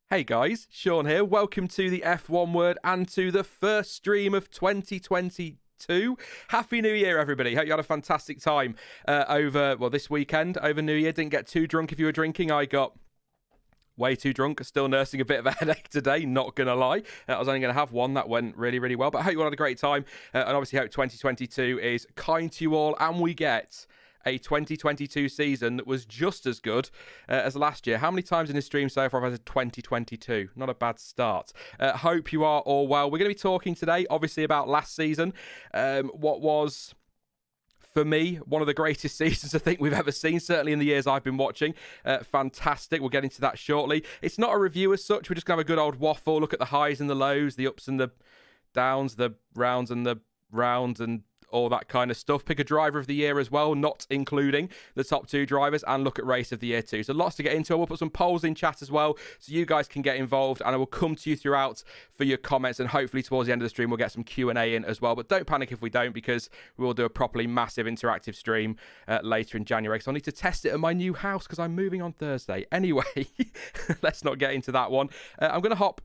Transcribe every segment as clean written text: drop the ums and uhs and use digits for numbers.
Hey guys, Sean here. Welcome to the F1 Word and to the first stream of 2022. Happy New Year, everybody. Hope you had a fantastic time this weekend, over New Year. Didn't get too drunk if you were drinking. I got way too drunk, still nursing a bit of a headache today, not gonna lie. I was only gonna have one. That went really, really well, but I hope you all had a great time, and obviously hope 2022 is kind to you all, and we get a 2022 season that was just as good as last year. How many times in this stream so far have I said 2022? Not a bad start. Hope you are all well. We're going to be talking today, obviously, about last season. What was, for me, one of the greatest seasons I think we've ever seen, certainly in the years I've been watching. Fantastic. We'll get into that shortly. It's not a review as such. We're just going to have a good old waffle, look at the highs and the lows, the ups and the downs, the rounds and the rounds, and all that kind of stuff. Pick a driver of the year as well, not including the top two drivers, and look at race of the year too. So lots to get into. We'll put some polls in chat as well, so you guys can get involved, and I will come to you throughout for your comments, and hopefully towards the end of the stream we'll get some Q&A in as well. But don't panic if we don't, because we will do a properly massive interactive stream later in January, because I need to test it at my new house because I'm moving on Thursday. Anyway, let's not get into that one. I'm going to hop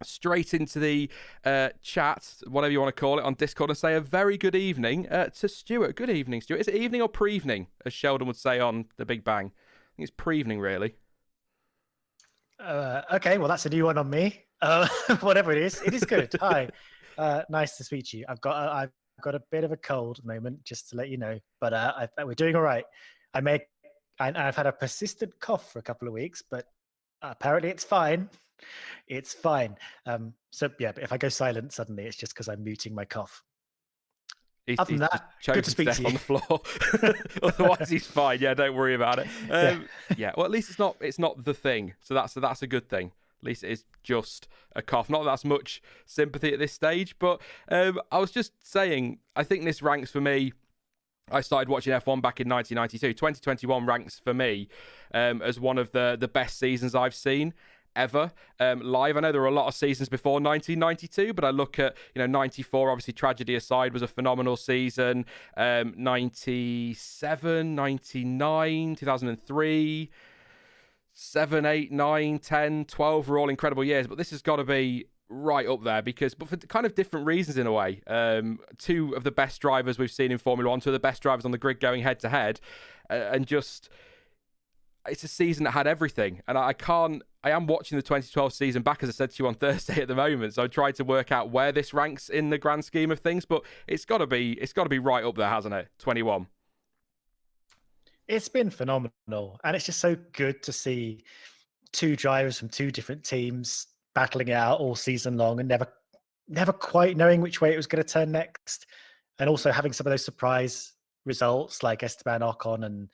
straight into the chat, whatever you want to call it, on Discord, and say a very good evening to Stuart. Good evening, Stuart. Is it evening or pre-evening, as Sheldon would say on The Big Bang? I think it's pre-evening, really. Okay, well, that's a new one on me. Whatever it is good. Hi, nice to speak to you. I've got a bit of a cold at the moment, just to let you know, but we're doing all right. I've had a persistent cough for a couple of weeks, but apparently it's fine. It's fine. So yeah, but if I go silent suddenly, it's just because I'm muting my cough. Other than that, good to speak to you. On the floor. Otherwise, he's fine. Yeah, don't worry about it. Yeah. Well, at least it's not the thing. So that's a good thing. At least it is just a cough. Not that that's much sympathy at this stage, but I was just saying, I think this ranks for me. I started watching F1 back in 1992. 2021 ranks for me as one of the best seasons I've seen ever live. I know there were a lot of seasons before 1992, but I look at 94, obviously tragedy aside, was a phenomenal season. 97, 99, 2003, 7, 8, 9, 10, 12 were all incredible years, but this has got to be right up there, but for kind of different reasons in a way. Two of the best drivers we've seen in Formula One, two of the best drivers on the grid going head to head, and just it's a season that had everything. And I am watching the 2012 season back, as I said to you on Thursday at the moment, so I tried to work out where this ranks in the grand scheme of things, but it's got to be right up there, hasn't it? 21. It's been phenomenal, and it's just so good to see two drivers from two different teams battling it out all season long, and never quite knowing which way it was going to turn next, and also having some of those surprise results like Esteban Ocon and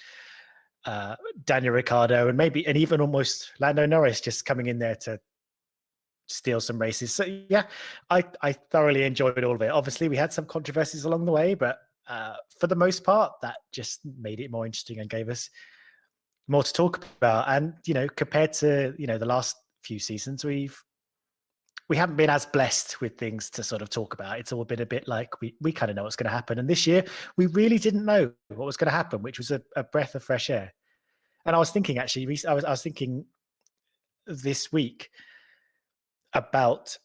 Daniel Ricciardo, and even almost Lando Norris just coming in there to steal some races. So yeah, I thoroughly enjoyed all of it. Obviously, we had some controversies along the way, but for the most part, that just made it more interesting and gave us more to talk about. And compared to the last few seasons, we haven't been as blessed with things to sort of talk about. It's all been a bit like we kind of know what's going to happen. And this year, we really didn't know what was going to happen, which was a breath of fresh air. And I was thinking, actually, I was thinking this week about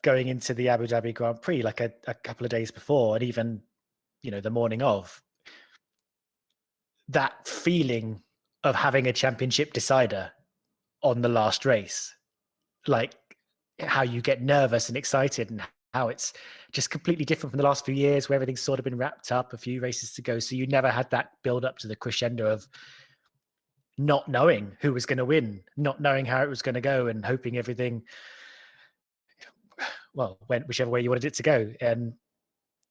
going into the Abu Dhabi Grand Prix like a couple of days before, and even the morning of. That feeling of having a championship decider on the last race, like how you get nervous and excited, and how it's just completely different from the last few years where everything's sort of been wrapped up, a few races to go. So you never had that build up to the crescendo of not knowing who was going to win, not knowing how it was going to go, and hoping everything, went whichever way you wanted it to go. And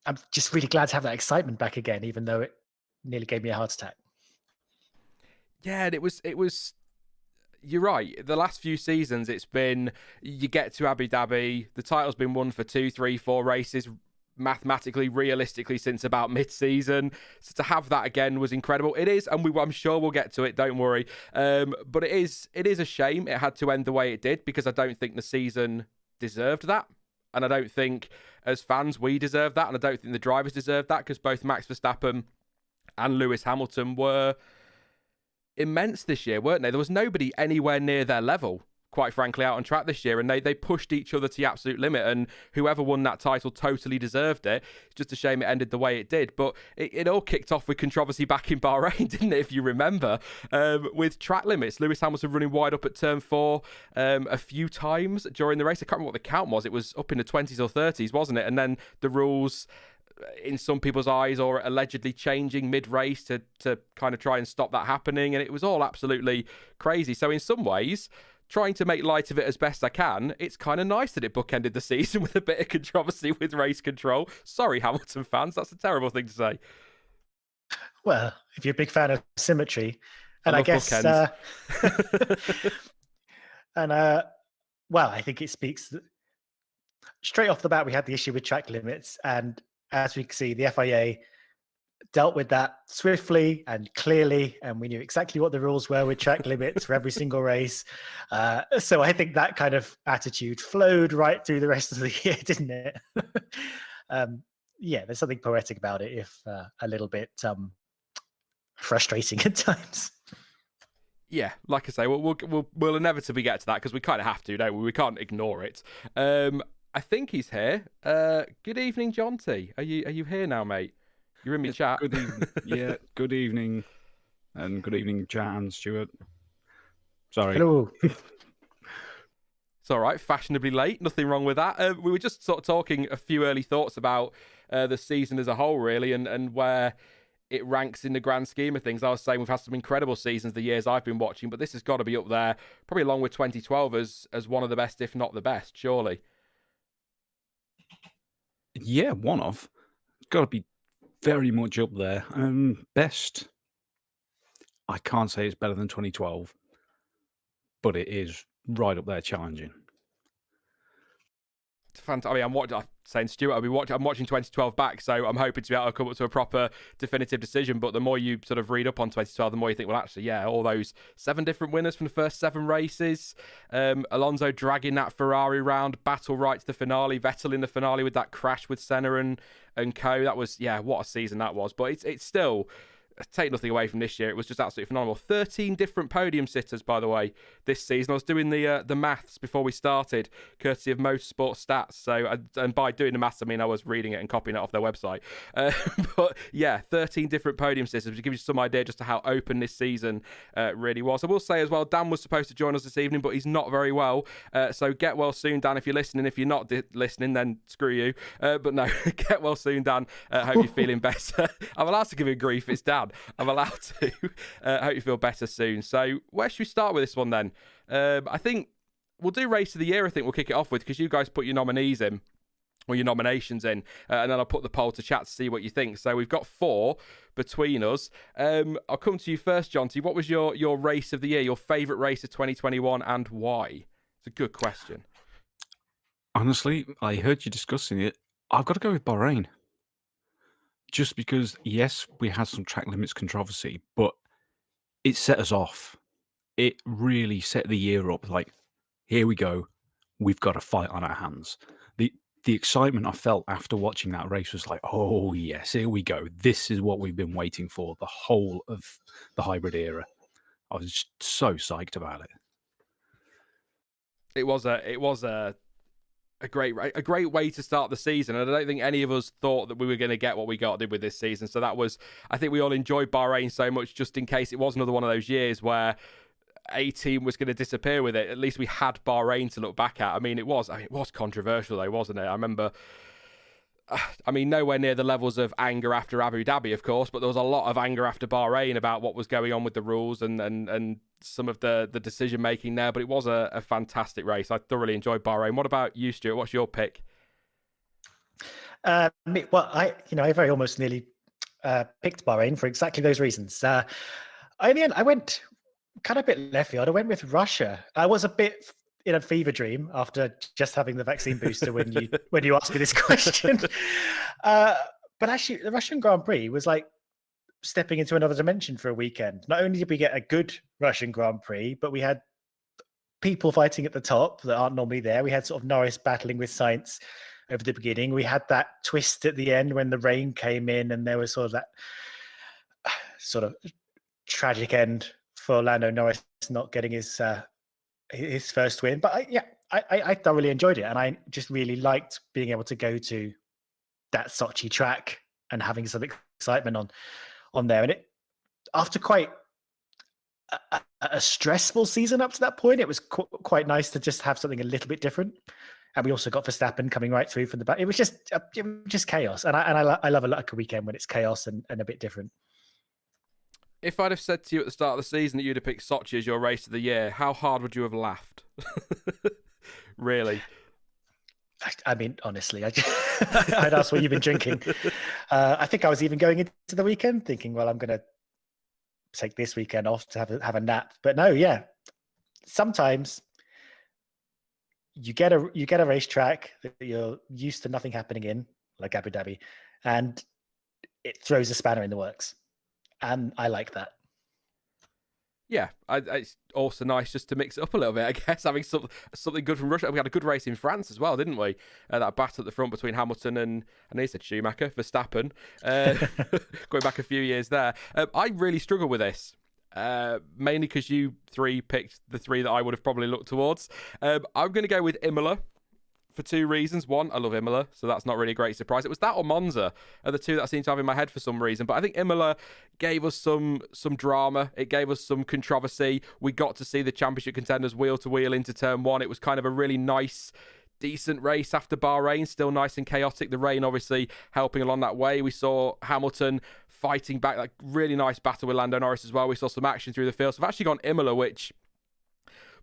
I'm just really glad to have that excitement back again, even though it nearly gave me a heart attack. Yeah, and it was. You're right. The last few seasons, it's been, you get to Abu Dhabi, the title's been won for 2, 3, 4 races, mathematically, realistically, since about mid-season. So to have that again was incredible. It is, and I'm sure we'll get to it, don't worry. But it is a shame it had to end the way it did, because I don't think the season deserved that. And I don't think, as fans, we deserve that. And I don't think the drivers deserve that, because both Max Verstappen and Lewis Hamilton were immense this year, weren't they? There was nobody anywhere near their level quite frankly, out on track this year, and they pushed each other to the absolute limit, and whoever won that title totally deserved it. It's just a shame it ended the way it did, but it all kicked off with controversy back in Bahrain, didn't it, if you remember, with track limits. Lewis Hamilton running wide up at turn 4 a few times during the race. I can't remember what the count was. It was up in the 20s or 30s, wasn't it? And then the rules, in some people's eyes, or allegedly changing mid-race to kind of try and stop that happening, and it was all absolutely crazy. So in some ways, trying to make light of it as best I can, it's kind of nice that it bookended the season with a bit of controversy with race control. Sorry, Hamilton fans, that's a terrible thing to say. Well, if you're a big fan of symmetry, and I guess, well, I think it speaks straight off the bat. We had the issue with track limits, and as we can see, the FIA dealt with that swiftly and clearly, and we knew exactly what the rules were with track limits for every single race. So I think that kind of attitude flowed right through the rest of the year, didn't it? Yeah, there's something poetic about it, if a little bit frustrating at times. Yeah, like I say, we'll inevitably get to that because we kind of have to, don't we? We can't ignore it. I think he's here. Good evening, Jonty. Are you here now, mate? You're in my chat. Good evening. Yeah, good evening. And good evening, Jan, Stuart. Sorry. Hello. It's all right, fashionably late. Nothing wrong with that. We were just sort of talking a few early thoughts about the season as a whole, really, and where it ranks in the grand scheme of things. I was saying we've had some incredible seasons the years I've been watching, but this has got to be up there, probably along with 2012 as one of the best, if not the best, surely. Yeah, one of. It's got to be very much up there. Best, I can't say it's better than 2012, but it is right up there challenging. I mean, I'm saying Stuart, I'm watching 2012 back, so I'm hoping to be able to come up to a proper definitive decision. But the more you sort of read up on 2012, the more you think, well, actually, yeah, all those 7 different winners from the first 7 races, Alonso dragging that Ferrari round, battle right to the finale, Vettel in the finale with that crash with Senna and co. That was, yeah, what a season that was. But it's still, take nothing away from this year, it was just absolutely phenomenal. 13 different podium sitters, by the way, this season. I was doing the maths before we started, courtesy of Motorsport Stats. So, and by doing the maths, I mean I was reading it and copying it off their website. But yeah, 13 different podium sitters, which gives you some idea just to how open this season really was. I will say as well, Dan was supposed to join us this evening, but he's not very well. So get well soon, Dan, if you're listening. If you're not listening, then screw you. But no, get well soon, Dan. Hope you're feeling better. I'm allowed to give you grief. It's Dan. I'm allowed to. Hope you feel better soon. So where should we start with this one then? I think we'll do race of the year. I think we'll kick it off with, because you guys put your nominees in, or your nominations in, and then I'll put the poll to chat to see what you think. So we've got 4 between us. I'll come to you first, Jonty. What was your race of the year, your favourite race of 2021, and why? It's a good question. Honestly, I heard you discussing it. I've got to go with Bahrain. Just because, yes, we had some track limits controversy, but it set us off. It really set the year up. Like, here we go. We've got a fight on our hands. The excitement I felt after watching that race was like, oh, yes, here we go. This is what we've been waiting for the whole of the hybrid era. I was just so psyched about it. It was a great way to start the season, and I don't think any of us thought that we were going to get what we did with this season. So that was, I think we all enjoyed Bahrain so much, just in case it was another one of those years where a team was going to disappear with it. At least we had Bahrain to look back at. I mean, it was controversial though, wasn't it? I remember, nowhere near the levels of anger after Abu Dhabi, of course, but there was a lot of anger after Bahrain about what was going on with the rules and some of the decision making there. But it was a fantastic race. I thoroughly enjoyed Bahrain. What about you, Stuart? What's your pick? Well, I very almost nearly picked Bahrain for exactly those reasons. In the end, I went kind of a bit left field. I went with Russia. I was a bit in a fever dream after just having the vaccine booster when you asked me this question. But actually, the Russian Grand Prix was like stepping into another dimension for a weekend. Not only did we get a good Russian Grand Prix, but we had people fighting at the top that aren't normally there. We had sort of Norris battling with Sainz over the beginning. We had that twist at the end when the rain came in, and there was sort of that sort of tragic end for Lando Norris not getting his his first win. But I thoroughly enjoyed it, and I just really liked being able to go to that Sochi track and having some excitement on there. And it, after quite a stressful season up to that point, it was quite nice to just have something a little bit different. And we also got Verstappen coming right through from the back. It was just chaos, and I love a weekend when it's chaos and a bit different. If I'd have said to you at the start of the season that you'd have picked Sochi as your race of the year, how hard would you have laughed? Really? I mean, honestly, I'd ask what you've been drinking. I think I was even going into the weekend thinking, well, I'm going to take this weekend off to have a nap. But no, yeah, sometimes you get a racetrack that you're used to nothing happening in, like Abu Dhabi, and it throws a spanner in the works. And I like that. Yeah, it's also nice just to mix it up a little bit, I guess, having something good from Russia. We had a good race in France as well, didn't we? That battle at the front between Hamilton and I know you said Schumacher, Verstappen, going back a few years there. I really struggle with this, mainly because you three picked the three that I would have probably looked towards. I'm going to go with Imola. For two reasons. One, I love Imola, so that's not really a great surprise. It was that or Monza are the two that I seem to have in my head for some reason. But I think Imola gave us some drama. It gave us some controversy. We got to see the championship contenders wheel to wheel into turn one. It was kind of a really nice, decent race after Bahrain, still nice and chaotic. The rain obviously helping along that way. We saw Hamilton fighting back, like really nice battle with Lando Norris as well. We saw some action through the field. So I've actually gone Imola, which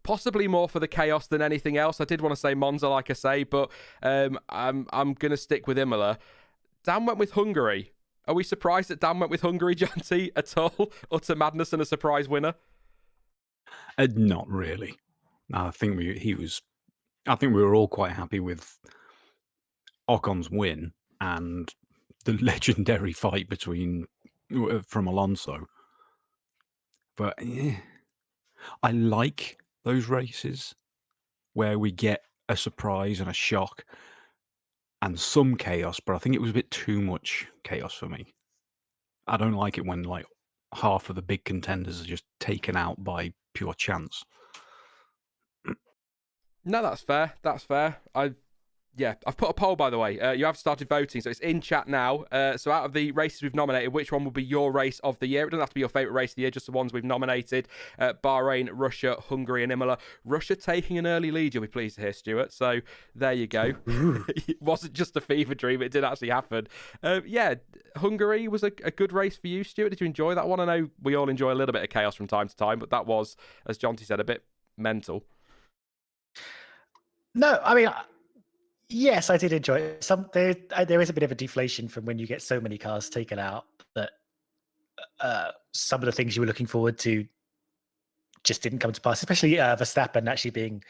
possibly more for the chaos than anything else. I did want to say Monza, like I say, but I'm going to stick with Imola. Dan went with Hungary. Are we surprised that Dan went with Hungary, Jonty, at all? Utter madness and a surprise winner? Not really. I think we were all quite happy with Ocon's win and the legendary fight from Alonso. But I like those races where we get a surprise and a shock and some chaos, but I think it was a bit too much chaos for me. I don't like it when like half of the big contenders are just taken out by pure chance. No, that's fair. That's fair. I've put a poll, by the way. You have started voting, so it's in chat now. So out of the races we've nominated, which one will be your race of the year? It doesn't have to be your favourite race of the year, just the ones we've nominated. Bahrain, Russia, Hungary and Imola. Russia taking an early lead, you'll be pleased to hear, Stuart. So there you go. It wasn't just a fever dream, it did actually happen. Hungary was a good race for you, Stuart. Did you enjoy that one? I know we all enjoy a little bit of chaos from time to time, but that was, as Jonty said, a bit mental. No, I mean, yes, I did enjoy it. There is a bit of a deflation from when you get so many cars taken out that some of the things you were looking forward to just didn't come to pass, especially Verstappen actually being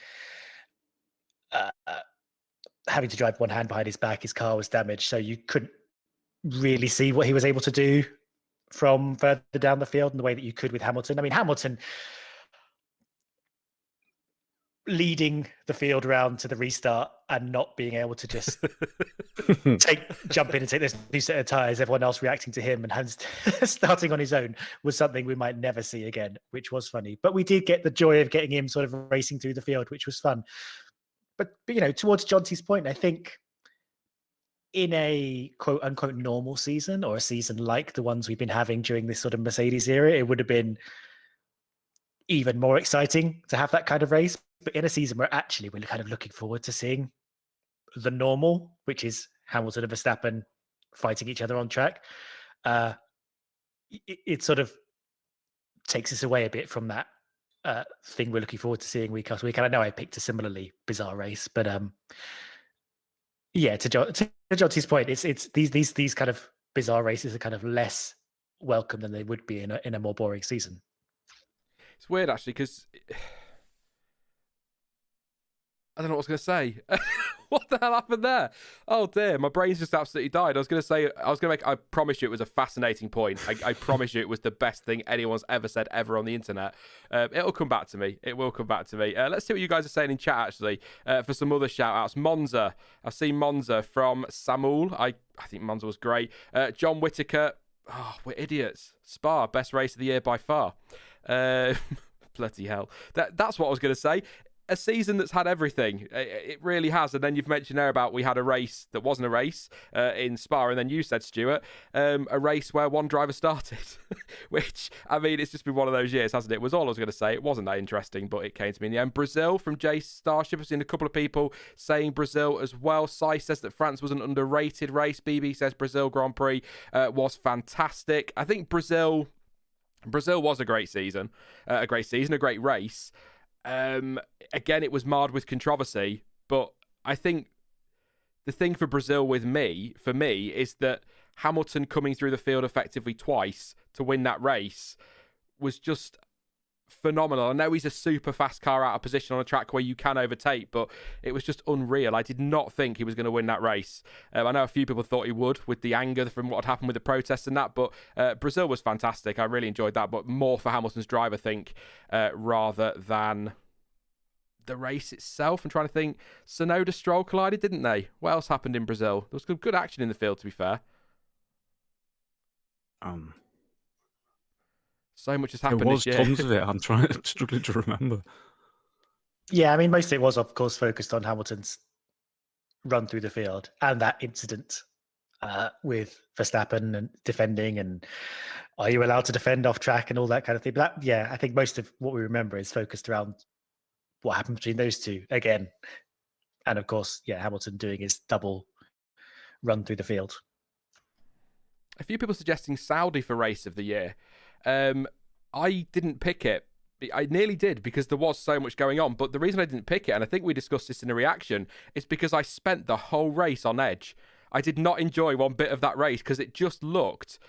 having to drive one hand behind his back. His car was damaged, so you couldn't really see what he was able to do from further down the field in the way that you could with Hamilton. I mean, Hamilton leading the field round to the restart and not being able to just jump in and take this new set of tires, everyone else reacting to him and starting on his own, was something we might never see again, which was funny. But we did get the joy of getting him sort of racing through the field, which was fun. But you know, towards Jonty's point, I think in a quote unquote normal season, or a season like the ones we've been having during this sort of Mercedes era, it would have been even more exciting to have that kind of race. But in a season where actually we're kind of looking forward to seeing the normal, which is Hamilton and Verstappen fighting each other on track, it sort of takes us away a bit from that thing we're looking forward to seeing week after week. And I know I picked a similarly bizarre race, but to Jonty's point, it's these kind of bizarre races are kind of less welcome than they would be in a more boring season. It's weird actually, because I don't know what I was going to say. What the hell happened there? Oh dear, my brain's just absolutely died. I promise you it was a fascinating point. I promise you it was the best thing anyone's ever said ever on the internet. It'll come back to me. It will come back to me. Let's see what you guys are saying in chat actually, for some other shout outs. Monza. I've seen Monza from Samuel. I think Monza was great. John Whittaker. Oh, we're idiots. Spa, best race of the year by far. Bloody hell. That's what I was going to say. a season that's had everything. It really has. And then you've mentioned there about we had a race that wasn't a race in Spa, and then you said, Stuart, a race where one driver started, which, I mean, it's just been one of those years, hasn't it? Was all I was going to say. It wasn't that interesting, but it came to me in the end. Brazil from Jay Starship. I've seen a couple of people saying Brazil as well. Sai says that France was an underrated race. BB says Brazil Grand Prix was fantastic. I think Brazil was a great season, a great race. Again, it was marred with controversy, but I think the thing for Brazil for me, is that Hamilton coming through the field effectively twice to win that race was just phenomenal. I know he's a super fast car out of position on a track where you can overtake, but it was just unreal. I did not think he was going to win that race. I know a few people thought he would with the anger from what had happened with the protests and that, but Brazil was fantastic. I really enjoyed that, but more for Hamilton's drive, I think, rather than the race itself. I'm trying to think. Tsunoda Stroll collided, didn't they? What else happened in Brazil? There was good action in the field, to be fair. So much has happened this year. There was tons of it. I'm struggling to remember. Yeah, I mean, most of it was, of course, focused on Hamilton's run through the field and that incident with Verstappen and defending, and are you allowed to defend off track and all that kind of thing. But that, I think most of what we remember is focused around what happened between those two again. And of course, Hamilton doing his double run through the field. A few people suggesting Saudi for race of the year. I didn't pick it. I nearly did because there was so much going on. But the reason I didn't pick it, and I think we discussed this in a reaction, is because I spent the whole race on edge. I did not enjoy one bit of that race because it just looked...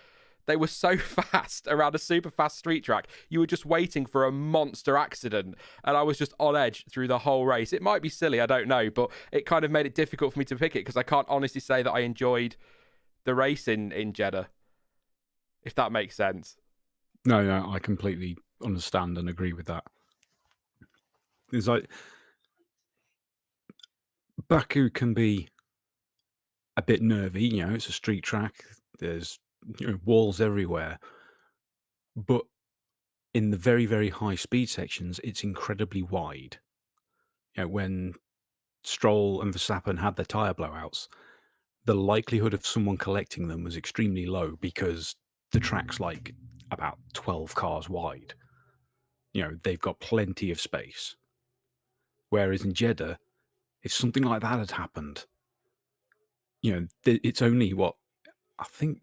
They were so fast around a super fast street track. You were just waiting for a monster accident. And I was just on edge through the whole race. It might be silly, I don't know. But it kind of made it difficult for me to pick it because I can't honestly say that I enjoyed the race in Jeddah. If that makes sense. No, I completely understand and agree with that. It's like Baku can be a bit nervy, it's a street track. There's walls everywhere. But in the very, very high speed sections, it's incredibly wide. When Stroll and Verstappen had their tyre blowouts, the likelihood of someone collecting them was extremely low because the track's like about 12 cars wide. They've got plenty of space. Whereas in Jeddah, if something like that had happened, it's only I think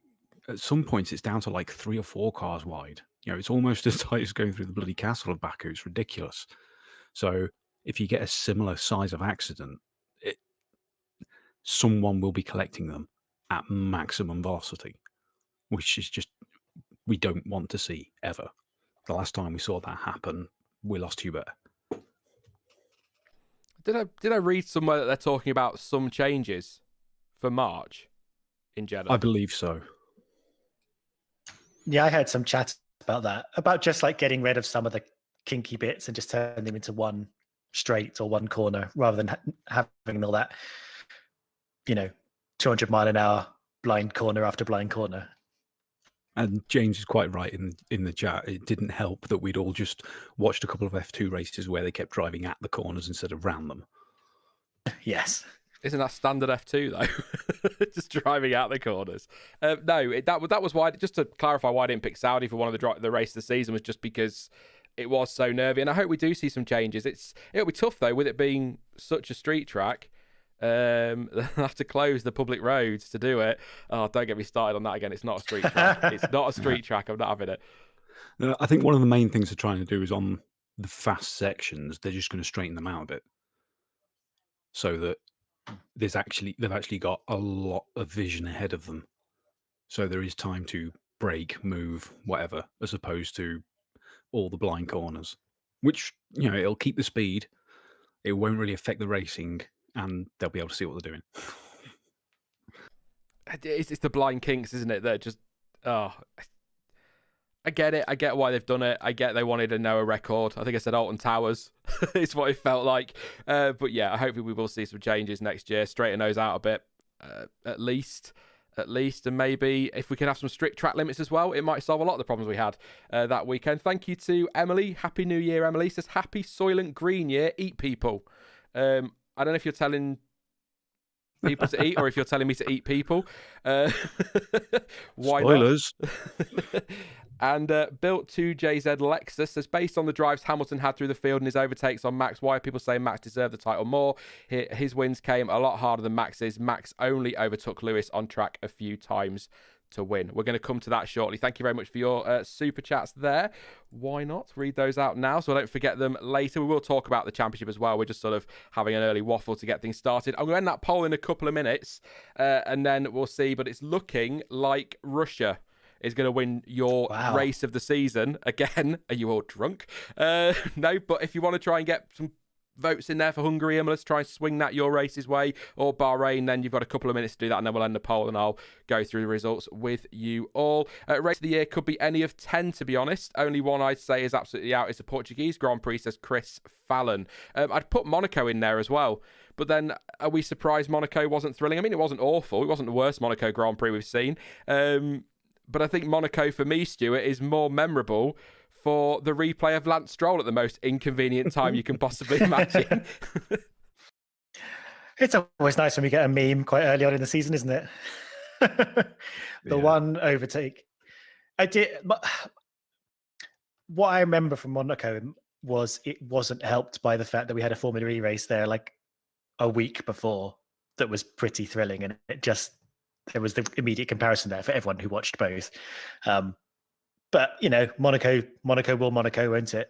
at some points it's down to like 3 or 4 cars wide. It's almost as tight as going through the bloody castle of Baku. It's ridiculous. So if you get a similar size of accident, someone will be collecting them at maximum velocity, which is just, we don't want to see ever. The last time we saw that happen, we lost Hubert. Did I read somewhere that they're talking about some changes for March in Jeddah? I believe so. Yeah, I heard some chat about that, about just like getting rid of some of the kinky bits and just turning them into one straight or one corner rather than having all that, 200 mile an hour blind corner after blind corner. And James is quite right in the chat. It didn't help that we'd all just watched a couple of F2 races where they kept driving at the corners instead of round them. Yes. Isn't that standard F2 though? Just driving out the corners. That was why. Just to clarify, why I didn't pick Saudi for one of the race of the season was just because it was so nervy. And I hope we do see some changes. It'll be tough though with it being such a street track. They'll have to close the public roads to do it. Oh, don't get me started on that again. It's not a street track. It's not a street track. I'm not having it. I think one of the main things they're trying to do is on the fast sections, they're just going to straighten them out a bit, so that they've actually got a lot of vision ahead of them. So there is time to brake, move, whatever, as opposed to all the blind corners, which, it'll keep the speed. It won't really affect the racing, and they'll be able to see what they're doing. It's the blind kinks, isn't it? That just, I get it. I get why they've done it. I get they wanted a Noah record. I think I said Alton Towers. It's what it felt like. But yeah, hopefully we will see some changes next year. Straighten those out a bit, at least. at least, and maybe if we can have some strict track limits as well, it might solve a lot of the problems we had that weekend. Thank you to Emily. Happy New Year, Emily. Says happy Soylent Green year. Eat people. I don't know if you're telling people to eat or if you're telling me to eat people. Why Spoilers. not? And built 2JZ Lexus says, based on the drives Hamilton had through the field and his overtakes on Max, why are people saying Max deserved the title more? His wins came a lot harder than Max's. Max only overtook Lewis on track a few times to win. We're going to come to that shortly. Thank you very much for your super chats there. Why not read those out now so I don't forget them later? We will talk about the championship as well. We're just sort of having an early waffle to get things started. I'm going to end that poll in a couple of minutes and then we'll see. But it's looking like Russia is going to win your race of the season. Again, are you all drunk? No, but if you want to try and get some votes in there for Hungary, let's try and swing that your race's way, or Bahrain, then you've got a couple of minutes to do that, and then we'll end the poll and I'll go through the results with you all. Race of the year could be any of 10, to be honest. Only one I'd say is absolutely out. It's the Portuguese Grand Prix, says Chris Fallon. I'd put Monaco in there as well. But then, are we surprised Monaco wasn't thrilling? I mean, it wasn't awful. It wasn't the worst Monaco Grand Prix we've seen. But I think Monaco, for me, Stuart, is more memorable for the replay of Lance Stroll at the most inconvenient time you can possibly imagine. It's always nice when we get a meme quite early on in the season, isn't it? The one overtake. What I remember from Monaco was it wasn't helped by the fact that we had a Formula E race there like a week before that was pretty thrilling, and there was the immediate comparison there for everyone who watched both. But, Monaco will Monaco, won't it?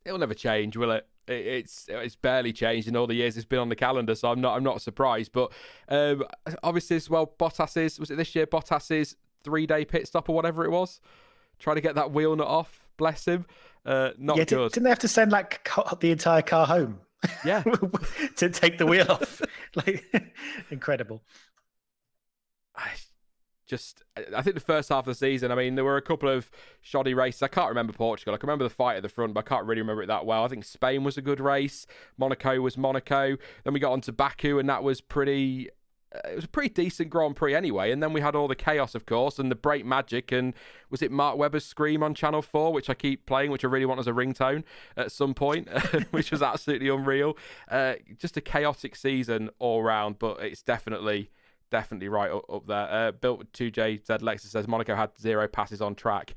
It'll never change, will it? It's barely changed in all the years it's been on the calendar, so I'm not surprised. But obviously as well, was it this year, Bottas's 3-day pit stop or whatever it was? Trying to get that wheel nut off, bless him. Not good. Didn't they have to send the entire car home? Yeah. To take the wheel off. Incredible. I think the first half of the season, I mean, there were a couple of shoddy races. I can't remember Portugal. I can remember the fight at the front, but I can't really remember it that well. I think Spain was a good race. Monaco was Monaco. Then we got on to Baku, and that was it was a pretty decent Grand Prix anyway. And then we had all the chaos, of course, and the brake magic. And was it Mark Webber's Scream on Channel 4, which I keep playing, which I really want as a ringtone at some point, which was absolutely unreal. Just a chaotic season all round, but it's definitely right up there. Built 2JZ Lexus says Monaco had 0 passes on track,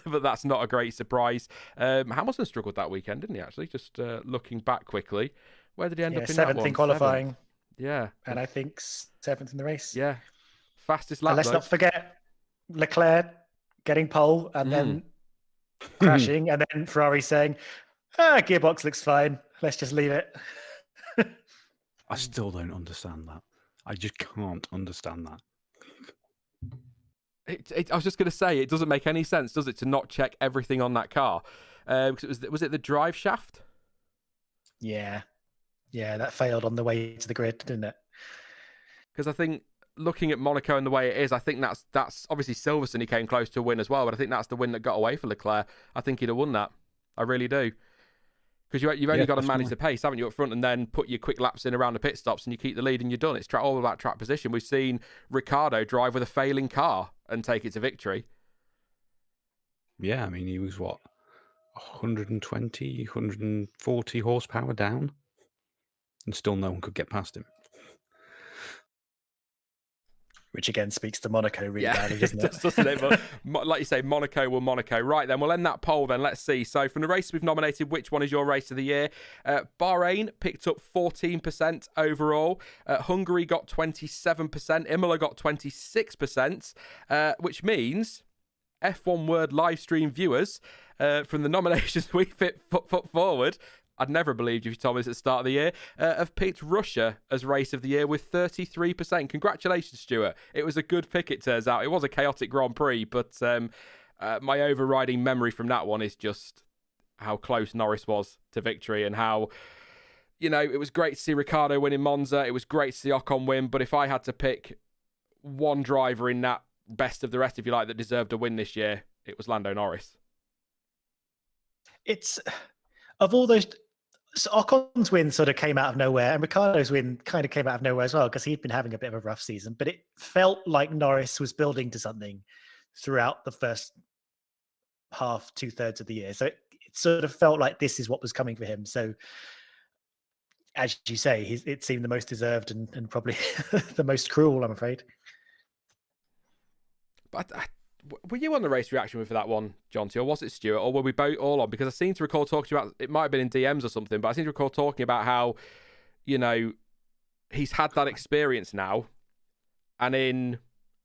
but that's not a great surprise. Hamilton struggled that weekend, didn't he, actually? Just looking back quickly. Where did he end up in that one? 7th in qualifying. 7th. Yeah. And I think 7th in the race. Yeah. Fastest lap, and let's not forget Leclerc getting pole and then crashing, and then Ferrari saying, gearbox looks fine. Let's just leave it. I still don't understand that. I just can't understand that. I was just going to say, it doesn't make any sense, does it, to not check everything on that car? Because was it the drive shaft? Yeah, that failed on the way to the grid, didn't it? Because I think looking at Monaco and the way it is, I think that's obviously Silverstone. He came close to a win as well, but I think that's the win that got away for Leclerc. I think he'd have won that. I really do. Because you've only got to manage the pace, haven't you, up front, and then put your quick laps in around the pit stops and you keep the lead and you're done. It's all about track position. We've seen Ricciardo drive with a failing car and take it to victory. Yeah, I mean, he was, 120, 140 horsepower down? And still no one could get past him. Which again speaks to Monaco really badly, doesn't it? Doesn't it? But like you say, Monaco will Monaco. Right, then we'll end that poll then. Let's see. So from the races we've nominated, which one is your race of the year? Bahrain picked up 14% overall. Hungary got 27%. Imola got 26%, which means F1 Word live stream viewers from the nominations we put forward, I'd never believed you if you told me this at the start of the year, have picked Russia as race of the year with 33%. Congratulations, Stuart. It was a good pick, it turns out. It was a chaotic Grand Prix, but my overriding memory from that one is just how close Norris was to victory and how, it was great to see Ricciardo win in Monza. It was great to see Ocon win, but if I had to pick one driver in that best of the rest, if you like, that deserved a win this year, it was Lando Norris. It's, of all those... So Ocon's win sort of came out of nowhere, and Ricciardo's win kind of came out of nowhere as well, because he'd been having a bit of a rough season. But it felt like Norris was building to something throughout the first half, 2/3 of the year. So it sort of felt like this is what was coming for him. So, as you say, it seemed the most deserved and probably the most cruel, I'm afraid. But were you on the race reaction for that one, Jonty, or was it Stuart, or were we both all on? Because I seem to recall talking about, it might have been in DMs or something, but I seem to recall talking about how, you know, he's had that experience now, and in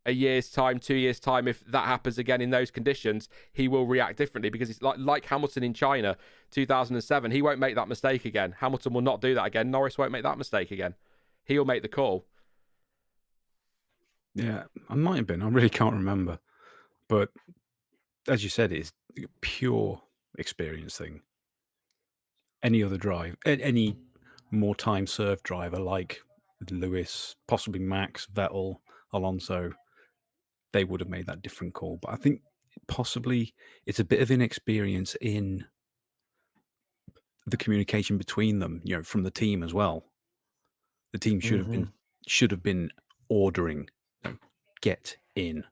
a year's time, 2 years' time, if that happens again in those conditions, he will react differently, because it's like Hamilton in China 2007. He won't make that mistake again. Hamilton will not do that again. Norris won't make that mistake again. He'll make the call. Yeah, I might have been. I really can't remember. But as you said, it's a pure experience thing. Any other drive, any more time served driver like Lewis, possibly Max, Vettel, Alonso, they would have made that different call. But I think possibly it's a bit of inexperience in the communication between them, from the team as well. The team should have been ordering, get in.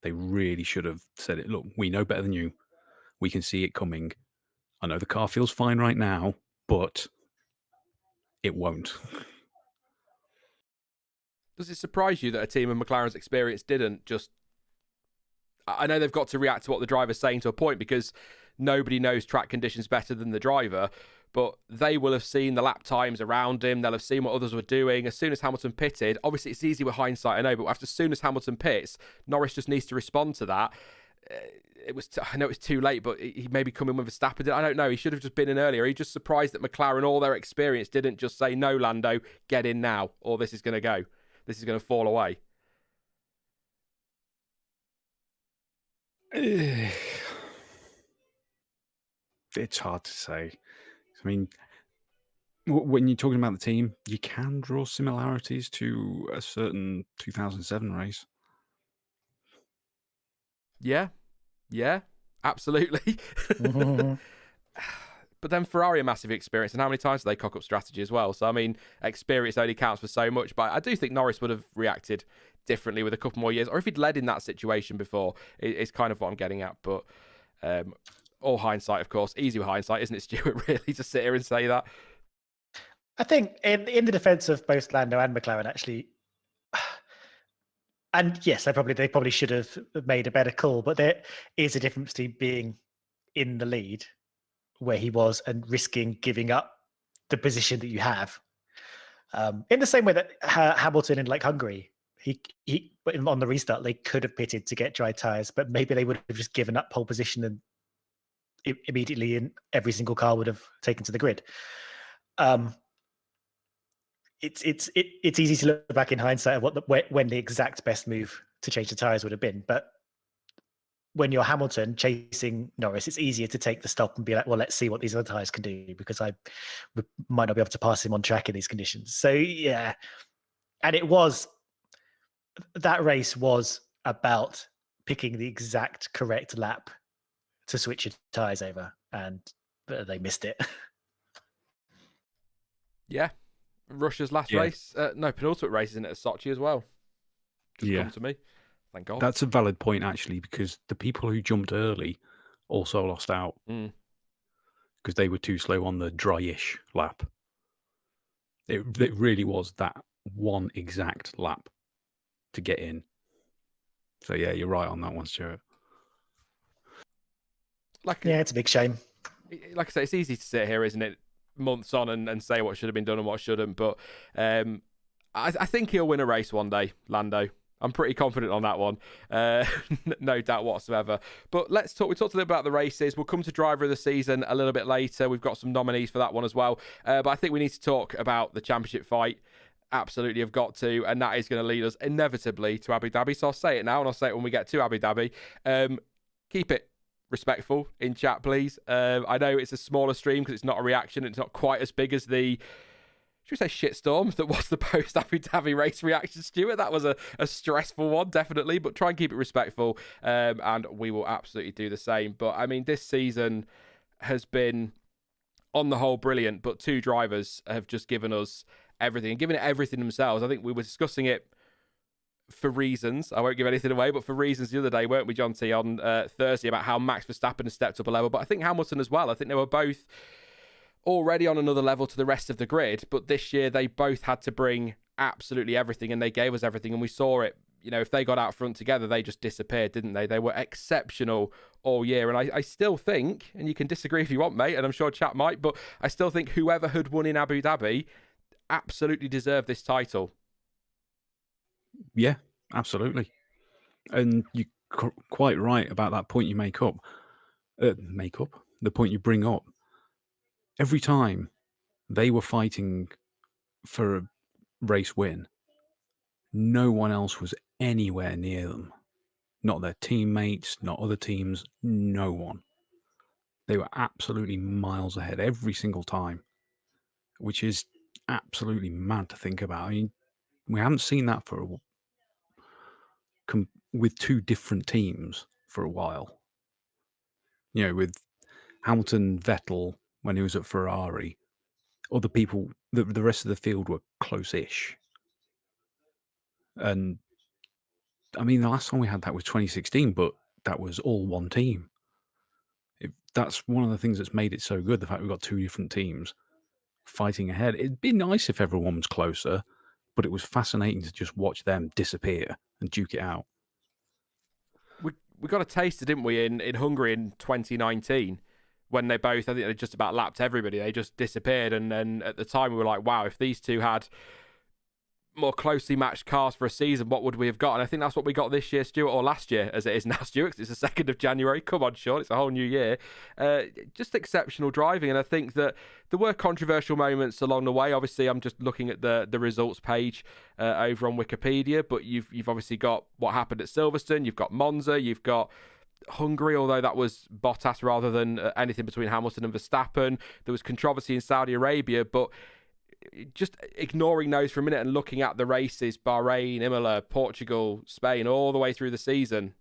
They really should have said it. Look, we know better than you. We can see it coming. I know the car feels fine right now, but it won't. Does it surprise you that a team of McLaren's experience didn't just... I know they've got to react to what the driver's saying to a point, because nobody knows track conditions better than the driver, but they will have seen the lap times around him. They'll have seen what others were doing. As soon as Hamilton pitted, obviously it's easy with hindsight, I know, but as soon as Hamilton pits, Norris just needs to respond to that. I know it's too late, but he maybe come in with Verstappen. I don't know. He should have just been in earlier. He's just surprised that McLaren, all their experience, didn't just say, no, Lando, get in now, or this is going to go. This is going to fall away. It's hard to say. I mean, when you're talking about the team, you can draw similarities to a certain 2007 race. Yeah, absolutely. But then Ferrari are massive experience, and how many times do they cock up strategy as well? So, I mean, experience only counts for so much, but I do think Norris would have reacted differently with a couple more years, or if he'd led in that situation before, it's kind of what I'm getting at. But all hindsight, of course. Easy with hindsight, isn't it, Stuart, really, to sit here and say that? I think in the defense of both Lando and McLaren, actually, and yes, they probably should have made a better call, but there is a difference between being in the lead where he was and risking giving up the position that you have. In the same way that Hamilton in Hungary, he on the restart, they could have pitted to get dry tires, but maybe they would have just given up pole position and immediately in every single car would have taken to the grid. It's easy to look back in hindsight at when the exact best move to change the tires would have been, but when you're Hamilton chasing Norris, it's easier to take the stop and be like, well, let's see what these other tires can do, because I might not be able to pass him on track in these conditions. So yeah, and that race was about picking the exact correct lap to switch your tires over, and they missed it. Yeah. Russia's last race, penultimate race, isn't it, at Sochi as well? Just come to me. Thank God. That's a valid point, actually, because the people who jumped early also lost out because they were too slow on the dry-ish lap. It really was that one exact lap to get in. So yeah, you're right on that one, Stuart. It's a big shame. Like I say, it's easy to sit here, isn't it, months on and say what should have been done and what shouldn't, but I think he'll win a race one day, Lando. I'm pretty confident on that one, no doubt whatsoever. But we talked a little bit about the races. We'll come to driver of the season a little bit later. We've got some nominees for that one as well, but I think we need to talk about the championship fight. Absolutely have got to, and that is going to lead us inevitably to Abu Dhabi. So I'll say it now, and I'll say it when we get to Abu Dhabi. Keep it respectful in chat, please. I know it's a smaller stream because it's not a reaction. It's not quite as big as the, should we say, shitstorm that was the post Abu Dhabi race reaction, Stuart. That was a stressful one, definitely, but try and keep it respectful, and we will absolutely do the same. But I mean, this season has been on the whole, brilliant. But two drivers have just given us everything and given it everything themselves. I think we were discussing it for reasons. I won't give anything away, but for reasons the other day, weren't we, Jonty, on Thursday, about how Max Verstappen has stepped up a level. But I think Hamilton as well. I think they were both already on another level to the rest of the grid. But this year, they both had to bring absolutely everything, and they gave us everything. And we saw it. You know, if they got out front together, they just disappeared, didn't they? They were exceptional all year. And I still think, and you can disagree if you want, mate, and I'm sure chat might, but I still think whoever had won in Abu Dhabi absolutely deserved this title. Yeah, absolutely. And you're quite right about that point you the point you bring up. Every time they were fighting for a race win, no one else was anywhere near them. Not their teammates, not other teams, no one. They were absolutely miles ahead every single time, which is absolutely mad to think about. I mean, we haven't seen that with two different teams for a while. You know, with Hamilton, Vettel, when he was at Ferrari, other people, the rest of the field were close-ish. And I mean, the last time we had that was 2016, but that was all one team. That's one of the things that's made it so good, the fact we've got two different teams fighting ahead. It'd be nice if everyone was closer, but it was fascinating to just watch them disappear and duke it out. We got a taster, didn't we, in Hungary in 2019, when they both, I think they just about lapped everybody. They just disappeared. And then at the time we were like, wow, if these two had more closely matched cars for a season, what would we have got? And I think that's what we got this year, Stuart, or last year, as it is now, Stuart, 'cause it's the 2nd of January. Come on, Sean, it's a whole new year. Just exceptional driving. And I think that there were controversial moments along the way. Obviously, I'm just looking at the results page over on Wikipedia, but you've obviously got what happened at Silverstone, you've got Monza, you've got Hungary, although that was Bottas rather than anything between Hamilton and Verstappen. There was controversy in Saudi Arabia, but just ignoring those for a minute and looking at the races, Bahrain, Imola, Portugal, Spain, all the way through the season,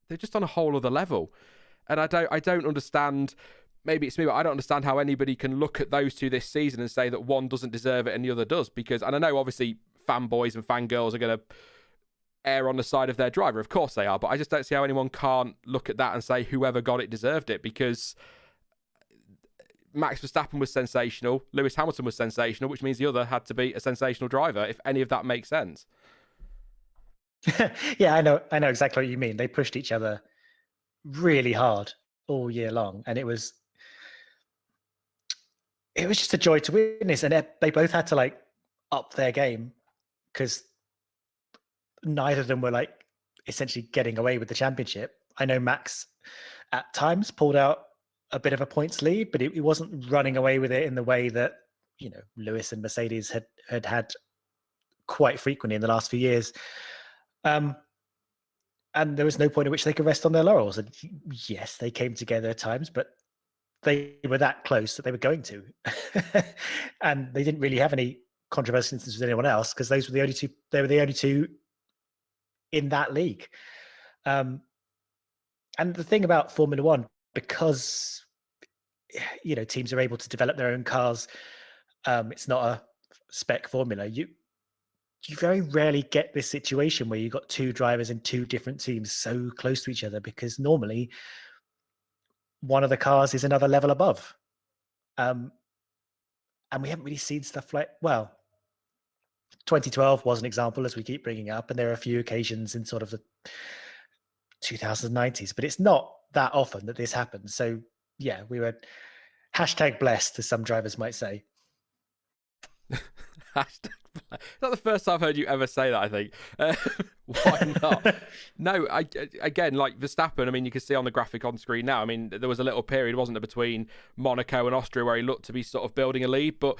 they're just on a whole other level. And I don't understand, maybe it's me, but I don't understand how anybody can look at those two this season and say that one doesn't deserve it and the other does. Because, and I know obviously fanboys and fangirls are going to err on the side of their driver, of course they are, but I just don't see how anyone can't look at that and say whoever got it deserved it, because Max Verstappen was sensational, Lewis Hamilton was sensational, which means the other had to be a sensational driver, if any of that makes sense. Yeah, I know exactly what you mean. They pushed each other really hard all year long, and it was just a joy to witness. And they both had to like up their game, because neither of them were like essentially getting away with the championship. I know Max at times pulled out a bit of a points lead, but he wasn't running away with it in the way that, you know, Lewis and Mercedes had quite frequently in the last few years. And there was no point at which they could rest on their laurels. And yes, they came together at times, but they were that close that they were going to. And they didn't really have any controversial instances with anyone else, because those were the only two. They were the only two in that league. And the thing about Formula One, because, you know, teams are able to develop their own cars, it's not a spec formula. You very rarely get this situation where you've got two drivers in two different teams so close to each other, because normally one of the cars is another level above. And we haven't really seen stuff like, well, 2012 was an example, as we keep bringing up, and there are a few occasions in sort of the 2090s, but it's not that often that this happens. So yeah, we were #blessed, as some drivers might say. Hashtag blessed. Not the first time I've heard you ever say that, I think. Why not? No, again, like Verstappen, I mean, you can see on the graphic on screen now, I mean, there was a little period, wasn't there, between Monaco and Austria where he looked to be sort of building a lead, but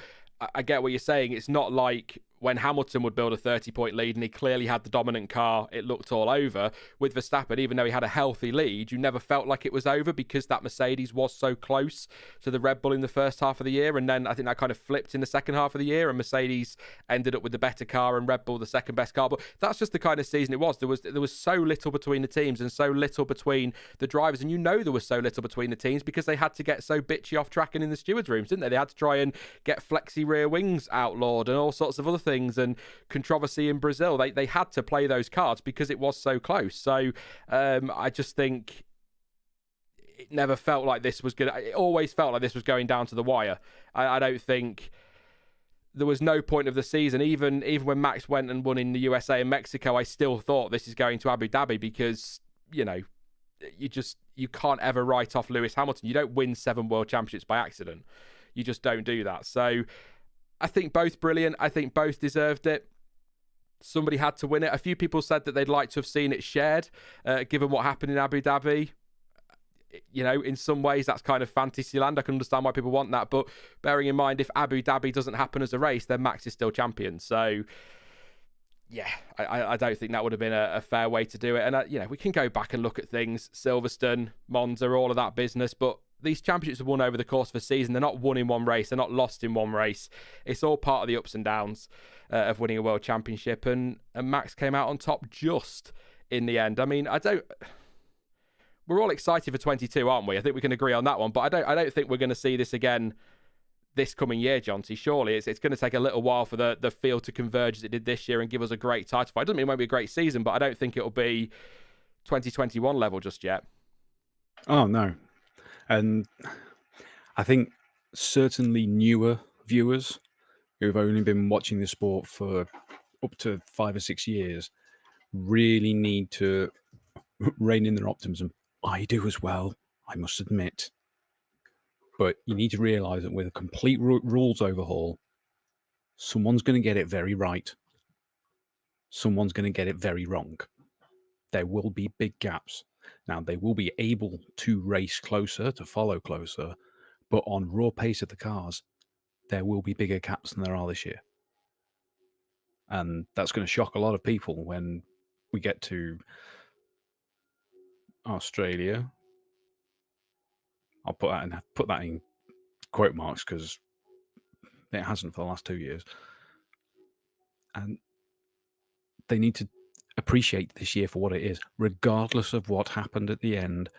I get what you're saying. It's not like when Hamilton would build a 30-point lead and he clearly had the dominant car, it looked all over. With Verstappen, even though he had a healthy lead, you never felt like it was over because that Mercedes was so close to the Red Bull in the first half of the year. And then I think that kind of flipped in the second half of the year and Mercedes ended up with the better car and Red Bull the second best car. But that's just the kind of season it was. There was so little between the teams and so little between the drivers. And there was so little between the teams because they had to get so bitchy off track and in the stewards' rooms, didn't they? They had to try and get flexi rear wings outlawed and all sorts of other things and controversy in Brazil. They had to play those cards because it was so close. So I just think it never felt like this was good. It always felt like this was going down to the wire. I don't think there was no point of the season, even when Max went and won in the USA and Mexico, I still thought this is going to Abu Dhabi because, you can't ever write off Lewis Hamilton. You don't win 7 world championships by accident. You just don't do that. So I think both brilliant. I think both deserved it. Somebody had to win it. A few people said that they'd like to have seen it shared, given what happened in Abu Dhabi. In some ways, that's kind of fantasy land. I can understand why people want that. But bearing in mind, if Abu Dhabi doesn't happen as a race, then Max is still champion. So, yeah, I don't think that would have been a fair way to do it. And, we can go back and look at things. Silverstone, Monza, all of that business. But these championships are won over the course of a season. They're not won in one race. They're not lost in one race. It's all part of the ups and downs of winning a world championship. And Max came out on top just in the end. I mean, we're all excited for 22, aren't we? I think we can agree on that one. But I don't think we're going to see this again this coming year, Jonty. Surely it's going to take a little while for the field to converge as it did this year and give us a great title fight. It doesn't mean it won't be a great season, but I don't think it'll be 2021 level just yet. Oh, no. And I think certainly newer viewers who've only been watching the sport for up to 5 or 6 years really need to rein in their optimism. I do as well, I must admit. But you need to realise that with a complete rules overhaul, someone's going to get it very right. Someone's going to get it very wrong. There will be big gaps. Now, they will be able to race closer, to follow closer, but on raw pace of the cars, there will be bigger gaps than there are this year. And that's going to shock a lot of people when we get to Australia. I'll put that in quote marks because it hasn't for the last 2 years. And they need to appreciate this year for what it is, regardless of what happened at the end,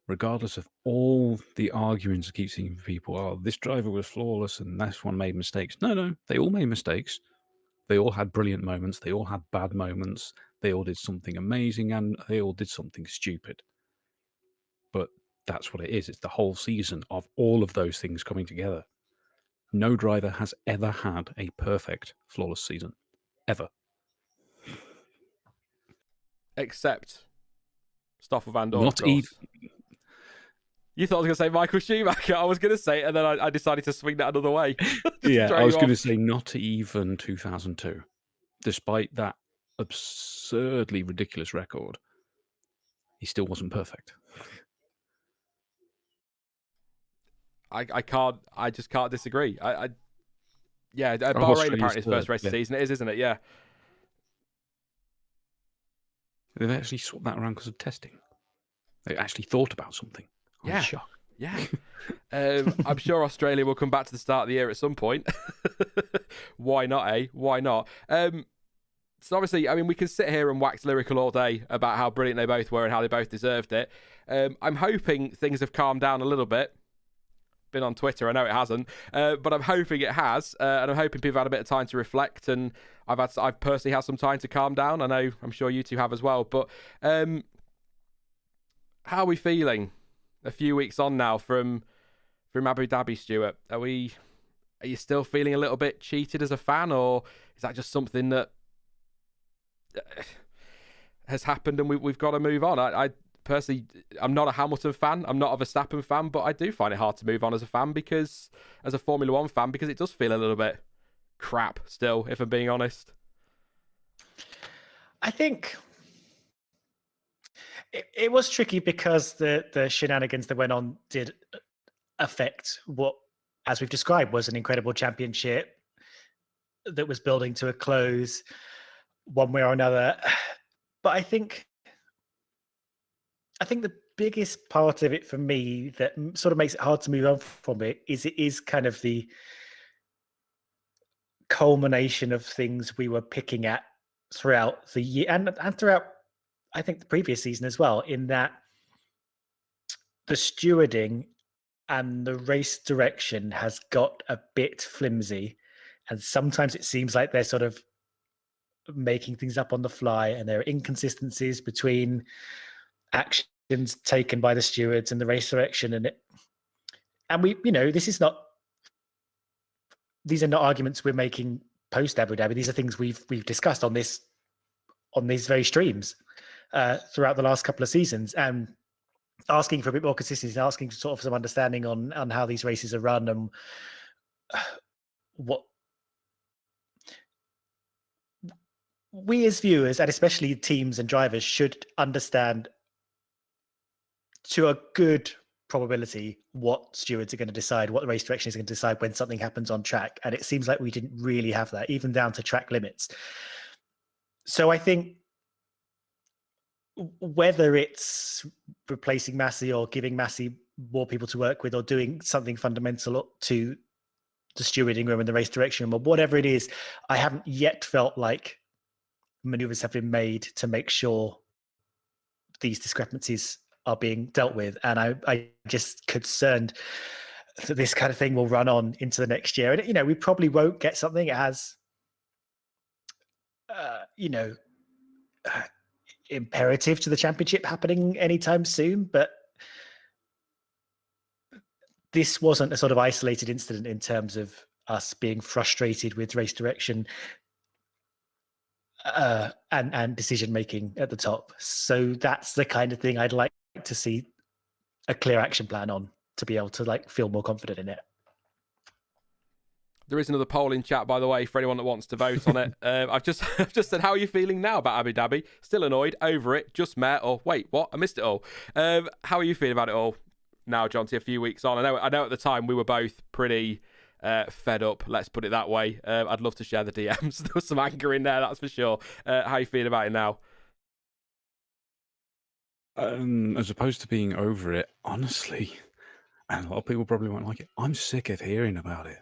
regardless of all the arguments I keep seeing from people. Oh, this driver was flawless and this one made mistakes. No, they all made mistakes. They all had brilliant moments. They all had bad moments. They all did something amazing and they all did something stupid. But that's what it is. It's the whole season of all of those things coming together. No driver has ever had a perfect, flawless season. Ever. Except Stoffel Van Dorn, Not even. You thought I was going to say Michael Schumacher. I was going to say it, and then I decided to swing that another way. Yeah, I was going to say not even 2002. Despite that absurdly ridiculous record, he still wasn't perfect. I just can't disagree. Bahrain Australia's apparently is first race of the yeah. season. It is, isn't it? Yeah. They've actually swapped that around because of testing. They actually thought about something. I was shocked. Yeah. I'm sure Australia will come back to the start of the year at some point. Why not, eh? Why not? So obviously, I mean, we can sit here and wax lyrical all day about how brilliant they both were and how they both deserved it. I'm hoping things have calmed down a little bit. Been on Twitter, I know it hasn't, but I'm hoping it has, and I'm hoping people have had a bit of time to reflect, and I've personally had some time to calm down. I'm sure you two have as well. But how are we feeling a few weeks on now from Abu Dhabi, Stuart? Are you still feeling a little bit cheated as a fan, or is that just something that has happened and we've got to move on? I personally, I'm not a Hamilton fan. I'm not a Verstappen fan, but I do find it hard to move on as a fan as a Formula One fan, because it does feel a little bit crap still, if I'm being honest. I think it was tricky because the shenanigans that went on did affect what, as we've described, was an incredible championship. that was building to a close one way or another. But I think the biggest part of it for me that sort of makes it hard to move on from it is kind of the culmination of things we were picking at throughout the year and throughout, I think, the previous season as well, in that the stewarding and the race direction has got a bit flimsy. And sometimes it seems like they're sort of making things up on the fly, and there are inconsistencies between actions taken by the stewards and the race direction. And we, these are not arguments we're making post Abu Dhabi. These are things we've discussed on these very streams throughout the last couple of seasons, and asking for a bit more consistency, asking for sort of some understanding on how these races are run and what we as viewers, and especially teams and drivers, should understand to a good probability what stewards are going to decide, what the race direction is going to decide when something happens on track. And it seems like we didn't really have that, even down to track limits. So I think whether it's replacing Massey or giving Massey more people to work with or doing something fundamental to the stewarding room and the race direction room or whatever it is, I haven't yet felt like maneuvers have been made to make sure these discrepancies are being dealt with. And I just concerned that this kind of thing will run on into the next year. And, we probably won't get something as, imperative to the championship happening anytime soon. But this wasn't a sort of isolated incident in terms of us being frustrated with race direction and decision making at the top. So that's the kind of thing I'd like to see a clear action plan on, to be able to feel more confident in it. There is another poll in chat, by the way, for anyone that wants to vote on it. I've just said, how are you feeling now about Abu Dhabi? Still annoyed, over it, just met, or wait, what? I missed it all. How are you feeling about it all now, Jonty, a few weeks on? I know at the time we were both pretty fed up, let's put it that way. I'd love to share the DMs. There was some anger in there, that's for sure. How are you feeling about it now? As opposed to being over it, honestly, and a lot of people probably won't like it, I'm sick of hearing about it.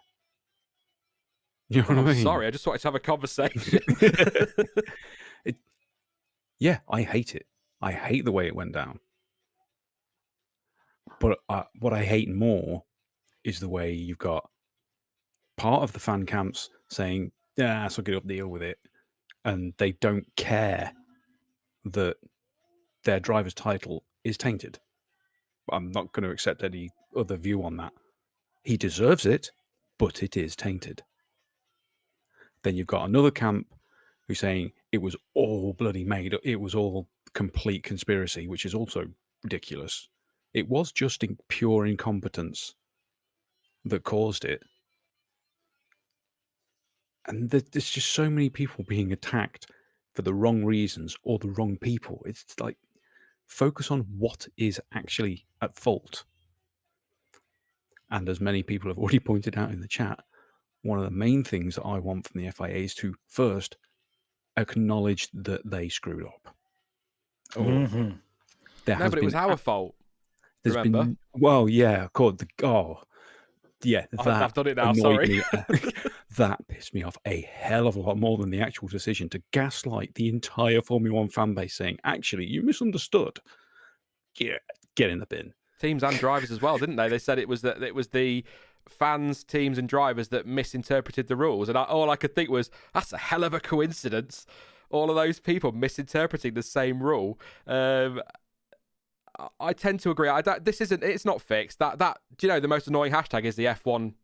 You know what I mean? Sorry, I just wanted to have a conversation. Yeah, I hate it. I hate the way it went down. But what I hate more is the way you've got part of the fan camps saying, yeah, suck it up, deal with it. And they don't care that their driver's title is tainted. I'm not going to accept any other view on that. He deserves it, but it is tainted. Then you've got another camp who's saying it was all bloody made up. It was all complete conspiracy, which is also ridiculous. It was just pure incompetence that caused it. And there's just so many people being attacked for the wrong reasons or the wrong people. It's like, focus on what is actually at fault. And as many people have already pointed out in the chat, one of the main things that I want from the FIA is to first acknowledge that they screwed up. No, but it was our fault. Remember? Well, yeah, of course. Yeah, I've done it now. Sorry. That pissed me off a hell of a lot more than the actual decision to gaslight the entire Formula One fan base, saying, "Actually, you misunderstood." Yeah, get in the bin. Teams and drivers as well, didn't they? They said it was the fans, teams, and drivers that misinterpreted the rules, and all I could think was, that's a hell of a coincidence. All of those people misinterpreting the same rule. I tend to agree. It's not fixed. Do you know the most annoying hashtag is the F1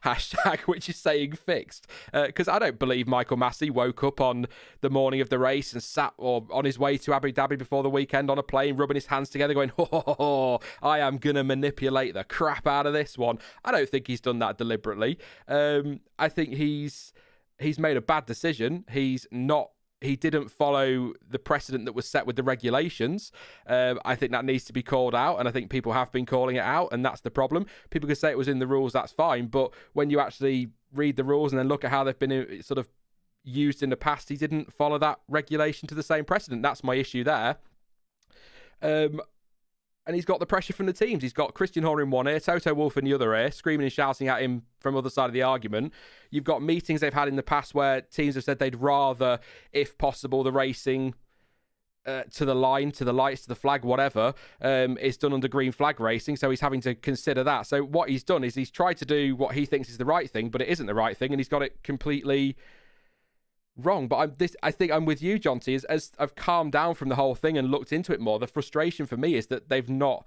hashtag, which is saying fixed, because I don't believe Michael Massey woke up on the morning of the race and sat or on his way to Abu Dhabi before the weekend on a plane, rubbing his hands together going, I am gonna manipulate the crap out of this one. I don't think he's done that deliberately. I think he's made a bad decision. He's not he didn't follow the precedent that was set with the regulations. I think that needs to be called out, and I think people have been calling it out, and that's the problem. People can say it was in the rules, that's fine, but when you actually read the rules and then look at how they've been sort of used in the past, he didn't follow that regulation to the same precedent. That's my issue there. And he's got the pressure from the teams. He's got Christian Horner in one ear, Toto Wolff in the other ear, screaming and shouting at him from the other side of the argument. You've got meetings they've had in the past where teams have said they'd rather, if possible, the racing to the line, to the lights, to the flag, whatever, is done under green flag racing. So he's having to consider that. So what he's done is he's tried to do what he thinks is the right thing, but it isn't the right thing, and he's got it completely wrong. But I think I'm with you, Jonty. As I've calmed down from the whole thing and looked into it more, the frustration for me is that they've not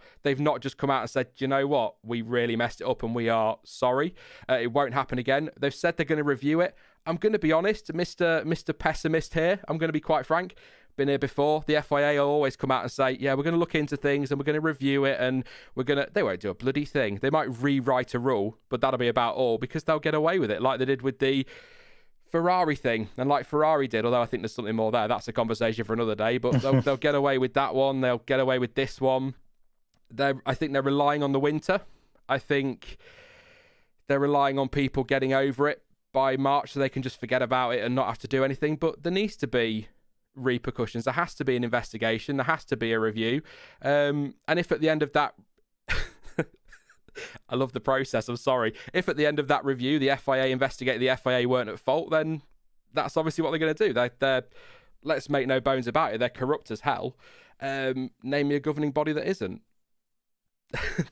just come out and said, you know what, we really messed it up and we are sorry. It won't happen again. They've said they're going to review it. I'm going to be honest, Mr. Pessimist here. I'm going to be quite frank. Been here before. The FIA will always come out and say, yeah, we're going to look into things and we're going to review it, and they won't do a bloody thing. They might rewrite a rule, but that'll be about all, because they'll get away with it like they did with the Ferrari thing, and like Ferrari did, although I think there's something more there. That's a conversation for another day, but they'll get away with that one. They'll get away with this one. I think they're relying on the winter. I think they're relying on people getting over it by March so they can just forget about it and not have to do anything. But there needs to be repercussions. There has to be an investigation. There has to be a review. And if at the end of that I love the process, I'm sorry. If at the end of that review, the FIA investigated the FIA weren't at fault, then that's obviously what they're going to do. They're let's make no bones about it, they're corrupt as hell. Name me a governing body that isn't.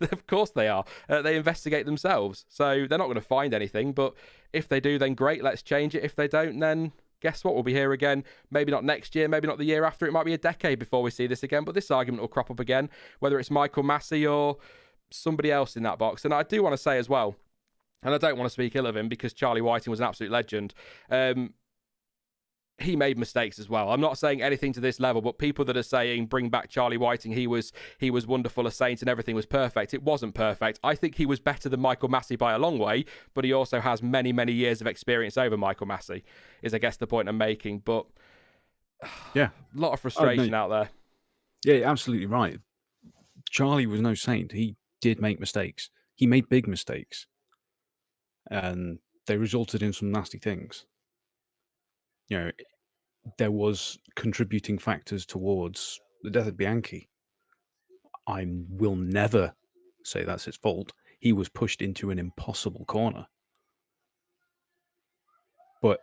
Of course they are. They investigate themselves. So they're not going to find anything, but if they do, then great, let's change it. If they don't, then guess what? We'll be here again. Maybe not next year, maybe not the year after. It might be a decade before we see this again, but this argument will crop up again, whether it's Michael Massey or somebody else in that box. And I do want to say as well, and I don't want to speak ill of him because Charlie Whiting was an absolute legend, he made mistakes as well. I'm not saying anything to this level, but people that are saying bring back Charlie Whiting, he was wonderful, a saint, and everything was perfect. It wasn't perfect. I think he was better than Michael Massey by a long way, but he also has many, many years of experience over Michael Massey, is I guess the point I'm making. But yeah, a lot of frustration out there. Yeah, you're absolutely right. Charlie was no saint. He did make mistakes. He made big mistakes, and they resulted in some nasty things. You know, there was contributing factors towards the death of Bianchi. I will never say that's his fault. He was pushed into an impossible corner, but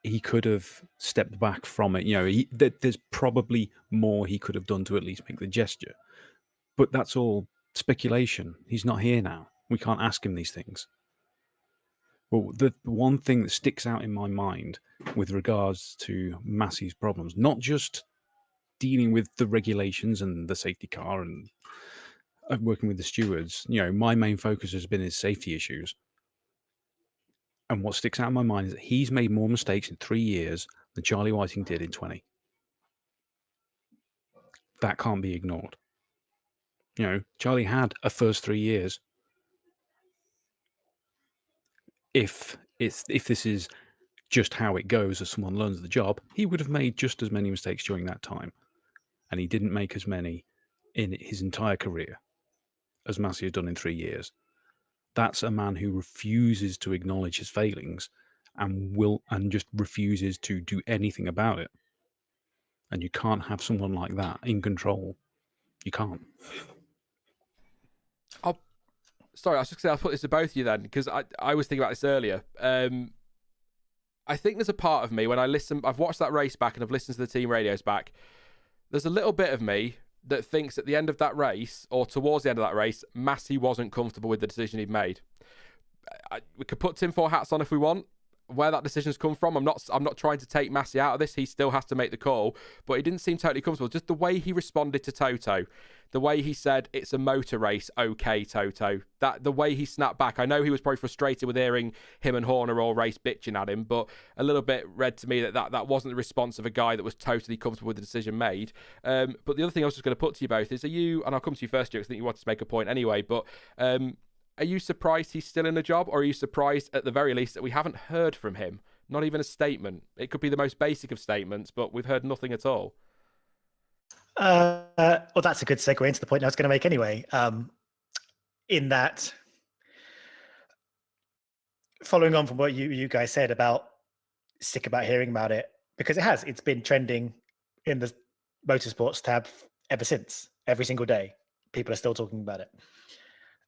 he could have stepped back from it. You know, there's probably more he could have done to at least make the gesture, but that's all speculation. He's not here now. We can't ask him these things. Well, the one thing that sticks out in my mind with regards to Massey's problems, not just dealing with the regulations and the safety car and working with the stewards, you know, my main focus has been his safety issues. And what sticks out in my mind is that he's made more mistakes in 3 years than Charlie Whiting did in 20. That can't be ignored. You know, Charlie had a first 3 years. If this is just how it goes as someone learns the job, he would have made just as many mistakes during that time. And he didn't make as many in his entire career as Massey has done in 3 years. That's a man who refuses to acknowledge his failings and just refuses to do anything about it. And you can't have someone like that in control. You can't. Sorry, I was just going to say, I'll put this to both of you then, because I was thinking about this earlier. I think there's a part of me when I've watched that race back and I've listened to the team radios back. There's a little bit of me that thinks at the end of that race, or towards the end of that race, Massey wasn't comfortable with the decision he'd made. We could put tinfoil hats on if we want, where that decision's come from. I'm not trying to take Massey out of this. He still has to make the call, but he didn't seem totally comfortable. Just the way he responded to Toto, the way he said, it's a motor race, okay, Toto. The way he snapped back. I know he was probably frustrated with hearing him and Horner all race bitching at him, but a little bit read to me that wasn't the response of a guy that was totally comfortable with the decision made. But the other thing I was just going to put to you both is, are you, and I'll come to you first, Stuart, because I think you wanted to make a point anyway, but are you surprised he's still in the job, or are you surprised at the very least that we haven't heard from him Not even a statement. It could be the most basic of statements, but we've heard nothing at all. Well, that's a good segue into the point I was going to make anyway. In that, following on from what you guys said about sick about hearing about it, because it's been trending in the motorsports tab ever since. Every single day, people are still talking about it.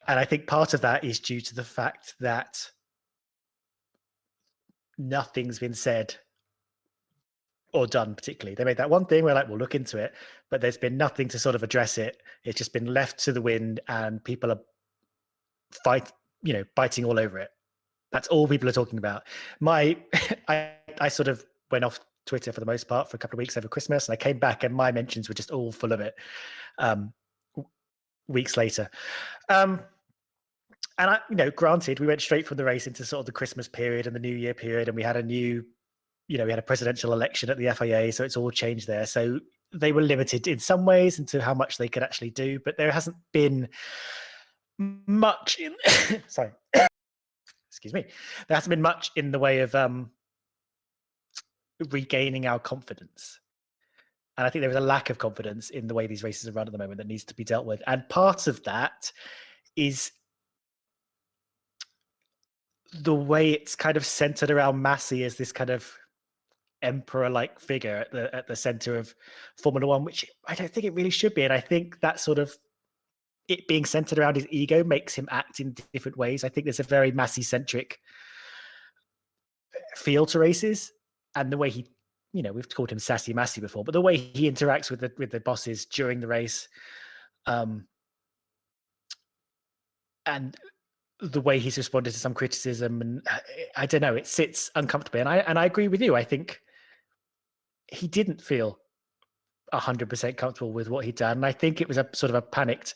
And I think part of that is due to the fact that nothing's been said or done particularly. They made that one thing where like, we'll look into it, but there's been nothing to sort of address it. It's just been left to the wind and people are biting all over it. That's all people are talking about. I sort of went off Twitter for the most part for a couple of weeks over Christmas, and I came back and my mentions were just all full of it weeks later. And I, granted, we went straight from the race into sort of the Christmas period and the New Year period, and we had we had a presidential election at the FIA, so it's all changed there. So they were limited in some ways into how much they could actually do, but there hasn't been much in sorry. Excuse me. There hasn't been much in the way of regaining our confidence. And I think there is a lack of confidence in the way these races are run at the moment that needs to be dealt with. And part of that is the way it's kind of centered around Massey as this kind of emperor-like figure at the center of Formula One, which I don't think it really should be. And I think that sort of it being centered around his ego makes him act in different ways. I think there's a very Massey-centric feel to races, and the way he, we've called him Sassy Massey before, but the way he interacts with the bosses during the race, and the way he's responded to some criticism, and I don't know, it sits uncomfortably. And I agree with you. I think he didn't feel 100% comfortable with what he'd done. And I think it was a sort of a panicked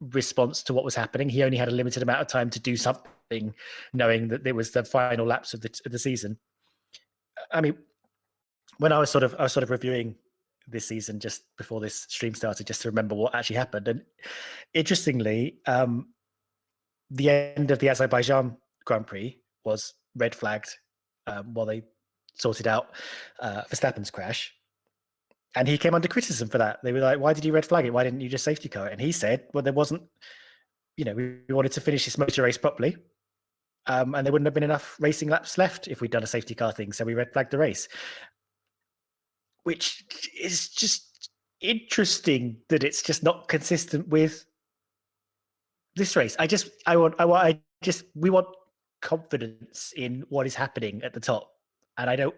response to what was happening. He only had a limited amount of time to do something, knowing that it was the final laps of the season. I mean, when I was sort of reviewing this season just before this stream started, just to remember what actually happened. And interestingly, the end of the Azerbaijan Grand Prix was red flagged while they sorted out Verstappen's crash. And he came under criticism for that. They were like, why did you red flag it? Why didn't you just safety car it? And he said, well, there wasn't, we wanted to finish this motor race properly. And there wouldn't have been enough racing laps left if we'd done a safety car thing. So we red flagged the race, which is just interesting that it's just not consistent with this race. We want confidence in what is happening at the top. And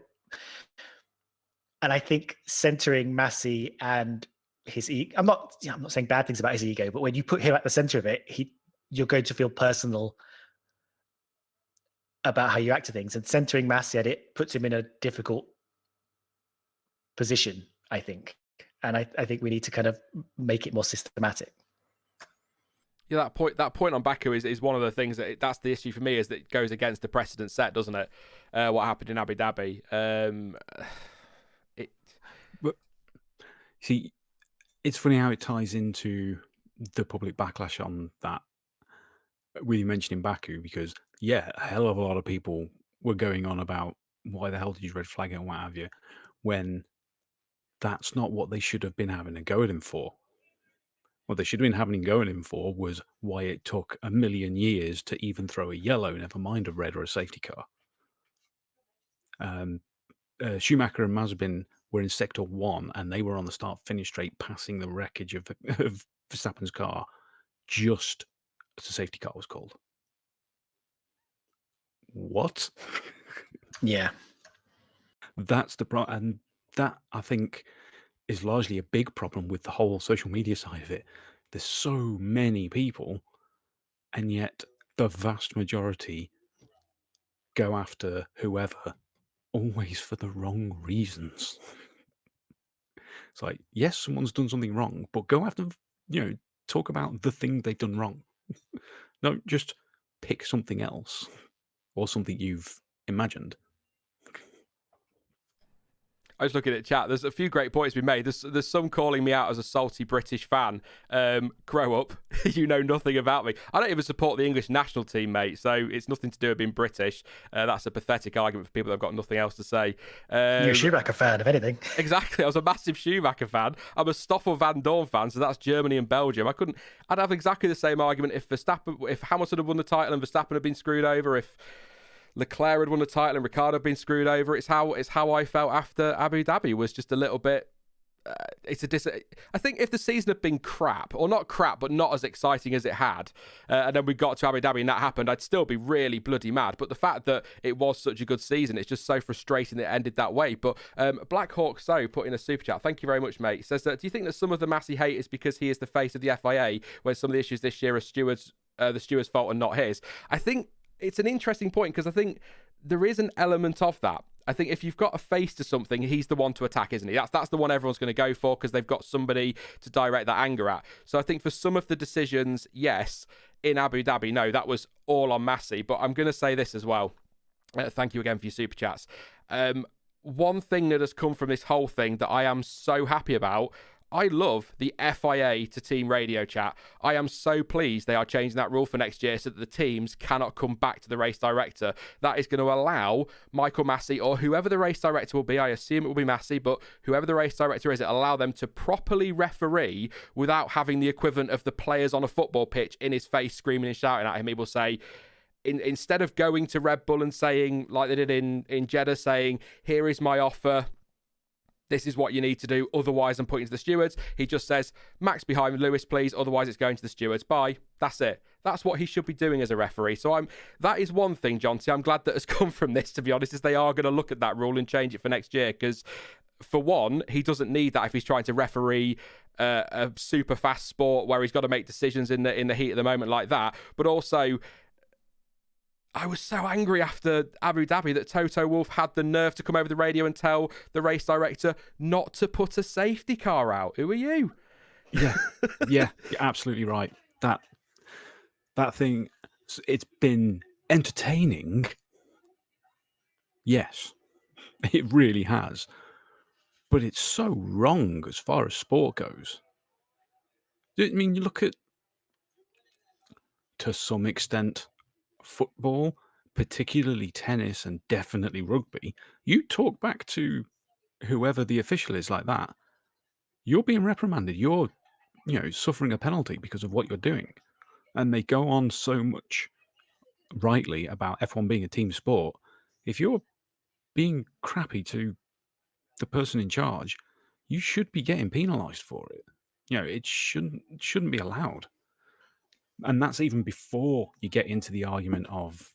I think centering Massey and his ego, I'm not saying bad things about his ego, but when you put him at the center of it, you're going to feel personal about how you act to things. And centering Massey at it puts him in a difficult position, I think. And I think we need to kind of make it more systematic. Yeah, that point on Baku is one of the things that's the issue for me, is that it goes against the precedent set, doesn't it? What happened in Abu Dhabi. But see, it's funny how it ties into the public backlash on that, with you mentioning Baku, because a hell of a lot of people were going on about why the hell did you red flag it and what have you, when that's not what they should have been having a go at him for. What they should have been having a go at him for was why it took a million years to even throw a yellow, never mind a red or a safety car. Schumacher and Mazepin were in sector 1 and they were on the start-finish straight, passing the wreckage of Verstappen's car just as the safety car was called. What? Yeah. That's the problem. And that, I think, is largely a big problem with the whole social media side of it. There's so many people, and yet the vast majority go after whoever, always for the wrong reasons. It's like, yes, someone's done something wrong, but go after, talk about the thing they've done wrong. Don't just pick something else or something you've imagined. I was looking at chat. There's a few great points to be made. There's some calling me out as a salty British fan. Grow up. You know nothing about me. I don't even support the English national team, mate. So it's nothing to do with being British. That's a pathetic argument for people that have got nothing else to say. You're a Schumacher fan, if anything. Exactly. I was a massive Schumacher fan. I'm a Stoffel Van Dorn fan, so that's Germany and Belgium. I'd have exactly the same argument if Hamilton had won the title and Verstappen had been screwed over, if Leclerc had won the title and Ricciardo had been screwed over. It's how I felt after Abu Dhabi was just a little bit. I think if the season had been crap, or not crap, but not as exciting as it had, and then we got to Abu Dhabi and that happened, I'd still be really bloody mad. But the fact that it was such a good season, it's just so frustrating that it ended that way. But Black Hawk So put in a super chat. Thank you very much, mate. Says that, do you think that some of the Massey hate is because he is the face of the FIA, when some of the issues this year are the steward's fault and not his? I think it's an interesting point, because I think there is an element of that. I think if you've got a face to something, he's the one to attack, isn't he? That's the one everyone's going to go for, because they've got somebody to direct that anger at. So I think for some of the decisions, yes. In Abu Dhabi, no, that was all on Massey. But I'm going to say this as well. Thank you again for your super chats. One thing that has come from this whole thing that I am so happy about, I love the FIA to team radio chat. I am so pleased they are changing that rule for next year so that the teams cannot come back to the race director. That is going to allow Michael Massey, or whoever the race director will be, I assume it will be Massey, but whoever the race director is, it allow them to properly referee without having the equivalent of the players on a football pitch in his face screaming and shouting at him. He will say, instead of going to Red Bull and saying, like they did in Jeddah, saying, here is my offer, this is what you need to do, otherwise I'm putting to the stewards. He just says, Max behind Lewis, please, otherwise it's going to the stewards. Bye. That's it. That's what he should be doing as a referee. So that is one thing, Jonty, I'm glad that has come from this, to be honest, is they are going to look at that rule and change it for next year, because for one, he doesn't need that if he's trying to referee a super fast sport where he's got to make decisions in the heat of the moment like that. But also, I was so angry after Abu Dhabi that Toto Wolff had the nerve to come over the radio and tell the race director not to put a safety car out. Who are you? Yeah, yeah, you're absolutely right. That thing, it's been entertaining. Yes, it really has. But it's so wrong as far as sport goes. I mean, you look at, to some extent, football, particularly tennis and definitely rugby. You talk back to whoever the official is like that, you're being reprimanded. You're, suffering a penalty because of what you're doing. And they go on so much rightly about F1 being a team sport. If you're being crappy to the person in charge, you should be getting penalised for it. It shouldn't be allowed. And that's even before you get into the argument of,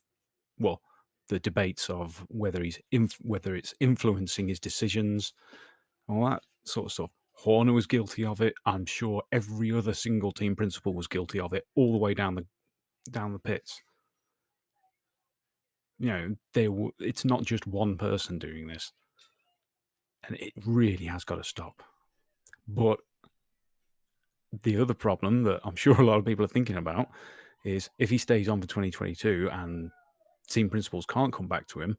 well, the debates of whether it's influencing his decisions, all that sort of stuff. Horner was guilty of it. I'm sure every other single team principal was guilty of it, all the way down the pits. It's not just one person doing this, and it really has got to stop. But the other problem that I'm sure a lot of people are thinking about is, if he stays on for 2022 and team principals can't come back to him,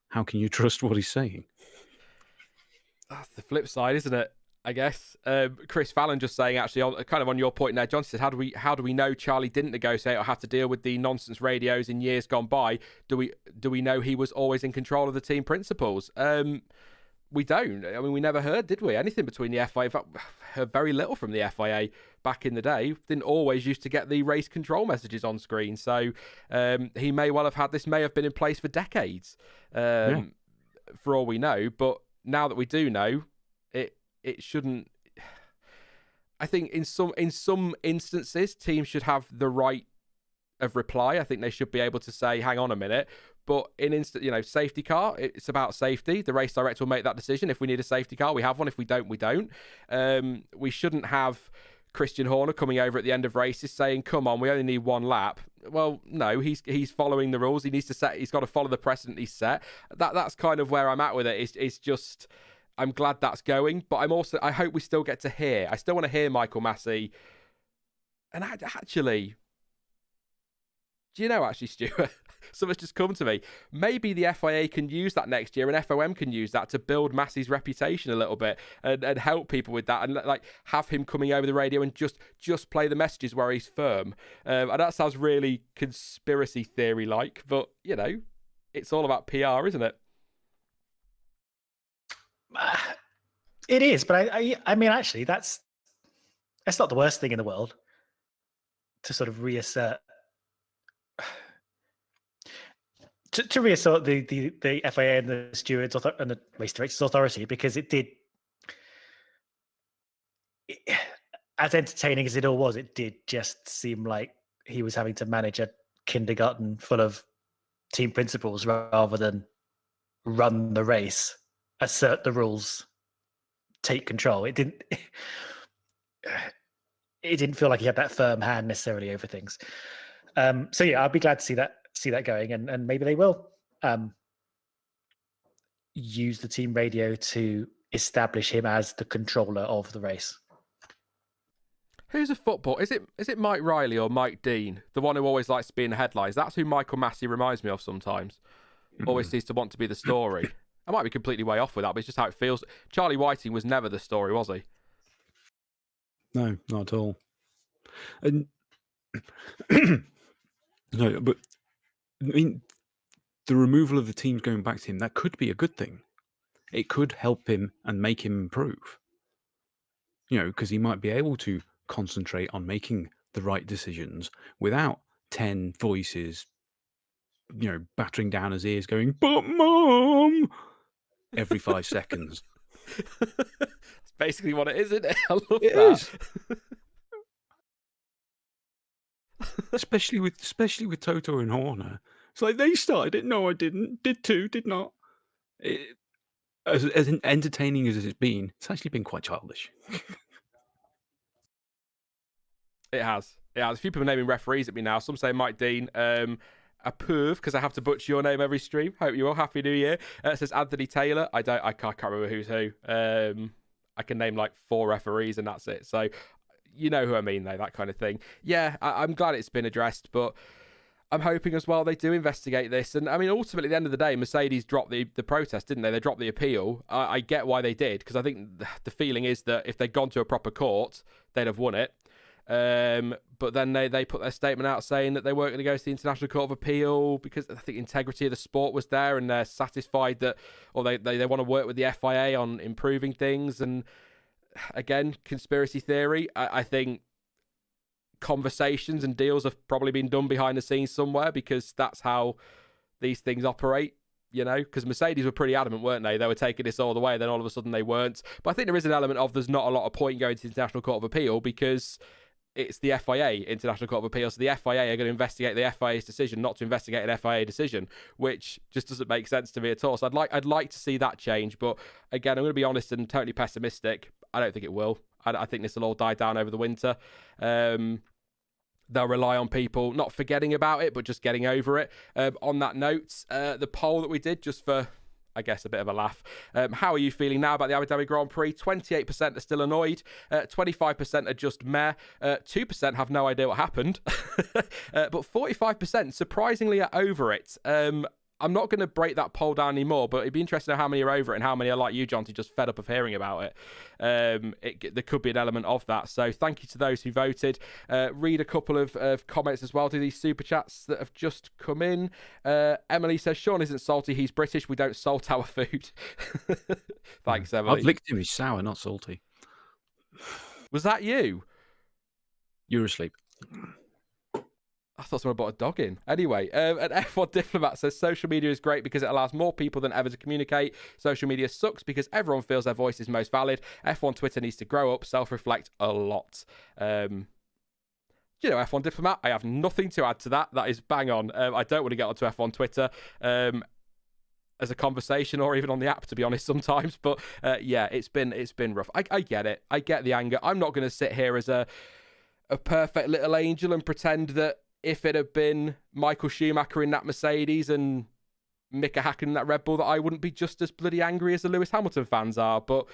how can you trust what he's saying? That's the flip side, isn't it? I guess. Chris Fallon just saying, actually, kind of on your point there, John said, how do we know Charlie didn't negotiate or have to deal with the nonsense radios in years gone by? Do we know he was always in control of the team principals? We don't. I mean, we never heard, did we? Anything between the FIA. In fact, heard very little from the FIA back in the day. Didn't always used to get the race control messages on screen. So he may well have had, this may have been in place for decades, for all we know. But now that we do know, it shouldn't. I think in some instances, teams should have the right of reply. I think they should be able to say, hang on a minute. But in safety car, it's about safety. The race director will make that decision. If we need a safety car, we have one. If we don't, we don't. We shouldn't have Christian Horner coming over at the end of races saying, come on, we only need one lap. Well, no, he's following the rules. He's got to follow the precedent he's set. That's kind of where I'm at with it. It's just, I'm glad that's going, but I hope we still get to hear. I still want to hear Michael Massey. And actually, do you know, Stuart, something's just come to me. Maybe the FIA can use that next year, and FOM can use that to build Massey's reputation a little bit and help people with that, and like have him coming over the radio and just play the messages where he's firm. And that sounds really conspiracy theory like, but you know, it's all about PR, isn't it? It is, but I mean, actually, that's not the worst thing in the world to sort of reassert. To reassert the FIA and the stewards and the race directors' authority, because it did, as entertaining as it all was, it did just seem like he was having to manage a kindergarten full of team principals rather than run the race, assert the rules, take control. It didn't feel like he had that firm hand necessarily over things. So yeah, I'll be glad to see that going, and maybe they will use the team radio to establish him as the controller of the race. Who's a football? Is it Mike Riley or Mike Dean? The one who always likes to be in the headlines. That's who Michael Massey reminds me of sometimes. Always seems to want to be the story. I might be completely way off with that, but it's just how it feels. Charlie Whiting was never the story, was he? No, not at all. And no, but I mean, the removal of the teams going back to him, that could be a good thing. It could help him and make him improve. You know, because he might be able to concentrate on making the right decisions without 10 voices, you know, battering down his ears going, "But Mom," every 5 seconds. That's basically what it is, isn't it? I love it that. Is. especially with Toto and Horner. It's like, they started it. No, I didn't. Did too. Did not. As entertaining as it's been, it's actually been quite childish. It has. A few people naming referees at me now. Some say Mike Dean. Approve, because I have to butcher your name every stream. Hope you all. Happy New Year. It says Anthony Taylor. I can't remember who's who. I can name like 4 referees and that's it. So you know who I mean, though, that kind of thing. Yeah, I'm glad it's been addressed, but I'm hoping as well they do investigate this. And I mean, ultimately, at the end of the day, Mercedes dropped the protest, didn't they? They dropped the appeal. I get why they did, because I think the feeling is that if they'd gone to a proper court, they'd have won it. But then they put their statement out saying that they weren't going to go to the International Court of Appeal because I think integrity of the sport was there, and they're satisfied that, or they want to work with the FIA on improving things. And again, conspiracy theory. I think conversations and deals have probably been done behind the scenes somewhere, because that's how these things operate. You know, because Mercedes were pretty adamant, weren't they? They were taking this all the way, then all of a sudden they weren't. But I think there is an element of there's not a lot of point going to the International Court of Appeal, because it's the FIA, International Court of Appeal. So the FIA are going to investigate the FIA's decision, not to investigate an FIA decision, which just doesn't make sense to me at all. So I'd like to see that change. But again, I'm going to be honest and totally pessimistic. I don't think it will. I think this will all die down over the winter. They'll rely on people not forgetting about it, but just getting over it. On that note, the poll that we did, just for, I guess, a bit of a laugh. How are you feeling now about the Abu Dhabi Grand Prix? 28% are still annoyed. 25% are just meh. 2% have no idea what happened. But 45% surprisingly are over it. I'm not going to break that poll down anymore, but it'd be interesting to know how many are over it and how many are like you, Jonty, just fed up of hearing about it. There could be an element of that. So thank you to those who voted. Read a couple of comments as well. Do these super chats that have just come in. Emily says, Sean isn't salty. He's British. We don't salt our food. Thanks, Emily. I've licked him. He's sour, not salty. Was that you? You were asleep. I thought someone brought a dog in. Anyway, an F1 Diplomat says social media is great because it allows more people than ever to communicate. Social media sucks because everyone feels their voice is most valid. F1 Twitter needs to grow up, self-reflect a lot. You know, F1 Diplomat, I have nothing to add to that. That is bang on. I don't want to get onto F1 Twitter as a conversation or even on the app, to be honest, sometimes. But yeah, it's been rough. I get it. I get the anger. I'm not going to sit here as a perfect little angel and pretend that if it had been Michael Schumacher in that Mercedes and Mika Hakkinen in that Red Bull, that I wouldn't be just as bloody angry as the Lewis Hamilton fans are. But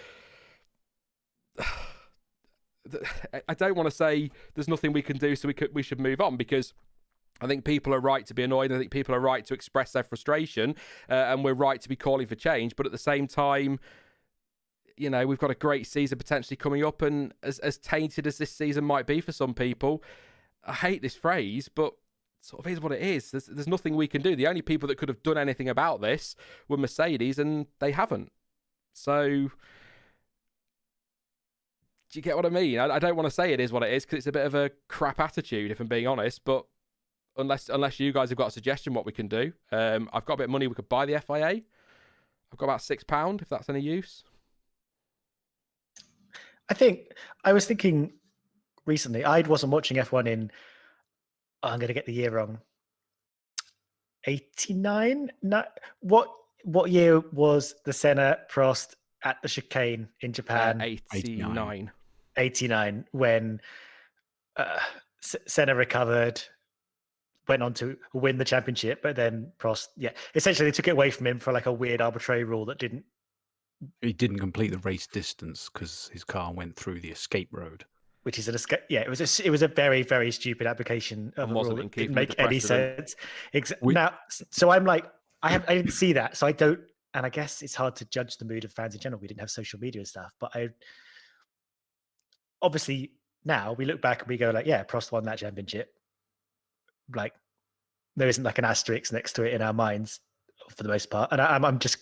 I don't want to say there's nothing we can do, so we should move on, because I think people are right to be annoyed. I think people are right to express their frustration, and we're right to be calling for change. But at the same time, you know, we've got a great season potentially coming up, and as tainted as this season might be for some people, I hate this phrase, but sort of is what it is. There's nothing we can do. The only people that could have done anything about this were Mercedes, and they haven't. So, do you get what I mean? I don't want to say it is what it is because it's a bit of a crap attitude, if I'm being honest. But unless you guys have got a suggestion what we can do, I've got a bit of money. We could buy the FIA. I've got about £6 if that's any use. I think I was thinking recently. I wasn't watching F1 in. I'm going to get the year wrong. 89? No, what year was the Senna Prost at the chicane in Japan? 89. 89, when Senna recovered, went on to win the championship, but then Prost, essentially they took it away from him for like a weird arbitrary rule that didn't. He didn't complete the race distance because his car went through the escape road. Which is an escape. Yeah, it was a very, very stupid application of a rule that didn't make any sense. Now, so I'm like, I didn't see that, so I don't. And I guess it's hard to judge the mood of fans in general. We didn't have social media and stuff, but obviously now we look back and we go like, yeah, Prost won that championship. Like, there isn't like an asterisk next to it in our minds for the most part, and I'm just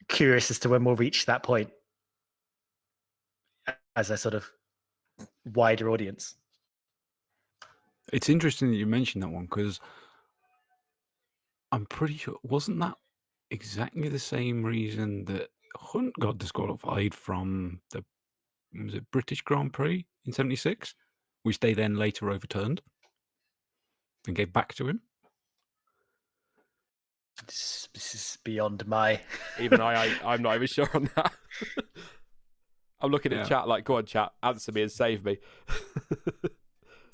curious as to when we'll reach that point as a sort of wider audience. It's interesting that you mentioned that one because I'm pretty sure wasn't that exactly the same reason that Hunt got disqualified from the British Grand Prix in '76, which they then later overturned and gave back to him. This is beyond my. Even I'm not even sure on that. I'm looking at chat like, go on, chat, answer me and save me.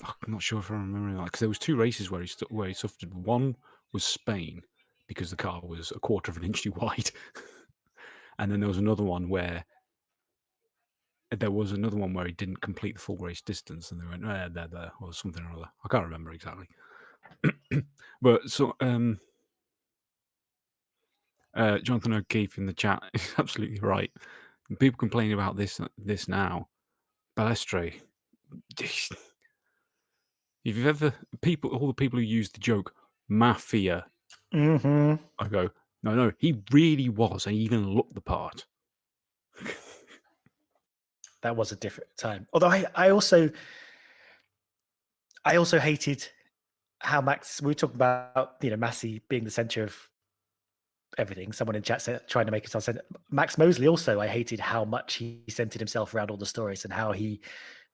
I'm not sure if I remember that because there was 2 races where he suffered. One was Spain because the car was a quarter of an inch too wide, and then there was another one where he didn't complete the full race distance, and they went there or something or other. I can't remember exactly, but so Jonathan O'Keefe in the chat is absolutely right. People complain about this now. Balestre. If you've ever all the people who use the joke mafia, I go, no, he really was, and he even looked the part. That was a different time. Although I also hated how Max. We talked about Massey being the center of everything. Someone in chat said trying to make himself center. Max Mosley also. I hated how much he centered himself around all the stories and how he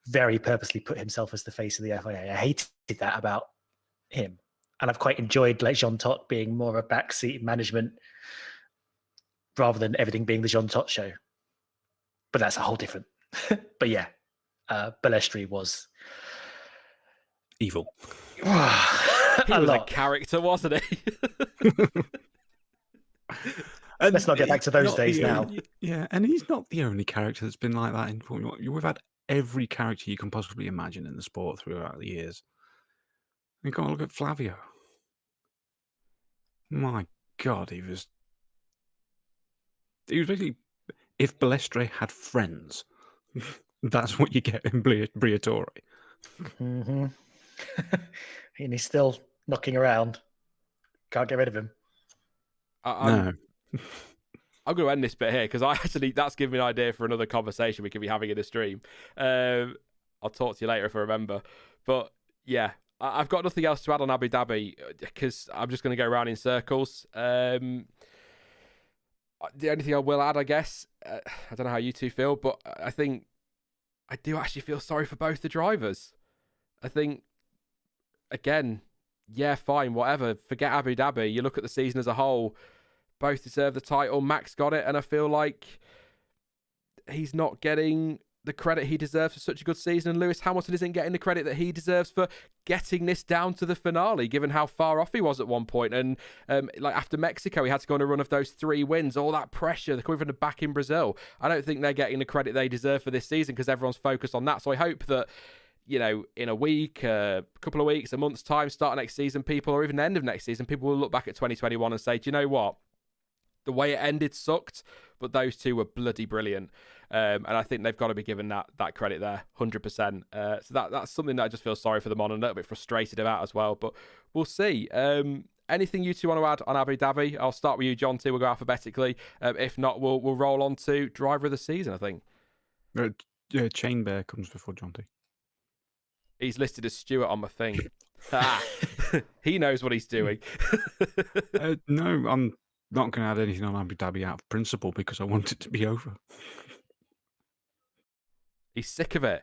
very purposely put himself as the face of the FIA. I hated that about him, and I've quite enjoyed like Jonty being more a backseat management rather than everything being the Jonty show. But that's a whole different. But yeah, Balestre was evil. He was a character, wasn't he? Let's not get back to those days now. Yeah, and he's not the only character that's been like that in Formula One. We've had every character you can possibly imagine in the sport throughout the years. You can't look at Flavio. My God, he was basically, if Balestre had friends, that's what you get in Briatore. Mm-hmm. And he's still knocking around. Can't get rid of him. No. I'm going to end this bit here because that's given me an idea for another conversation we could be having in the stream. I'll talk to you later if I remember. But yeah, I've got nothing else to add on Abu Dhabi because I'm just going to go around in circles. The only thing I will add, I guess, I don't know how you two feel, but I think I do actually feel sorry for both the drivers. I think, again, yeah, fine, whatever. Forget Abu Dhabi. You look at the season as a whole, both deserve the title. Max got it, and I feel like he's not getting the credit he deserves for such a good season. And Lewis Hamilton isn't getting the credit that he deserves for getting this down to the finale, given how far off he was at one point. And like after Mexico, he had to go on a run of those 3 wins, all that pressure, they're coming from the back in Brazil. I don't think they're getting the credit they deserve for this season because everyone's focused on that. So I hope that in a week, a couple of weeks, a month's time, start next season, people, or even the end of next season, people will look back at 2021 and say, do you know what? The way it ended sucked, but those two were bloody brilliant. And I think they've got to be given that credit there, 100%. So that's something that I just feel sorry for them on and a little bit frustrated about as well. But we'll see. Anything you two want to add on Abu Dhabi? I'll start with you, Jonty. We'll go alphabetically. If not, we'll roll on to driver of the season, I think. Chain Bear comes before Jonty. He's listed as Stuart on my thing. He knows what he's doing. No, I'm not going to add anything on Abu Dhabi out of principle because I want it to be over. He's sick of it.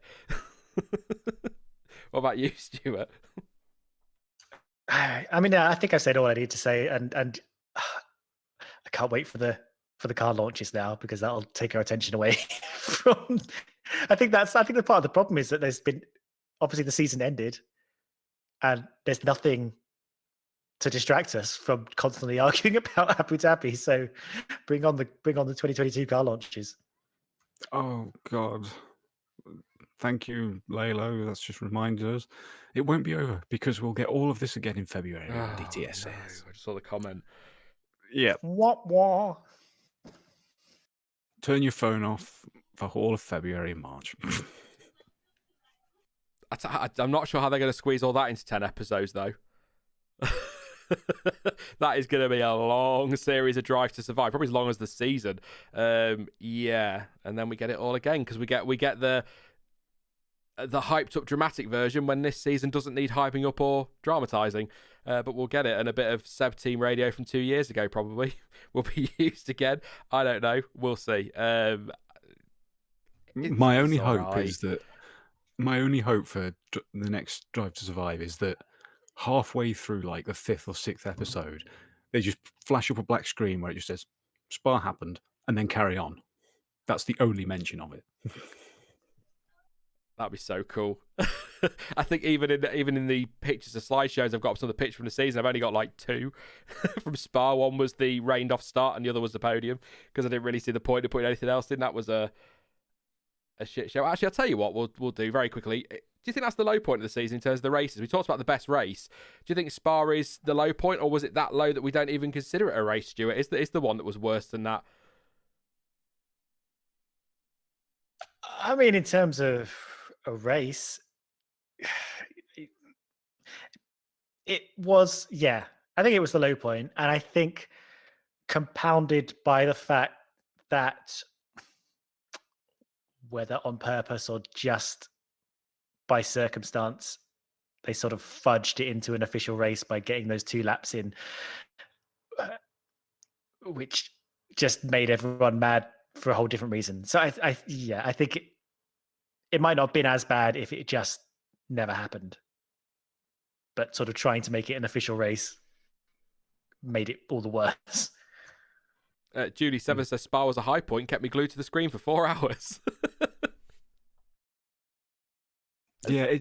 What about you, Stuart? I mean, I think I said all I need to say, and I can't wait for the car launches now because that'll take our attention away from. I think the part of the problem is that there's been obviously the season ended, and there's nothing to distract us from constantly arguing about Abu Dhabi. So bring on the 2022 car launches. Oh God. Thank you, Lalo. That's just reminded us. It won't be over because we'll get all of this again in February. DTS. No, I just saw the comment. Yeah. Wah. Turn your phone off for all of February and March. I'm not sure how they're going to squeeze all that into 10 episodes, though. That is going to be a long series of Drive to Survive, probably as long as the season. Yeah, and then we get it all again because we get the hyped up dramatic version when this season doesn't need hyping up or dramatizing. But we'll get it, and a bit of Seb Team Radio from 2 years ago probably will be used again. I don't know. We'll see. My only hope for the next Drive to Survive is that halfway through like the 5th or 6th episode, they just flash up a black screen where it just says Spa happened and then carry on. That's the only mention of it. That'd be so cool. I think even in the pictures of slideshows I've got some of the pictures from the season, I've only got like 2 from Spa. One was the rained off start and the other was the podium because I didn't really see the point of putting anything else in. That was a shit show. Actually, I'll tell you what we'll do very quickly. Do you think that's the low point of the season in terms of the races? We talked about the best race. Do you think Spa is the low point, or was it that low that we don't even consider it a race, Stuart? Is the one that was worse than that? I mean, in terms of a race, it was, yeah, I think it was the low point, and I think compounded by the fact that whether on purpose or just by circumstance, they sort of fudged it into an official race by getting those 2 laps in, which just made everyone mad for a whole different reason. So I think it might not have been as bad if it just never happened, but sort of trying to make it an official race made it all the worse. Julie Seven says Spa was a high point, kept me glued to the screen for 4 hours. Yeah,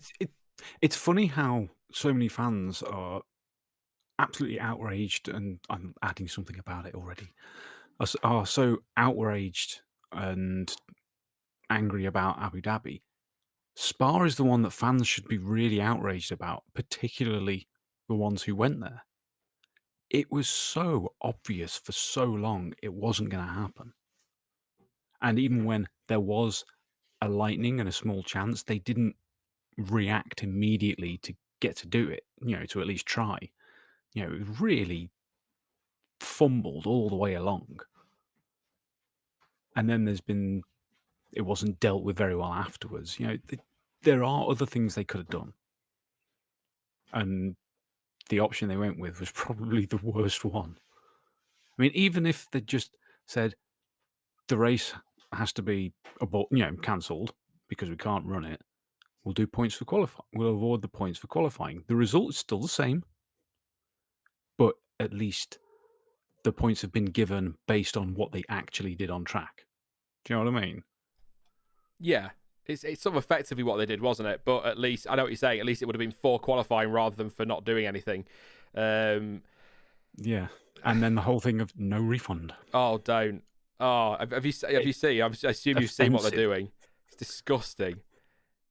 it's funny how so many fans are absolutely outraged, and I'm adding something about it already, are so outraged and angry about Abu Dhabi. Spa is the one that fans should be really outraged about, particularly the ones who went there. It was so obvious for so long it wasn't going to happen. And even when there was a lightning and a small chance, they didn't react immediately to get to do it, to at least try. It was really fumbled all the way along. And then it wasn't dealt with very well afterwards. There are other things they could have done. And the option they went with was probably the worst one. I mean, even if they just said the race has to be cancelled because we can't run it, we'll do points for qualifying. We'll award the points for qualifying. The result is still the same, but at least the points have been given based on what they actually did on track. Do you know what I mean? Yeah. It's sort of effectively what they did, wasn't it? But at least, I know what you're saying, at least it would have been for qualifying rather than for not doing anything. Yeah. And then the whole thing of no refund. Oh, don't. Oh, have you seen? I assume you've seen what they're doing. It's disgusting.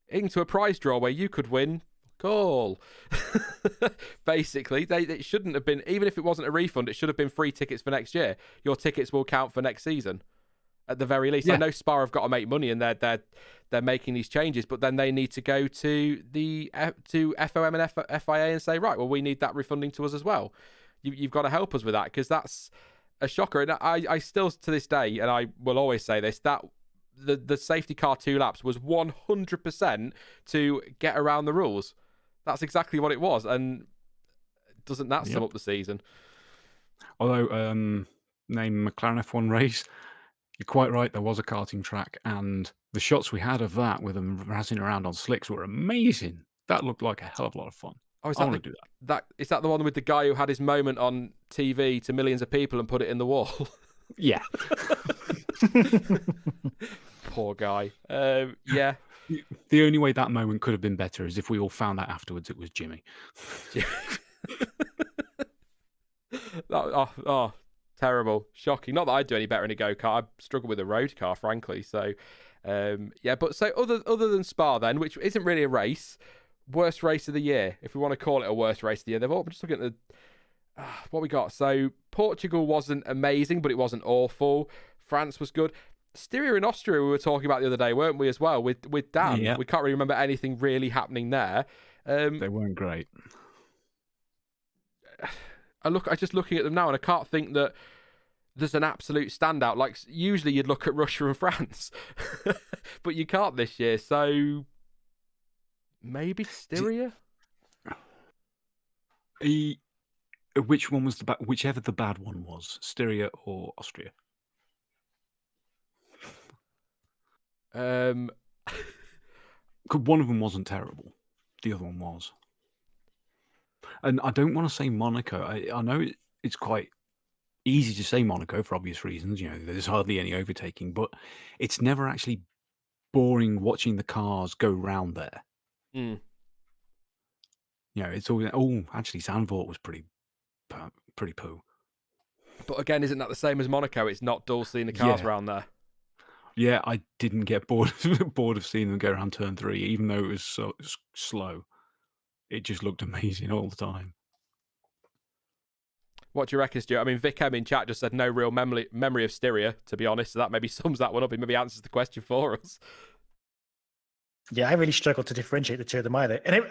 into a prize draw where you could win. Cool. Basically, it shouldn't have been, even if it wasn't a refund, it should have been free tickets for next year. Your tickets will count for next season, at the very least. Yeah. I know Spa have got to make money, and they're making these changes, but then they need to go to the FOM and FIA and say, right, well, we need that refunding to us as well. You've got to help us with that, because that's a shocker. And I still, to this day, and I will always say this, that the safety car 2 laps was 100% to get around the rules. That's exactly what it was. And doesn't that sum up the season? Although, name McLaren F1 race, you're quite right, there was a karting track, and the shots we had of that with them razzing around on slicks were amazing. That looked like a hell of a lot of fun. Oh, I want to do that. Is that the one with the guy who had his moment on TV to millions of people and put it in the wall? Yeah. Poor guy. Yeah. The only way that moment could have been better is if we all found out afterwards it was Jimmy. Oh, terrible. Shocking. Not that I'd do any better in a go-kart. I struggle with a road car, frankly. So, yeah. But so other than Spa then, which isn't really a race, worst race of the year, if we want to call it a worst race of the year. I'm just looking at what we got. So Portugal wasn't amazing, but it wasn't awful. France was good. Styria in Austria we were talking about the other day, weren't we, as well, with Dan? Yeah. We can't really remember anything really happening there. They weren't great. I'm just looking at them now, and I can't think that there's an absolute standout. Like, usually you'd look at Russia and France, but you can't this year. So maybe Styria? Which one was whichever the bad one was, Styria or Austria? One of them wasn't terrible. The other one was. And I don't want to say Monaco. I know it's quite easy to say Monaco for obvious reasons. You know, there's hardly any overtaking, but it's never actually boring watching the cars go round there. Mm. You know, it's all. Actually, Zandvoort was pretty poo. But again, isn't that the same as Monaco? It's not dull seeing the cars around there. Yeah, I didn't get bored of seeing them go around turn 3, even though it was so slow. It just looked amazing all the time. What do you reckon, Stuart? I mean, Vic M in chat just said no real memory of Styria, to be honest. So that maybe sums that one up. It maybe answers the question for us. Yeah, I really struggled to differentiate the two of them either. And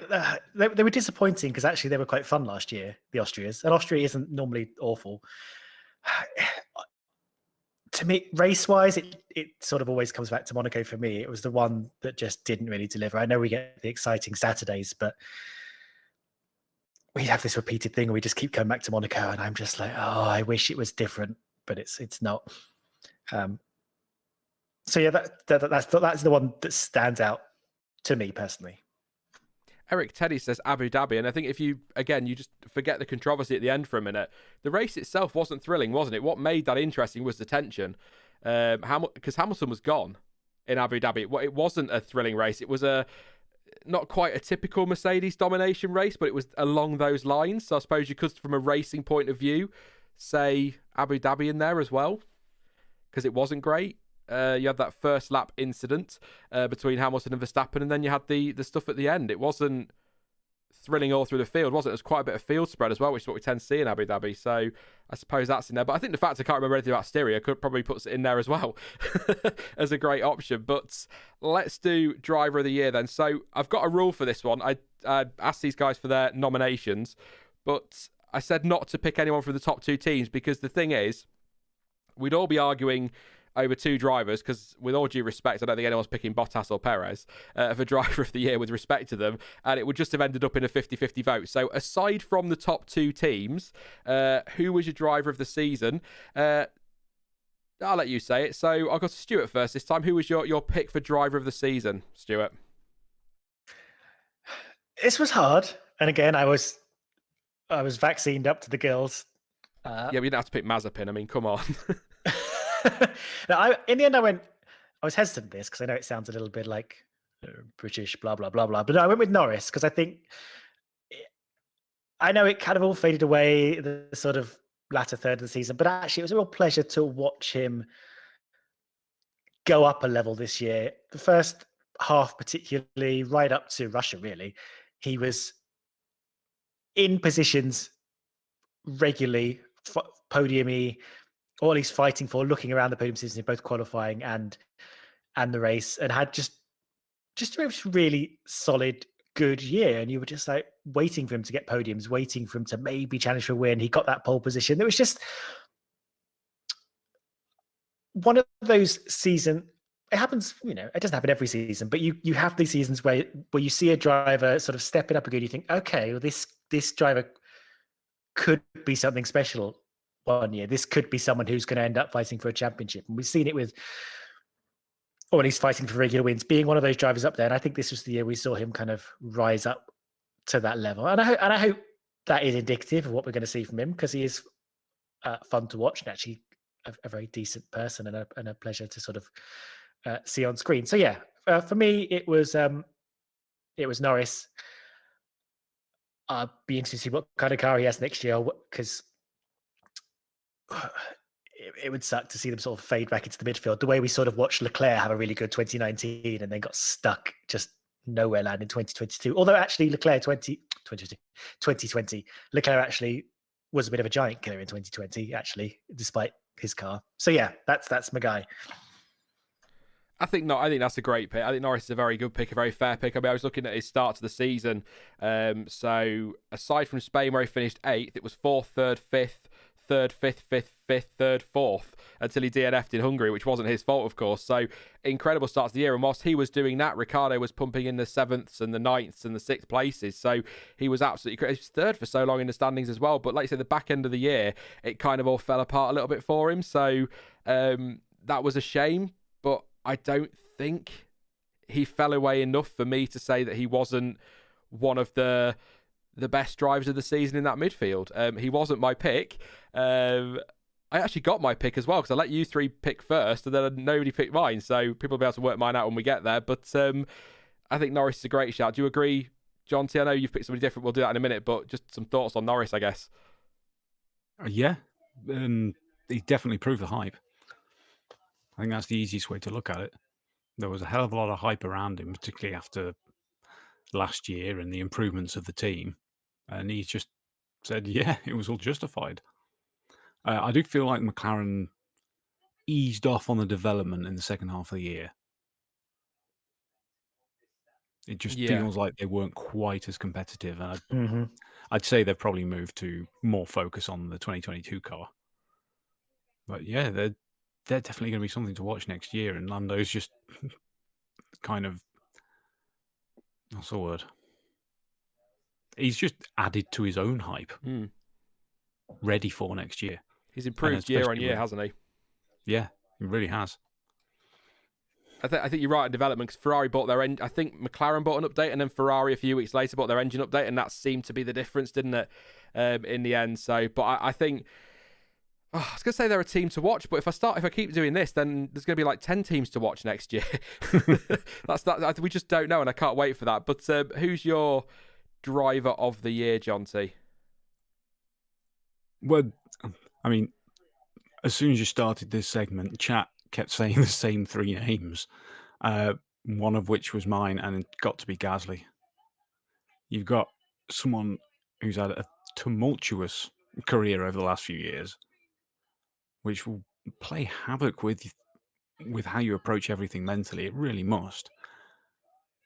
they were disappointing because actually they were quite fun last year, the Austrias. And Austria isn't normally awful. To me, race-wise, it sort of always comes back to Monaco for me. It was the one that just didn't really deliver. I know we get the exciting Saturdays, but we have this repeated thing where we just keep coming back to Monaco, and I'm just like, oh, I wish it was different, but it's not. So yeah, that's the one that stands out to me personally. Eric Teddy says Abu Dhabi, and I think if you just forget the controversy at the end for a minute, the race itself wasn't thrilling, wasn't it? What made that interesting was the tension, because Hamilton was gone in Abu Dhabi. It wasn't a thrilling race. It was not quite a typical Mercedes domination race, but it was along those lines. So I suppose you could, from a racing point of view, say Abu Dhabi in there as well, because it wasn't great. You had that first lap incident between Hamilton and Verstappen, and then you had the stuff at the end. It wasn't thrilling all through the field, was it? There was quite a bit of field spread as well, which is what we tend to see in Abu Dhabi. So I suppose that's in there. But I think the fact I can't remember anything about Styria could probably puts it in there as well as a great option. But let's do driver of the year then. So I've got a rule for this one. I asked these guys for their nominations, but I said not to pick anyone from the top 2 teams, because the thing is, we'd all be arguing over 2 drivers, because with all due respect, I don't think anyone's picking Bottas or Perez for driver of the year with respect to them, and it would just have ended up in a 50-50 vote. So aside from the top 2 teams, who was your driver of the season? I'll let you say it. So I'll go to Stuart first this time. Who was your pick for driver of the season, Stuart? This was hard, and again, I was vaccinated up to the gills. Yeah, we didn't have to pick Mazepin. I mean, come on. Now, in the end, I was hesitant to this because I know it sounds a little bit like British, blah, blah, blah, blah. But no, I went with Norris because I know it kind of all faded away the sort of latter third of the season, but actually it was a real pleasure to watch him go up a level this year. The first half, particularly right up to Russia, really, he was in positions regularly, podium-y, or at least fighting for, looking around the podium positions in both qualifying and the race, and had just a really solid, good year. And you were just like waiting for him to get podiums, waiting for him to maybe challenge for a win. He got that pole position. It was just one of those seasons. It happens, it doesn't happen every season, but you have these seasons where you see a driver sort of stepping up again. You think, okay, well, this driver could be something special one year. This could be someone who's going to end up fighting for a championship. And we've seen it with, or at least fighting for regular wins, being one of those drivers up there. And I think this was the year we saw him kind of rise up to that level. And I hope that is indicative of what we're going to see from him, because he is fun to watch and actually a very decent person and a pleasure to sort of see on screen. So yeah, for me, it was Norris. I'll be interested to see what kind of car he has next year, because it would suck to see them sort of fade back into the midfield, the way we sort of watched Leclerc have a really good 2019 and then got stuck just nowhere land in 2022. Although actually Leclerc 2020, Leclerc actually was a bit of a giant killer in 2020, actually, despite his car. So yeah, that's my guy. I think that's a great pick. I think Norris is a very good pick, a very fair pick. I mean, I was looking at his start to the season. So aside from Spain, where he finished 8th, it was 4th, 3rd, 5th, 3rd, 5th, 5th, 5th, 3rd, 4th, until he DNF'd in Hungary, which wasn't his fault, of course. So incredible start to the year. And whilst he was doing that, Ricciardo was pumping in the 7th and the 9th and the 6th places. So he was absolutely great. He was 3rd for so long in the standings as well. But like you said, the back end of the year, it kind of all fell apart a little bit for him. So that was a shame. But I don't think he fell away enough for me to say that he wasn't one of the best drivers of the season in that midfield. He wasn't my pick. I actually got my pick as well, because I let you three pick first and then nobody picked mine. So people will be able to work mine out when we get there. But I think Norris is a great shout. Do you agree, Jonty? I know you've picked somebody different. We'll do that in a minute. But just some thoughts on Norris, I guess. Yeah. He definitely proved the hype. I think that's the easiest way to look at it. There was a hell of a lot of hype around him, particularly after last year and the improvements of the team. And he just said, yeah, it was all justified. I do feel like McLaren eased off on the development in the second half of the year. It just feels like they weren't quite as competitive. And I'd say they've probably moved to more focus on the 2022 car. But yeah, they're definitely going to be something to watch next year. And Lando's just kind of, what's the word? He's just added to his own hype. Ready for next year. He's improved year on year, hasn't he? Yeah, he really has. I think you're right in development, because Ferrari bought their I think McLaren bought an update, and then Ferrari a few weeks later bought their engine update, and that seemed to be the difference, didn't it, in the end? So, but I think I was going to say they're a team to watch, but if I keep doing this, then there's going to be like 10 teams to watch next year. That's that. We just don't know, and I can't wait for that. But who's your driver of the year, Jonty? Well, I mean, as soon as you started this segment, chat kept saying the same 3 names, one of which was mine, and it got to be Gasly. You've got someone who's had a tumultuous career over the last few years, which will play havoc with how you approach everything mentally. It really must.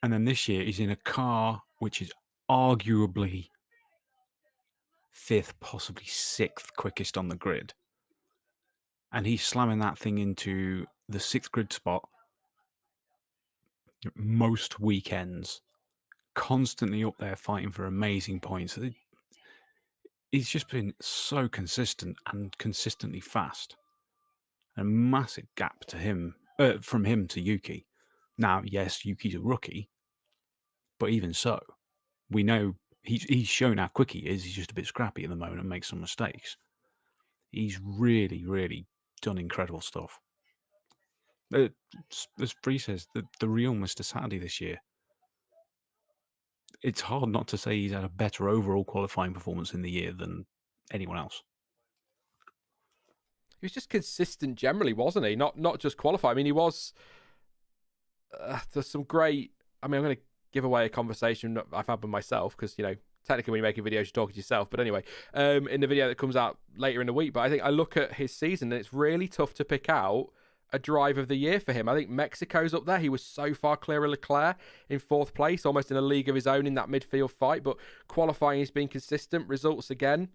And then this year, he's in a car which is arguably 5th, possibly 6th quickest on the grid. And he's slamming that thing into the 6th grid spot most weekends, constantly up there fighting for amazing points. He's just been so consistent and consistently fast. A massive gap to him, from him to Yuki. Now, yes, Yuki's a rookie, but even so, we know he's shown how quick he is. He's just a bit scrappy at the moment and makes some mistakes. He's really, really done incredible stuff. As Prix says, the real Mr. Saturday this year. It's hard not to say he's had a better overall qualifying performance in the year than anyone else. He was just consistent generally, wasn't he? Not just qualifying. I mean, he was there's some great. I mean, I'm going to give away a conversation that I've had with myself because technically when you're making videos, you're talking to yourself. But anyway, in the video that comes out later in the week. But I think I look at his season and it's really tough to pick out a drive of the year for him. I think Mexico's up there. He was so far clear of Leclerc in 4th place, almost in a league of his own in that midfield fight. But qualifying, he's been consistent. Results again,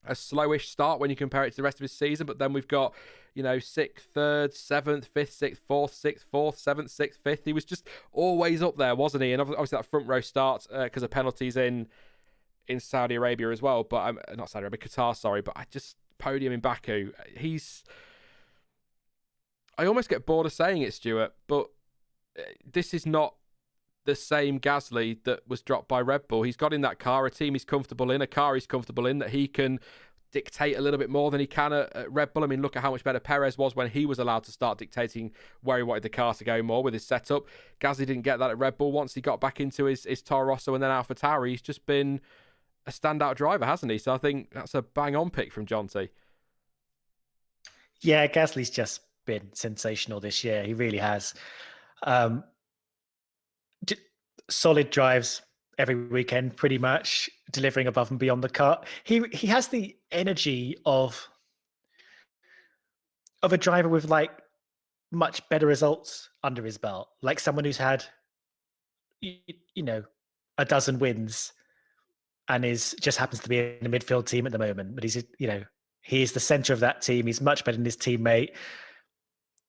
a slowish start when you compare it to the rest of his season. But then we've got, 6th, 3rd, 7th, 5th, 6th, 4th, 6th, 4th, 7th, 6th, 5th. He was just always up there, wasn't he? And obviously that front row start because of penalties in Saudi Arabia as well. But not Saudi Arabia, Qatar, sorry. But I just podium in Baku. I almost get bored of saying it, Stuart, but this is not the same Gasly that was dropped by Red Bull. He's got in that car, a team he's comfortable in, a car he's comfortable in, that he can dictate a little bit more than he can at Red Bull. I mean, look at how much better Perez was when he was allowed to start dictating where he wanted the car to go more with his setup. Gasly didn't get that at Red Bull. Once he got back into his Toro Rosso and then AlphaTauri, he's just been a standout driver, hasn't he? So I think that's a bang-on pick from Jonty. Yeah, Gasly's just been sensational this year. He really has. Solid drives every weekend, pretty much delivering above and beyond the car. He has the energy of a driver with like much better results under his belt, like someone who's had a dozen wins and just happens to be in a midfield team at the moment, but he's he is the center of that team. He's much better than his teammate.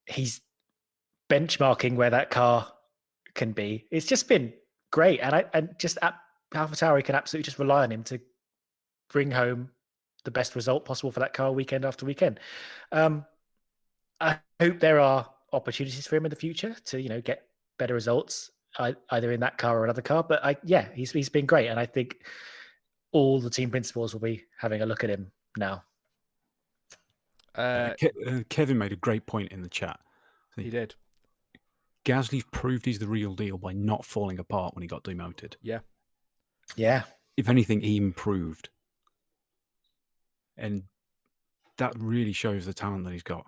He's benchmarking where that car can be. It's just been great. And just AlphaTauri can absolutely just rely on him to bring home the best result possible for that car weekend after weekend. I hope there are opportunities for him in the future to, get better results either in that car or another car. But he's been great. And I think all the team principals will be having a look at him now. Kevin made a great point in the chat. He did. Gasly proved he's the real deal by not falling apart when he got demoted. Yeah. Yeah. If anything, he improved. And that really shows the talent that he's got.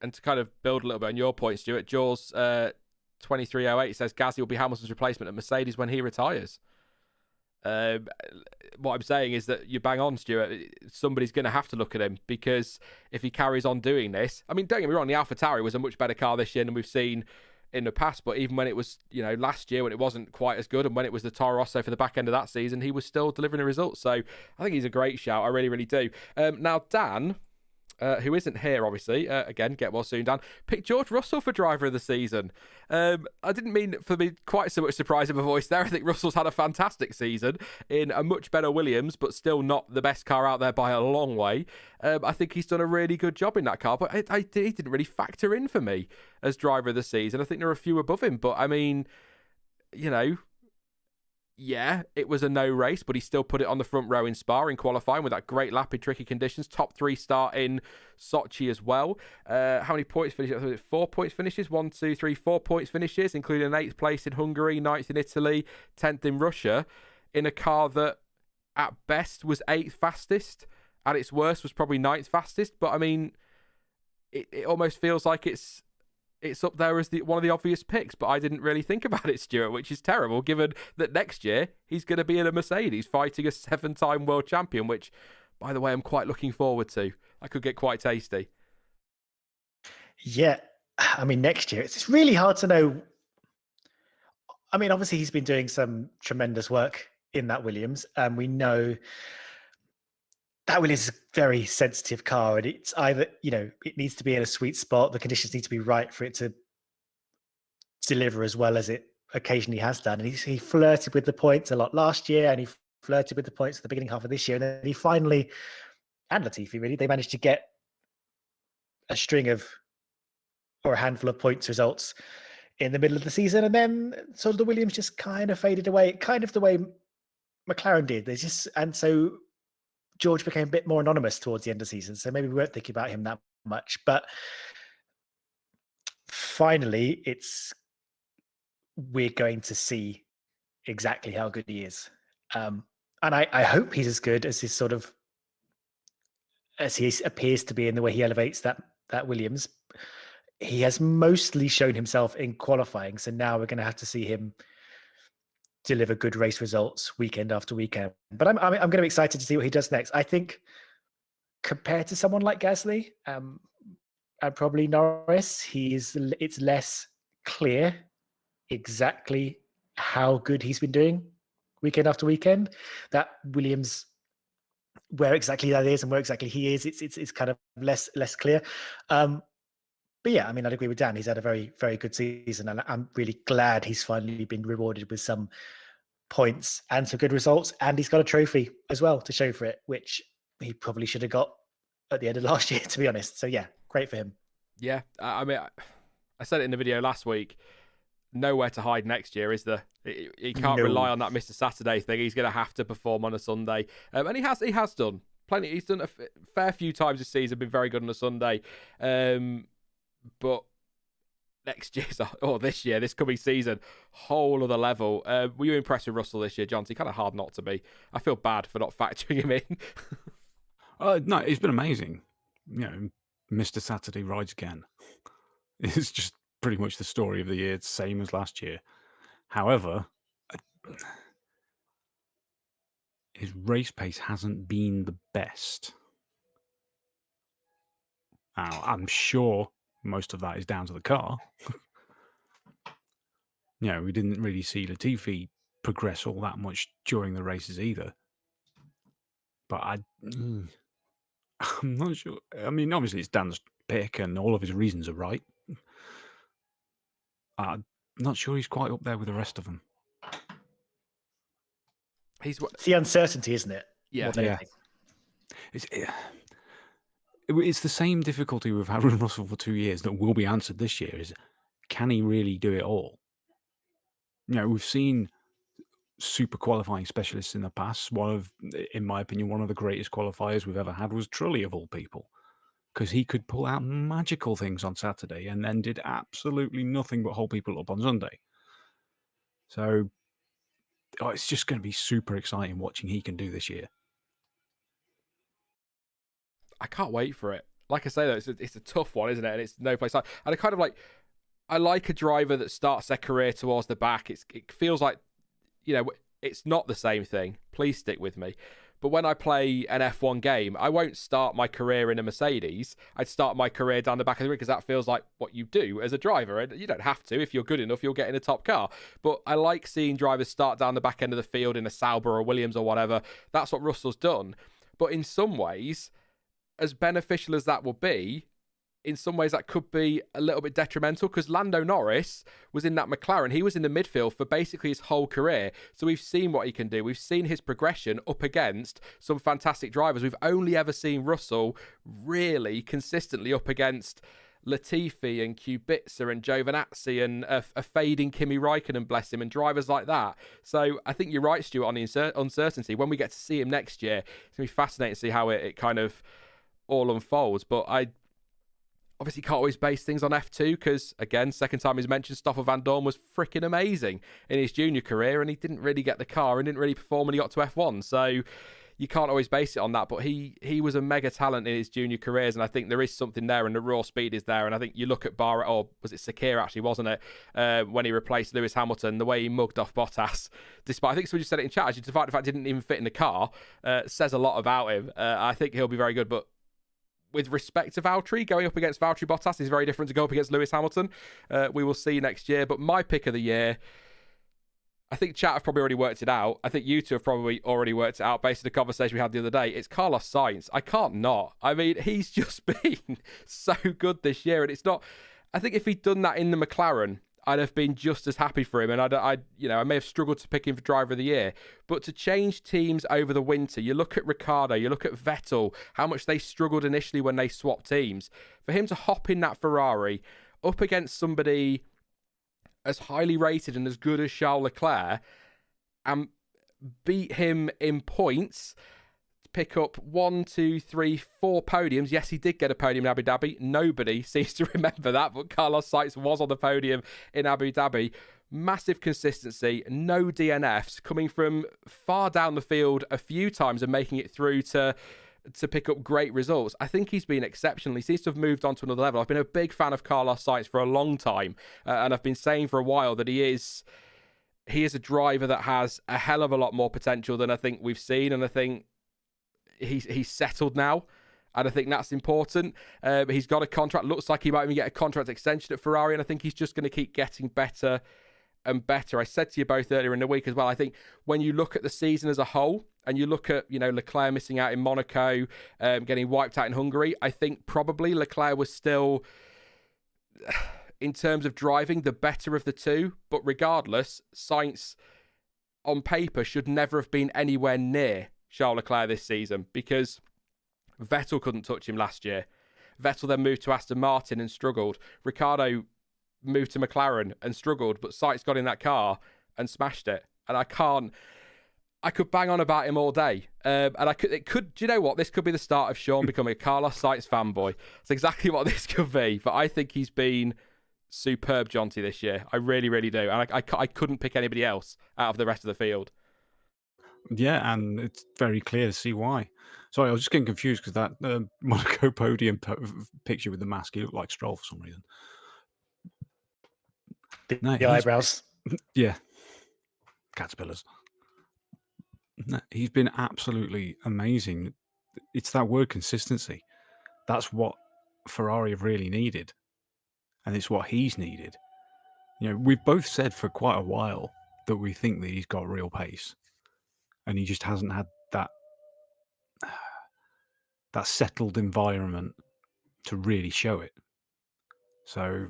And to kind of build a little bit on your point, Stuart, Jaws 2308 says Gasly will be Hamilton's replacement at Mercedes when he retires. What I'm saying is that you bang on, Stuart. Somebody's going to have to look at him because if he carries on doing this, I mean, don't get me wrong, the AlphaTauri was a much better car this year than we've seen in the past. But even when it was, last year when it wasn't quite as good, and when it was the Toro Rosso for the back end of that season, he was still delivering the results. So I think he's a great shout. I really, really do. Now, Dan, who isn't here, obviously, again, get well soon, Dan, picked George Russell for driver of the season. I didn't mean for me quite so much surprise in my voice there. I think Russell's had a fantastic season in a much better Williams, but still not the best car out there by a long way. I think he's done a really good job in that car, but he didn't really factor in for me as driver of the season. I think there are a few above him, but I mean, yeah, it was a no race, but he still put it on the front row in Spa in qualifying with that great lap in tricky conditions. Top 3 start in Sochi as well. How many points finishes? 4 points finishes. 1, 2, 3, 4 points finishes, including an 8th place in Hungary, 9th in Italy, 10th in Russia, in a car that at best was 8th fastest. At its worst was probably 9th fastest. But I mean, it almost feels like it's up there as one of the obvious picks, but I didn't really think about it, Stuart, which is terrible, given that next year he's going to be in a Mercedes fighting a 7-time world champion, which, by the way, I'm quite looking forward to. That could get quite tasty. Yeah, I mean, next year, it's really hard to know. I mean, obviously, he's been doing some tremendous work in that Williams, and we know that Williams is a very sensitive car, and it's either, it needs to be in a sweet spot. The conditions need to be right for it to deliver as well as it occasionally has done. And he flirted with the points a lot last year, and he flirted with the points at the beginning half of this year. And then he finally, and Latifi really, they managed to get a string of, or a handful of points results in the middle of the season. And then sort of the Williams just kind of faded away, kind of the way McLaren did. And so George became a bit more anonymous towards the end of the season, so maybe we weren't thinking about him that much. But finally, we're going to see exactly how good he is, and I hope he's as good as as he appears to be in the way he elevates that Williams. he has mostly shown himself in qualifying. So now we're going to have to see him deliver good race results weekend after weekend. But I'm going to be excited to see what he does next. I think compared to someone like Gasly, and probably Norris, it's less clear exactly how good he's been doing weekend after weekend. That Williams, where exactly that is and where exactly he is, it's kind of less clear. But yeah, I mean, I'd agree with Dan. He's had a very, very good season, and I'm really glad he's finally been rewarded with some points and some good results. And he's got a trophy as well to show for it, which he probably should have got at the end of last year, to be honest. So yeah, great for him. Yeah, I mean, I said it in the video last week. Nowhere to hide next year, is there? He can't rely on that Mr. Saturday thing. He's going to have to perform on a Sunday, and he has done plenty. He's done a fair few times this season, been very good on a Sunday. But next year's, or this coming season, whole other level. Were you impressed with Russell this year, Jonty? Kind of hard not to be. I feel bad for not factoring him in. No, it's been amazing. You know, Mr. Saturday rides again. It's just pretty much the story of the year. It's the same as last year. However, his race pace hasn't been the best. Now, I'm sure most of that is down to the car. You know, we didn't really see Latifi progress all that much during the races either. But I'm not sure. I mean, obviously it's Dan's pick and all of his reasons are right. I'm not sure he's quite up there with the rest of them. It's the uncertainty, isn't it? Yeah. It's the same difficulty we've had with Russell for 2 years that will be answered this year. Is can he really do it all? You know, we've seen super qualifying specialists in the past. In my opinion, one of the greatest qualifiers we've ever had was Trulli, of all people, because he could pull out magical things on Saturday and then did absolutely nothing but hold people up on Sunday. So it's just going to be super exciting watching he can do this year. I can't wait for it. Like I say, though, it's a tough one, isn't it? And it's no place like. And I like a driver that starts their career towards the back. It feels like, you know, it's not the same thing. Please stick with me. But when I play an F1 game, I won't start my career in a Mercedes. I'd start my career down the back of the ring because that feels like what you do as a driver. And you don't have to. If you're good enough, you'll get in a top car. But I like seeing drivers start down the back end of the field in a Sauber or Williams or whatever. That's what Russell's done. But in some ways, as beneficial as that will be, in some ways that could be a little bit detrimental, because Lando Norris was in that McLaren. He was in the midfield for basically his whole career. So we've seen what he can do. We've seen his progression up against some fantastic drivers. We've only ever seen Russell really consistently up against Latifi and Kubica and Giovinazzi and a fading Kimi Räikkönen, bless him, and drivers like that. So I think you're right, Stuart, on the uncertainty. When we get to see him next year, it's going to be fascinating to see how it kind of all unfolds. But I obviously can't always base things on F2 because, again, second time he's mentioned, Stoffel Van Dorn was freaking amazing in his junior career and he didn't really get the car and didn't really perform when he got to F1. So you can't always base it on that, but he was a mega talent in his junior careers, and I think there is something there, and the raw speed is there. And I think you look at Barrett, or was it Sakir actually, wasn't it, when he replaced Lewis Hamilton, the way he mugged off Bottas, despite, I think someone just said it in chat, actually, despite the fact he didn't even fit in the car, says a lot about him. I think he'll be very good, but with respect to Valtteri, going up against Valtteri Bottas is very different to go up against Lewis Hamilton. We will see next year, but my pick of the year, I think chat have probably already worked it out. I think you two have probably already worked it out based on the conversation we had the other day. It's Carlos Sainz. I can't not. I mean, he's just been so good this year. And it's not, I think if he'd done that in the McLaren, I'd have been just as happy for him. And I may have struggled to pick him for driver of the year. But to change teams over the winter, you look at Ricciardo, you look at Vettel, how much they struggled initially when they swapped teams. For him to hop in that Ferrari up against somebody as highly rated and as good as Charles Leclerc and beat him in points, pick up 1, 2, 3, 4 podiums. Yes, he did get a podium in Abu Dhabi. Nobody seems to remember that, but Carlos Sainz was on the podium in Abu Dhabi. Massive consistency, no DNFs, coming from far down the field a few times and making it through to to pick up great results. I think he's been exceptional. He seems to have moved on to another level. I've been a big fan of Carlos Sainz for a long time, and I've been saying for a while that he is a driver that has a hell of a lot more potential than I think we've seen, and I think he's settled now, and I think that's important. He's got a contract. Looks like he might even get a contract extension at Ferrari, and I think he's just going to keep getting better and better. I said to you both earlier in the week as well, I think when you look at the season as a whole, and you look at, Leclerc missing out in Monaco, getting wiped out in Hungary, I think probably Leclerc was still, in terms of driving, the better of the two. But regardless, Sainz, on paper, should never have been anywhere near Charles Leclerc this season, because Vettel couldn't touch him last year. Vettel then moved to Aston Martin and struggled. Ricciardo moved to McLaren and struggled, but Sainz got in that car and smashed it. And I could bang on about him all day. Do you know what? This could be the start of Sean becoming a Carlos Sainz fanboy. It's exactly what this could be. But I think he's been superb, Jonty, this year. I really, really do. And I couldn't pick anybody else out of the rest of the field. Yeah, and it's very clear to see why. Sorry, I was just getting confused because that Monaco podium picture with the mask, he looked like Stroll for some reason. The eyebrows. Yeah. Caterpillars. No, he's been absolutely amazing. It's that word consistency. That's what Ferrari have really needed. And it's what he's needed. We've both said for quite a while that we think that he's got real pace. And he just hasn't had that settled environment to really show it. So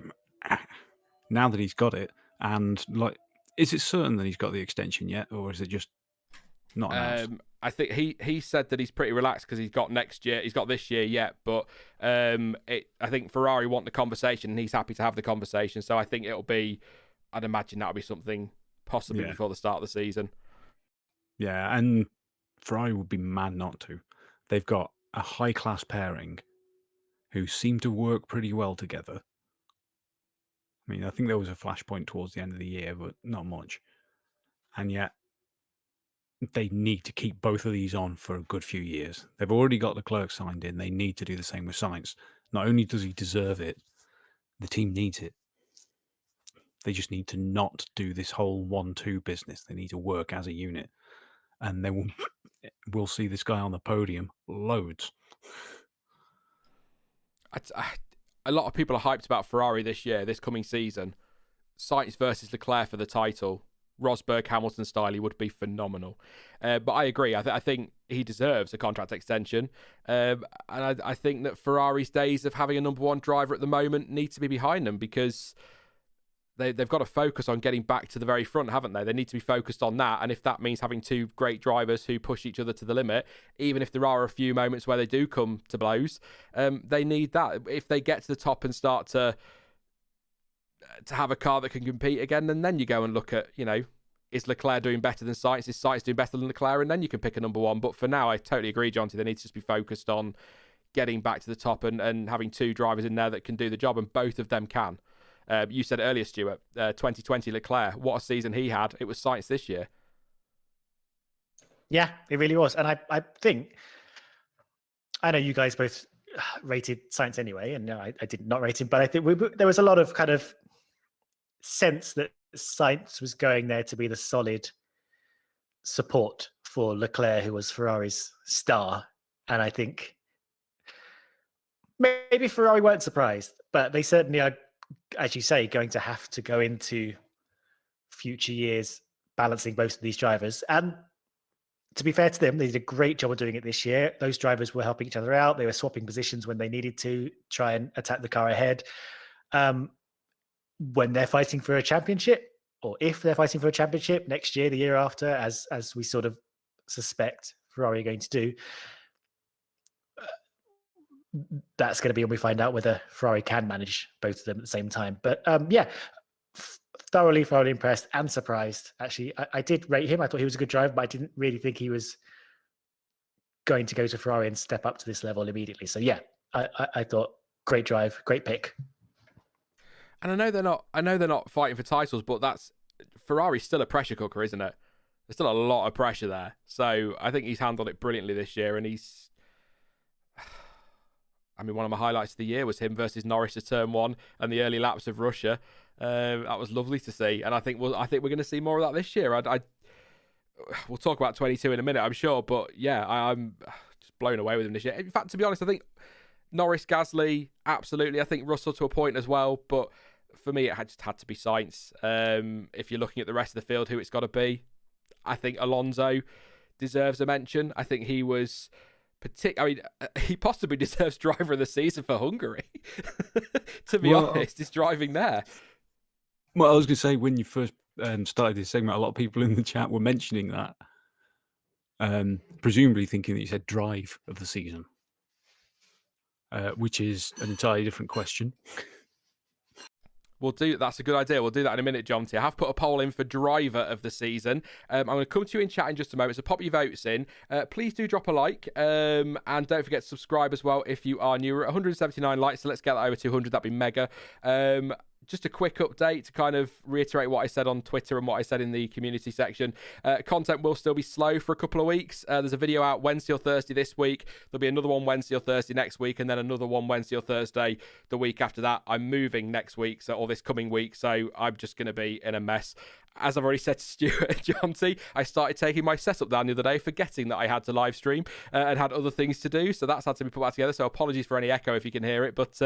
now that he's got it, and is it certain that he's got the extension yet, or is it just not announced? I think he said that he's pretty relaxed because he's got next year. He's got this year yet, but I think Ferrari want the conversation, and he's happy to have the conversation. So I think I'd imagine that'll be something possibly before the start of the season. Yeah, and Ferrari would be mad not to. They've got a high-class pairing who seem to work pretty well together. I mean, I think there was a flashpoint towards the end of the year, but not much. And yet, they need to keep both of these on for a good few years. They've already got Leclerc signed in. They need to do the same with Sainz. Not only does he deserve it, the team needs it. They just need to not do this whole 1-2 business. They need to work as a unit. And then we'll see this guy on the podium loads. A lot of people are hyped about Ferrari this coming season. Sainz versus Leclerc for the title. Rosberg, Hamilton style would be phenomenal. But I agree. I think he deserves a contract extension. And I think that Ferrari's days of having a number one driver at the moment need to be behind them, because they've got to focus on getting back to the very front, haven't they? They need to be focused on that. And if that means having two great drivers who push each other to the limit, even if there are a few moments where they do come to blows, they need that. If they get to the top and start to have a car that can compete again, and then you go and look at, is Leclerc doing better than Sainz? Is Sainz doing better than Leclerc? And then you can pick a number one. But for now, I totally agree, Jonty. They need to just be focused on getting back to the top and having two drivers in there that can do the job, and both of them can. You said earlier, Stuart, 2020 Leclerc, what a season he had. It was Sainz this year. Yeah, it really was. And I think, I know you guys both rated Sainz anyway, and I did not rate him, but I think there was a lot of kind of sense that Sainz was going there to be the solid support for Leclerc, who was Ferrari's star. And I think maybe Ferrari weren't surprised, but they certainly are, as you say, going to have to go into future years balancing both of these drivers. And to be fair to them, they did a great job of doing it this year. Those drivers were helping each other out. They were swapping positions when they needed to try and attack the car ahead. When they're fighting for a championship, or if they're fighting for a championship next year, the year after, as we sort of suspect Ferrari are going to do, that's going to be when we find out whether Ferrari can manage both of them at the same time. But thoroughly impressed and surprised. Actually, I did rate him. I thought he was a good driver, but I didn't really think he was going to go to Ferrari and step up to this level immediately. So yeah, I thought great drive, great pick. And I know they're not fighting for titles, but Ferrari's still a pressure cooker, isn't it? There's still a lot of pressure there. So I think he's handled it brilliantly this year, and I mean, one of my highlights of the year was him versus Norris at turn 1 and the early laps of Russia. That was lovely to see, and I think we're going to see more of that this year. We'll talk about 22 in a minute, I'm sure, but yeah, I'm just blown away with him this year. In fact, to be honest, I think Norris, Gasly, absolutely. I think Russell to a point as well, but for me, it just had to be Sainz. If you're looking at the rest of the field, who it's got to be, I think Alonso deserves a mention. I think he was he possibly deserves driver of the season for Hungary. To be honest, he's driving there. Well, I was going to say, when you first started this segment, a lot of people in the chat were mentioning that, presumably thinking that you said drive of the season, which is an entirely different question. That's a good idea. We'll do that in a minute, Jonty. I have put a poll in for driver of the season. I'm going to come to you in chat in just a moment, so pop your votes in. Please do drop a like, and don't forget to subscribe as well if you are new. We're at 179 likes, so let's get that over 200. That'd be mega. Just a quick update to kind of reiterate what I said on Twitter and what I said in the community section. Content will still be slow for a couple of weeks. There's a video out Wednesday or Thursday this week. There'll be another one Wednesday or Thursday next week, and then another one Wednesday or Thursday the week after that. I'm moving next week, or this coming week, so I'm just going to be in a mess. As I've already said to Stuart and Jonty, I started taking my setup down the other day, forgetting that I had to live stream and had other things to do. So that's had to be put back together. So apologies for any echo if you can hear it. But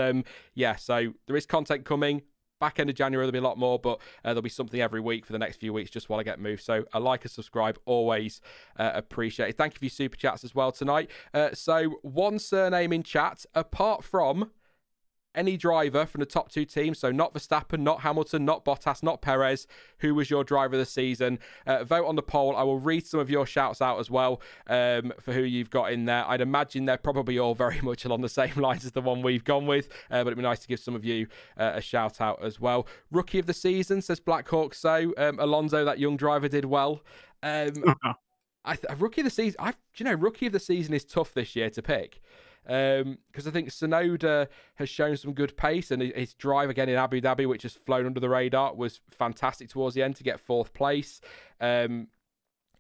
yeah, so there is content coming. Back end of January, there'll be a lot more, but there'll be something every week for the next few weeks just while I get moved. So a like and subscribe, always appreciated. Thank you for your super chats as well tonight. So one surname in chat, apart from any driver from the top 2 teams, so not Verstappen, not Hamilton, not Bottas, not Perez, who was your driver of the season? Vote on the poll. I will read some of your shouts out as well for who you've got in there. I'd imagine they're probably all very much along the same lines as the one we've gone with, but it'd be nice to give some of you a shout out as well. Rookie of the season, says Blackhawk. So Alonso, that young driver, did well. Rookie of the season, rookie of the season is tough this year to pick. Because I think Tsunoda has shown some good pace, and his drive again in Abu Dhabi, which has flown under the radar, was fantastic towards the end to get 4th place. I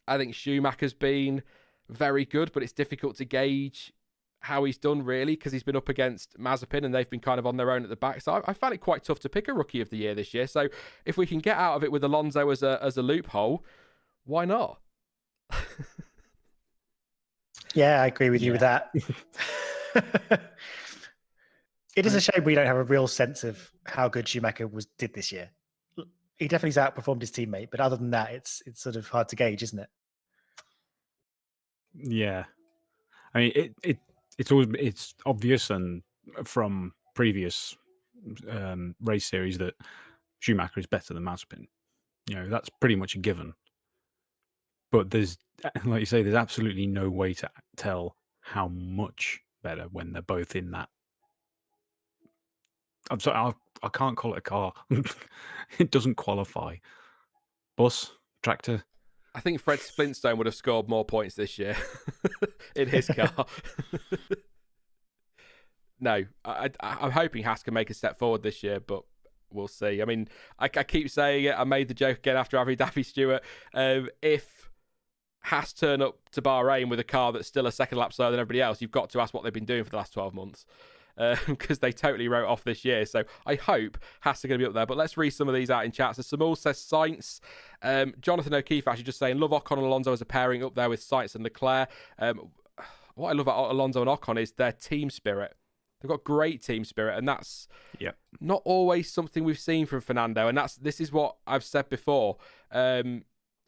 think Schumacher's been very good, but it's difficult to gauge how he's done really, because he's been up against Mazepin and they've been kind of on their own at the back. So I found it quite tough to pick a rookie of the year this year. So if we can get out of it with Alonso as a loophole, why not? Yeah, I agree with you with that. It is a shame we don't have a real sense of how good Schumacher did this year. He definitely outperformed his teammate, but other than that, it's sort of hard to gauge, isn't it? Yeah, I mean, it's obvious, and from previous race series, that Schumacher is better than Mazepin. That's pretty much a given. But there's, like you say, there's absolutely no way to tell how much better when they're both in that. I'm sorry, I can't call it a car. It doesn't qualify. Bus, tractor. I think Fred Flintstone would have scored more points this year in his car. No, I'm hoping Haas can make a step forward this year, but we'll see. I mean, I keep saying it. I made the joke again after Abu Dhabi, Stuart. If Haas turn up to Bahrain with a car that's still a second lap slower than everybody else, you've got to ask what they've been doing for the last 12 months. Because they totally wrote off this year. So I hope Haas are going to be up there. But let's read some of these out in chat. So Samul says Sainz. Jonathan O'Keefe actually just saying, love Ocon and Alonso as a pairing up there with Sainz and Leclerc. What I love about Alonso and Ocon is their team spirit. They've got great team spirit, and that's not always something we've seen from Fernando. And this is what I've said before. I'm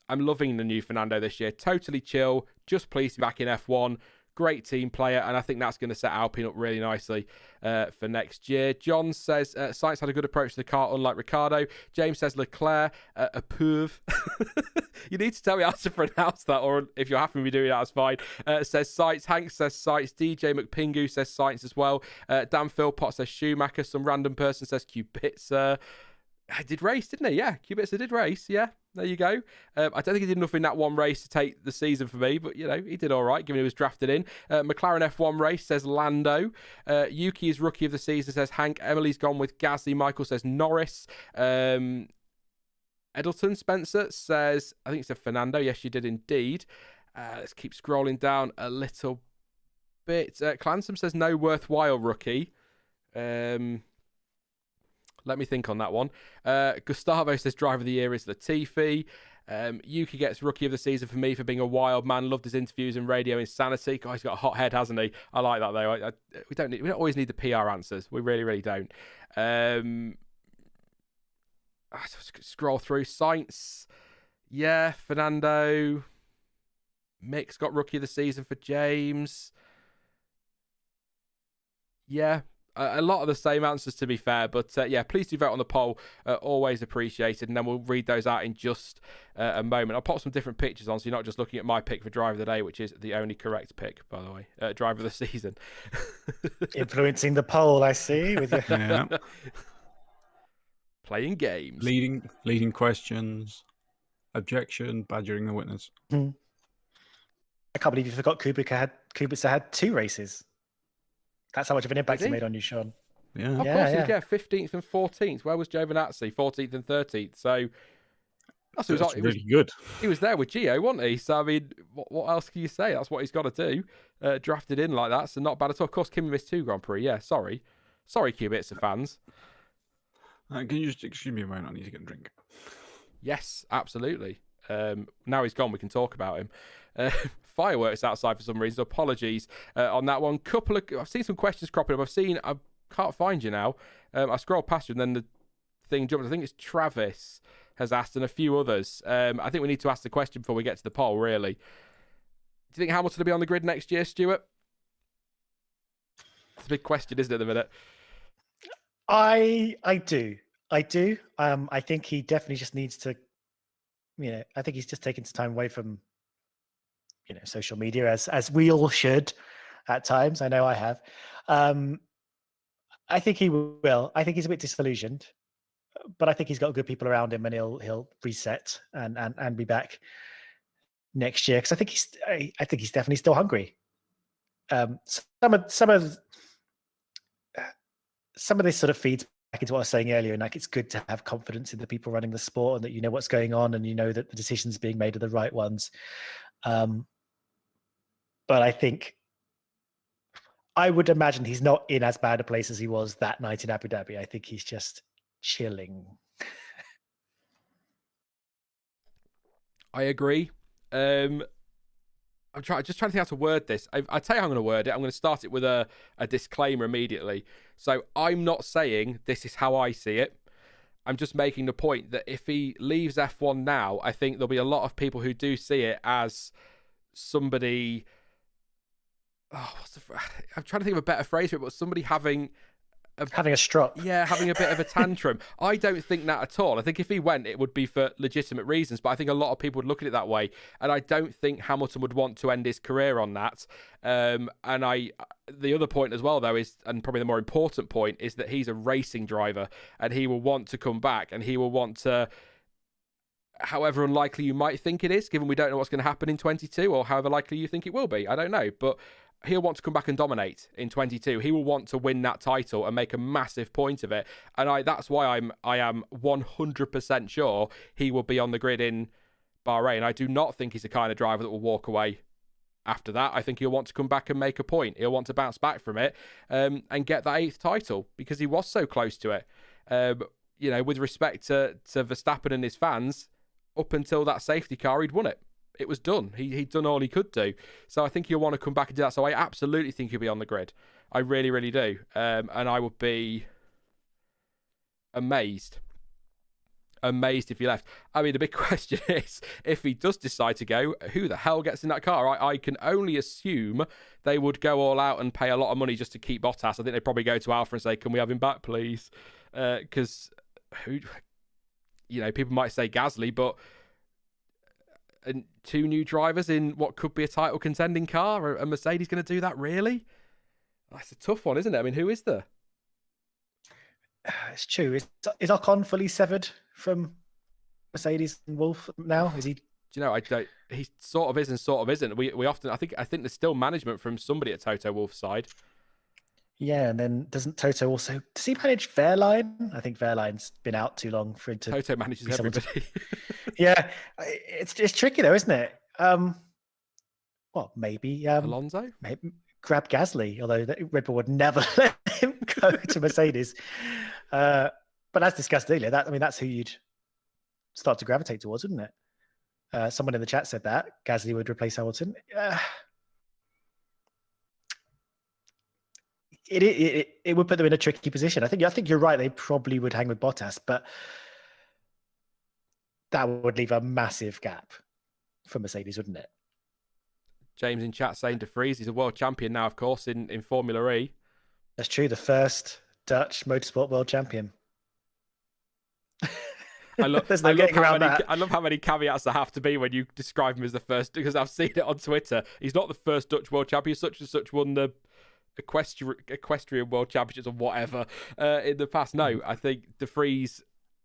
loving the new Fernando this year. Totally chill, just pleased to be back in F1. Great team player, and I think that's going to set Alpine up really nicely for next year. John says Sainz had a good approach to the car, unlike Ricciardo. James says Leclerc, approuve. You need to tell me how to pronounce that, or if you're happy with me doing that, that's fine. Says Sainz. Hank says Sainz. DJ McPingu says Sainz as well. Dan Philpott says Schumacher. Some random person says Kubica. I did race, didn't he? Yeah, Kubica did race. Yeah, there you go. I don't think he did enough in that one race to take the season for me, but, he did all right, given he was drafted in. McLaren F1 race, says Lando. Yuki is rookie of the season, says Hank. Emily's gone with Gasly. Michael says Norris. Edelton Spencer says, I think it said Fernando. Yes, you did indeed. Let's keep scrolling down a little bit. Clansom says no worthwhile rookie. Let me think on that one. Gustavo says driver of the year is Latifi. Yuki gets rookie of the season for me for being a wild man. Loved his interviews and radio insanity. God, he's got a hot head, hasn't he? I like that though. We don't always need the PR answers. We really, really don't. Scroll through. Sainz, yeah. Fernando. Mick's got rookie of the season for James. Yeah. A lot of the same answers, to be fair, but yeah, please do vote on the poll. Always appreciated, and then we'll read those out in just a moment. I'll pop some different pictures on, so you're not just looking at my pick for driver of the day, which is the only correct pick, by the way. Driver of the season. Influencing the poll, I see. With your... Yeah. Playing games. Leading questions. Objection. Badgering the witness. I can't believe you forgot Kubica had 2 races. That's how much of an impact he made on you, Sean. Yeah. Of course, 15th and 14th. Where was Giovinazzi? 14th and 13th. So that's really good. He was there with Gio, wasn't he? So, I mean, what else can you say? That's what he's got to do. Drafted in like that, so not bad at all. Of course, Kimi missed 2 Grand Prix. Yeah, sorry, Kubica fans. Can you just excuse me a moment? I need to get a drink. Yes, absolutely. Now he's gone, we can talk about him. Fireworks outside for some reason. Apologies on that one. I've seen some questions cropping up. I can't find you now. I scrolled past you and then the thing jumped. I think it's Travis has asked and a few others. I think we need to ask the question before we get to the poll, really. Do you think Hamilton will be on the grid next year, Stuart? It's a big question, isn't it, at the minute? I do. I think he definitely just needs to, I think he's just taking some time away from social media, as we all should at times. I know I have. I think he will. I think he's a bit disillusioned, but I think he's got good people around him, and he'll reset and be back next year. Because I think he's definitely still hungry. Some of this sort of feeds back into what I was saying earlier, and like it's good to have confidence in the people running the sport, and that you know what's going on, and you know that the decisions being made are the right ones. But I think I would imagine he's not in as bad a place as he was that night in Abu Dhabi. I think he's just chilling. I agree. I'm just trying to think how to word this. I tell you how I'm going to word it. I'm going to start it with a disclaimer immediately. So I'm not saying this is how I see it. I'm just making the point that if he leaves F1 now, I think there'll be a lot of people who do see it as somebody... I'm trying to think of a better phrase for it, but somebody having a strop. Yeah, having a bit of a tantrum. I don't think that at all. I think if he went, it would be for legitimate reasons, but I think a lot of people would look at it that way, and I don't think Hamilton would want to end his career on that. And the other point as well, though, is, and probably the more important point, is that he's a racing driver, and he will want to come back, and he will want to, however unlikely you might think it is, given we don't know what's going to happen in 22, or however likely you think it will be. I don't know, but he'll want to come back and dominate in 22. He will want to win that title and make a massive point of it. And that's why I am 100% sure he will be on the grid in Bahrain. I do not think he's the kind of driver that will walk away after that. I think he'll want to come back and make a point. He'll want to bounce back from it and get that 8th title, because he was so close to it. With respect to Verstappen and his fans, up until that safety car, he'd won it. It was done. He'd done all he could do. So I think he'll want to come back and do that. So I absolutely think he'll be on the grid. I really, really do. And I would be amazed if he left. I mean, the big question is, if he does decide to go, who the hell gets in that car? I can only assume they would go all out and pay a lot of money just to keep Bottas. I think they'd probably go to Alfa and say, can we have him back, please? Because, people might say Gasly, but... And 2 new drivers in what could be a title contending car? Are Mercedes going to do that, really? That's a tough one, isn't it? I mean, who is there? It's true. Is Ocon fully severed from Mercedes and Wolf now? Is he? Do you know? I don't. He sort of is and sort of isn't. We often. I think there's still management from somebody at Toto Wolff's side. Yeah, and then doesn't Toto also? Does he manage Fairline? I think Fairline's been out too long for him to. Toto manages everybody. Yeah, it's tricky though, isn't it? Maybe Alonso? Maybe grab Gasly, although Red Bull would never let him go to Mercedes. But as discussed earlier, that's who you'd start to gravitate towards, wouldn't it? Someone in the chat said that Gasly would replace Hamilton. It would put them in a tricky position. I think you're right. They probably would hang with Bottas, but that would leave a massive gap for Mercedes, wouldn't it? James in chat saying De Vries, he's a world champion now, of course, in Formula E. That's true. The first Dutch motorsport world champion. I love how many caveats there have to be when you describe him as the first, because I've seen it on Twitter. He's not the first Dutch world champion. Such and such won the equestrian world championships or whatever in the past. No, I think De Vries,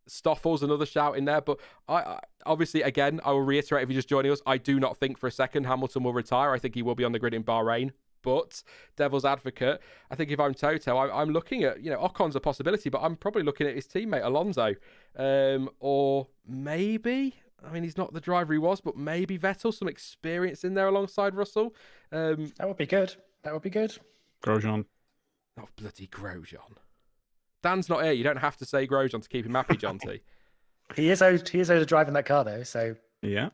Stoffel's another shout in there, but I obviously, again, I will reiterate, if you're just joining us, I do not think for a second Hamilton will retire. I think he will be on the grid in Bahrain, but devil's advocate, I think if I'm Toto, I'm looking at, Ocon's a possibility, but I'm probably looking at his teammate Alonso, or maybe, he's not the driver he was, but maybe Vettel, some experience in there alongside Russell. That would be good. Grosjean. Oh, bloody Grosjean. Dan's not here. You don't have to say Grosjean to keep him happy, Jonty. He is owed to driving that car, though, so... Yeah.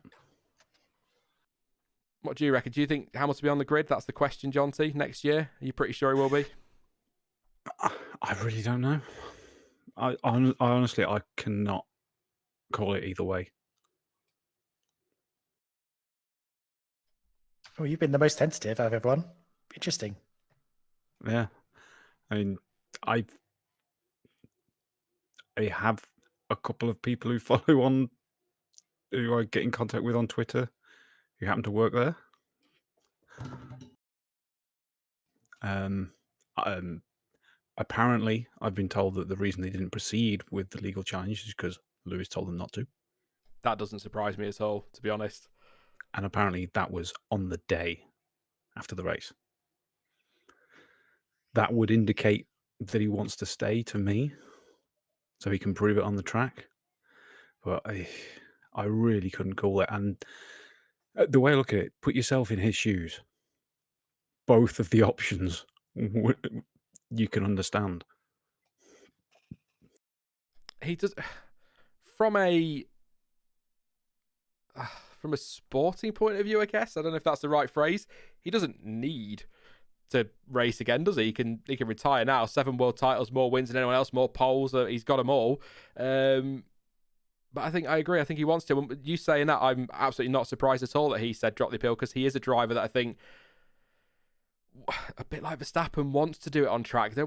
What do you reckon? Do you think Hamilton will be on the grid? That's the question, Jonty, next year. Are you pretty sure he will be? I really don't know. I honestly, I cannot call it either way. Well, you've been the most tentative out of everyone. Interesting. Yeah. I have a couple of people who follow on, who I get in contact with on Twitter, who happen to work there. Apparently, I've been told that the reason they didn't proceed with the legal challenge is because Lewis told them not to. That doesn't surprise me at all, to be honest. And apparently that was on the day after the race. That would indicate that he wants to stay, to me, so he can prove it on the track. But I really couldn't call it. And the way I look at it, put yourself in his shoes. Both of the options you can understand. He does, from a sporting point of view, I guess. I don't know if that's the right phrase. He doesn't need to race again, does he? He can retire now. 7 world titles, more wins than anyone else, more poles. He's got them all. But I agree. I think he wants to. You saying that, I'm absolutely not surprised at all that he said drop the appeal, because he is a driver that I think, a bit like Verstappen, wants to do it on track. Do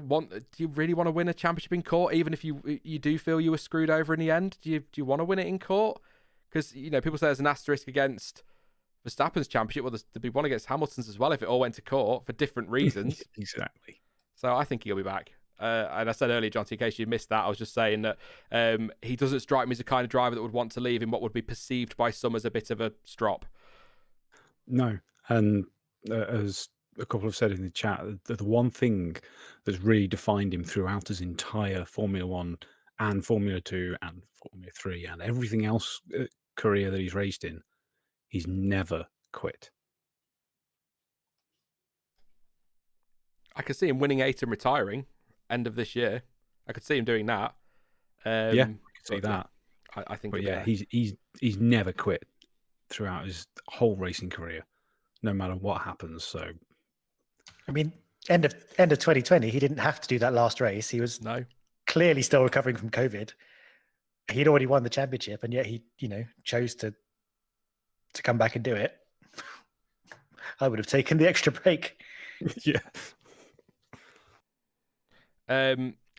you really want to win a championship in court, even if you do feel you were screwed over in the end? Do you want to win it in court? Because people say there's an asterisk against Verstappen's championship. Well, there'd be one against Hamilton's as well if it all went to court for different reasons. Exactly. So I think he'll be back. And I said earlier, Jonty, in case you missed that, I was just saying that he doesn't strike me as the kind of driver that would want to leave in what would be perceived by some as a bit of a strop. No. And as a couple have said in the chat, the one thing that's really defined him throughout his entire Formula One and Formula 2 and Formula 3 and everything else career that he's raced in, he's never quit. I could see him winning 8 and retiring end of this year. I could see him doing that. Yeah, I could see that. I think. But yeah, he's never quit throughout his whole racing career, no matter what happens. So, I mean, end of 2020, he didn't have to do that last race. He was clearly still recovering from COVID. He'd already won the championship, and yet he, chose to come back and do it. I would have taken the extra break. Yeah.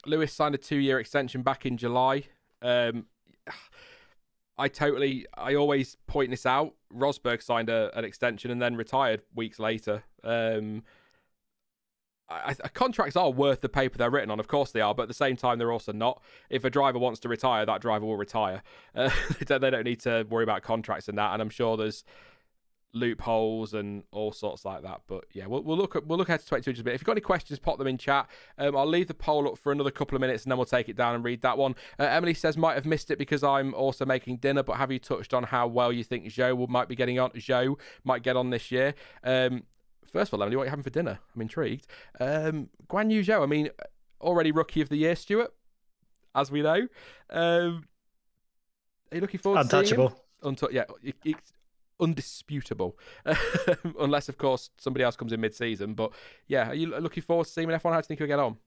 Lewis signed a 2-year extension back in July. I always point this out. Rosberg signed an extension and then retired weeks later. Contracts are worth the paper they're written on. Of course they are, but at the same time, they're also not. If a driver wants to retire, that driver will retire. They don't need to worry about contracts and that. And I'm sure there's loopholes and all sorts like that. But yeah, we'll look ahead to 22 just a bit. If you've got any questions, pop them in chat. I'll leave the poll up for another couple of minutes and then we'll take it down and read that one. Emily says, might have missed it because I'm also making dinner, but have you touched on how well you think Zhou might be getting on? Zhou might get on this year. First of all, Emily, what are you having for dinner? I'm intrigued. Guan Yu Zhou, I mean, already Rookie of the Year, Stuart, as we know. Are you looking forward to seeing him? Untouchable. It's undisputable. Unless, of course, somebody else comes in mid-season. But, yeah, are you looking forward to seeing him in F1? How do you think he'll get on?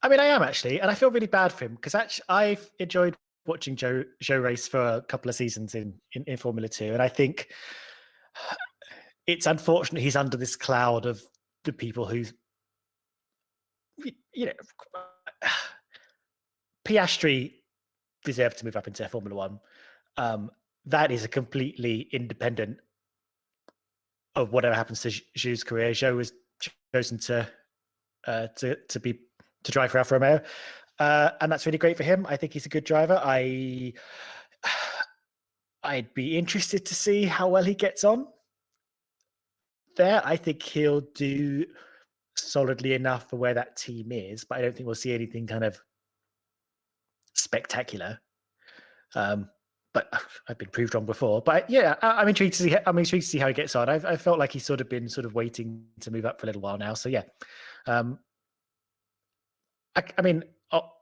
I mean, I am actually, and I feel really bad for him because actually I've enjoyed watching Joe race for a couple of seasons in Formula 2, and I think it's unfortunate he's under this cloud of the people who, you know, Piastri deserved to move up into Formula 1. That is a completely independent of whatever happens to Zhou's career. Zhou was chosen to drive for Alfa Romeo, and that's really great for him. I think he's a good driver. I'd be interested to see how well he gets on there. I think he'll do solidly enough for where that team is, but I don't think we'll see anything kind of spectacular. But I've been proved wrong before. But yeah, I'm intrigued to see how he gets on. I felt like he's been waiting to move up for a little while now. So yeah, I mean,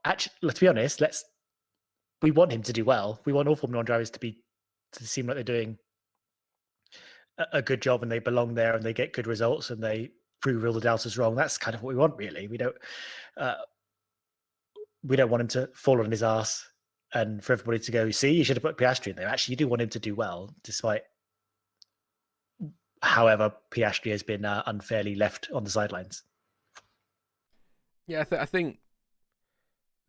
actually, let's be honest. We want him to do well. We want all Formula One drivers to seem like they're doing a good job and they belong there and they get good results and they prove all the doubters wrong. That's kind of what we want, really. We don't want him to fall on his ass and for everybody to go, see, you should have put Piastri in there. Actually, you do want him to do well, despite however Piastri has been unfairly left on the sidelines. Yeah, I think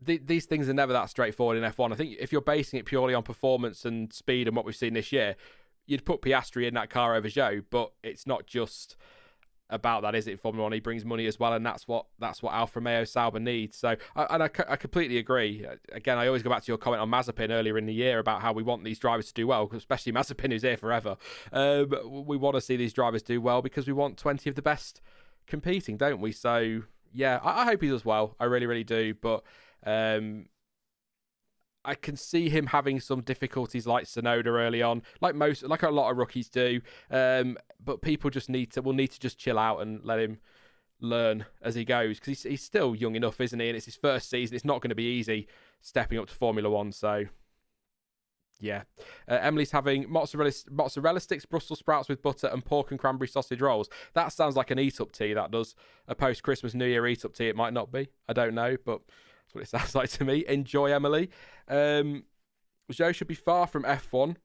these things are never that straightforward in F1. I think if you're basing it purely on performance and speed and what we've seen this year, you'd put Piastri in that car over Zhou, but it's not just about that, is it? Formula One, he brings money as well, and that's what Alfa Romeo Sauber needs. So, I completely agree. Again, I always go back to your comment on Mazepin earlier in the year about how we want these drivers to do well, especially Mazepin, who's here forever. We want to see these drivers do well because we want 20 of the best competing, don't we? So, yeah, I hope he does well. I really, really do. But I can see him having some difficulties like Tsunoda early on, like a lot of rookies do. But people will need to just chill out and let him learn as he goes, because he's still young enough, isn't he? And it's his first season. It's not going to be easy stepping up to Formula One. So, yeah. Emily's having mozzarella sticks, Brussels sprouts with butter, and pork and cranberry sausage rolls. That sounds like an eat-up tea, that does. A post-Christmas New Year eat-up tea. It might not be. I don't know, but that's what it sounds like to me. Enjoy, Emily. Zhou should be far from F1.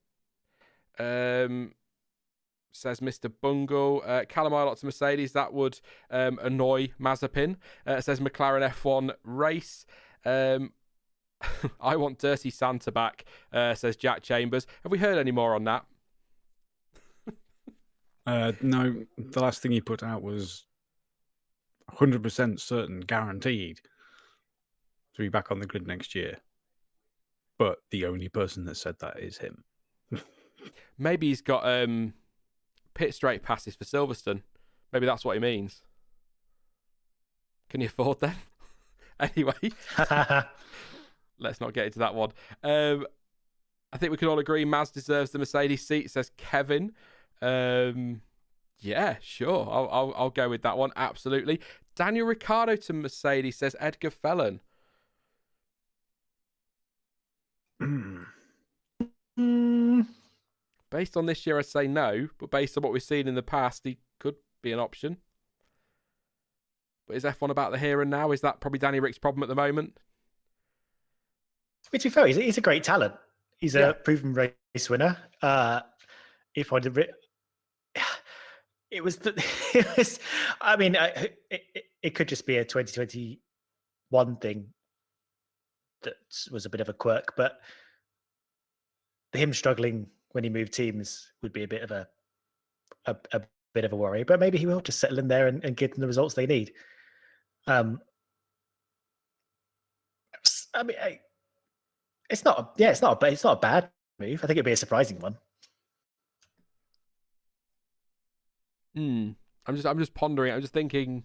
Says Mr. Bungle. Callum Ilott to Mercedes. That would annoy Mazepin. Says McLaren F1 race. I want Dirty Santa back, says Jack Chambers. Have we heard any more on that? No, the last thing he put out was 100% certain, guaranteed to be back on the grid next year. But the only person that said that is him. Maybe he's got pit straight passes for Silverstone. Maybe that's what he means. Can you afford them? Anyway, let's not get into that one. I think we can all agree Maz deserves the Mercedes seat, says Kevin. Yeah, sure. I'll go with that one. Absolutely. Daniel Ricciardo to Mercedes, says Edgar Fellon. Based on this year, I'd say no, but based on what we've seen in the past, he could be an option. But is F1 about the here and now? Is that probably Danny Rick's problem at the moment? To be fair, he's a great talent. He's a proven race winner. If I did, it was. I mean, it could just be a 2021 thing that was a bit of a quirk, but him struggling when he moved teams would be a bit of a bit of a worry. But maybe he will just settle in there and give them the results they need. I mean, it's not a bad move. I think it'd be a surprising one. I'm just pondering. I'm just thinking.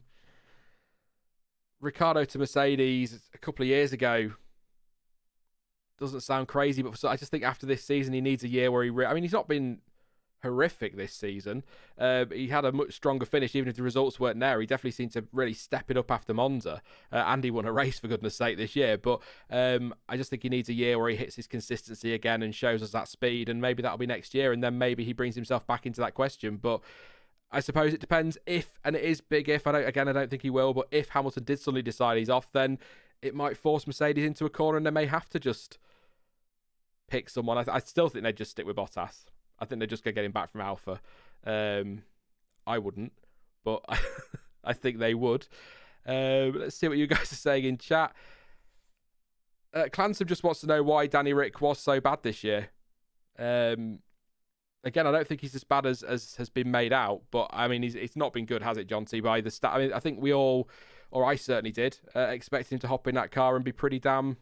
Ricciardo to Mercedes a couple of years ago doesn't sound crazy, but I just think after this season he needs a year where he's not been horrific this season. He had a much stronger finish, even if the results weren't there. He definitely seemed to really step it up after Monza. And he won a race, for goodness sake, this year. But I just think he needs a year where he hits his consistency again and shows us that speed. And maybe that'll be next year. And then maybe he brings himself back into that question. But I suppose it depends if, and it is big if, I don't think he will, but if Hamilton did suddenly decide he's off, then it might force Mercedes into a corner and they may have to just pick someone. I still think they'd just stick with Bottas. I think they're just going to get him back from Alpha. I wouldn't, but I think they would. Let's see what you guys are saying in chat. Clansom just wants to know why Danny Rick was so bad this year. Again, I don't think he's as bad as has been made out, but I mean, it's not been good, has it, Jonty? By the I mean, I think we all, or I certainly did, expect him to hop in that car and be pretty damn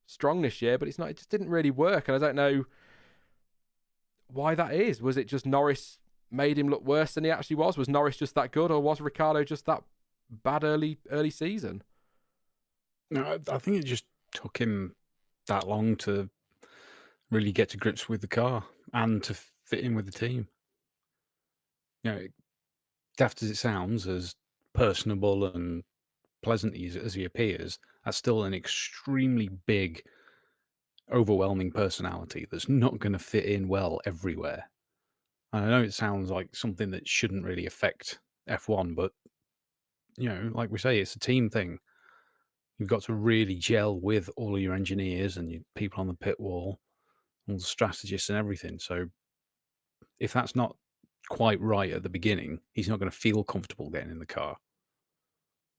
strong this year, but it's not. It just didn't really work, and I don't know why that is. Was it just Norris made him look worse than he actually was? Was Norris just that good, or was Ricciardo just that bad early season? No, I think it just took him that long to really get to grips with the car and to fit in with the team. You know, daft as it sounds, as personable and pleasant as he appears, that's still an extremely big, overwhelming personality that's not going to fit in well everywhere. And I know it sounds like something that shouldn't really affect F1, but, you know, like we say, it's a team thing. You've got to really gel with all of your engineers and your people on the pit wall, all the strategists and everything. So if that's not quite right at the beginning, he's not going to feel comfortable getting in the car.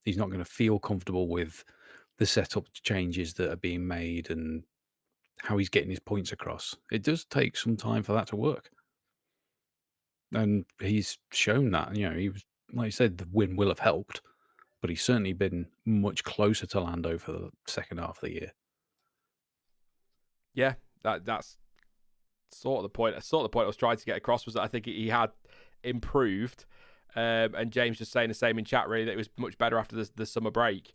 He's not going to feel comfortable with the setup changes that are being made and how he's getting his points across. It does take some time for that to work. And he's shown that. You know, he was, like you said, the win will have helped, but he's certainly been much closer to Lando for the second half of the year. Yeah, that's sort of the point. I was trying to get across was that I think he had improved, and James just saying the same in chat. Really, that it was much better after the summer break.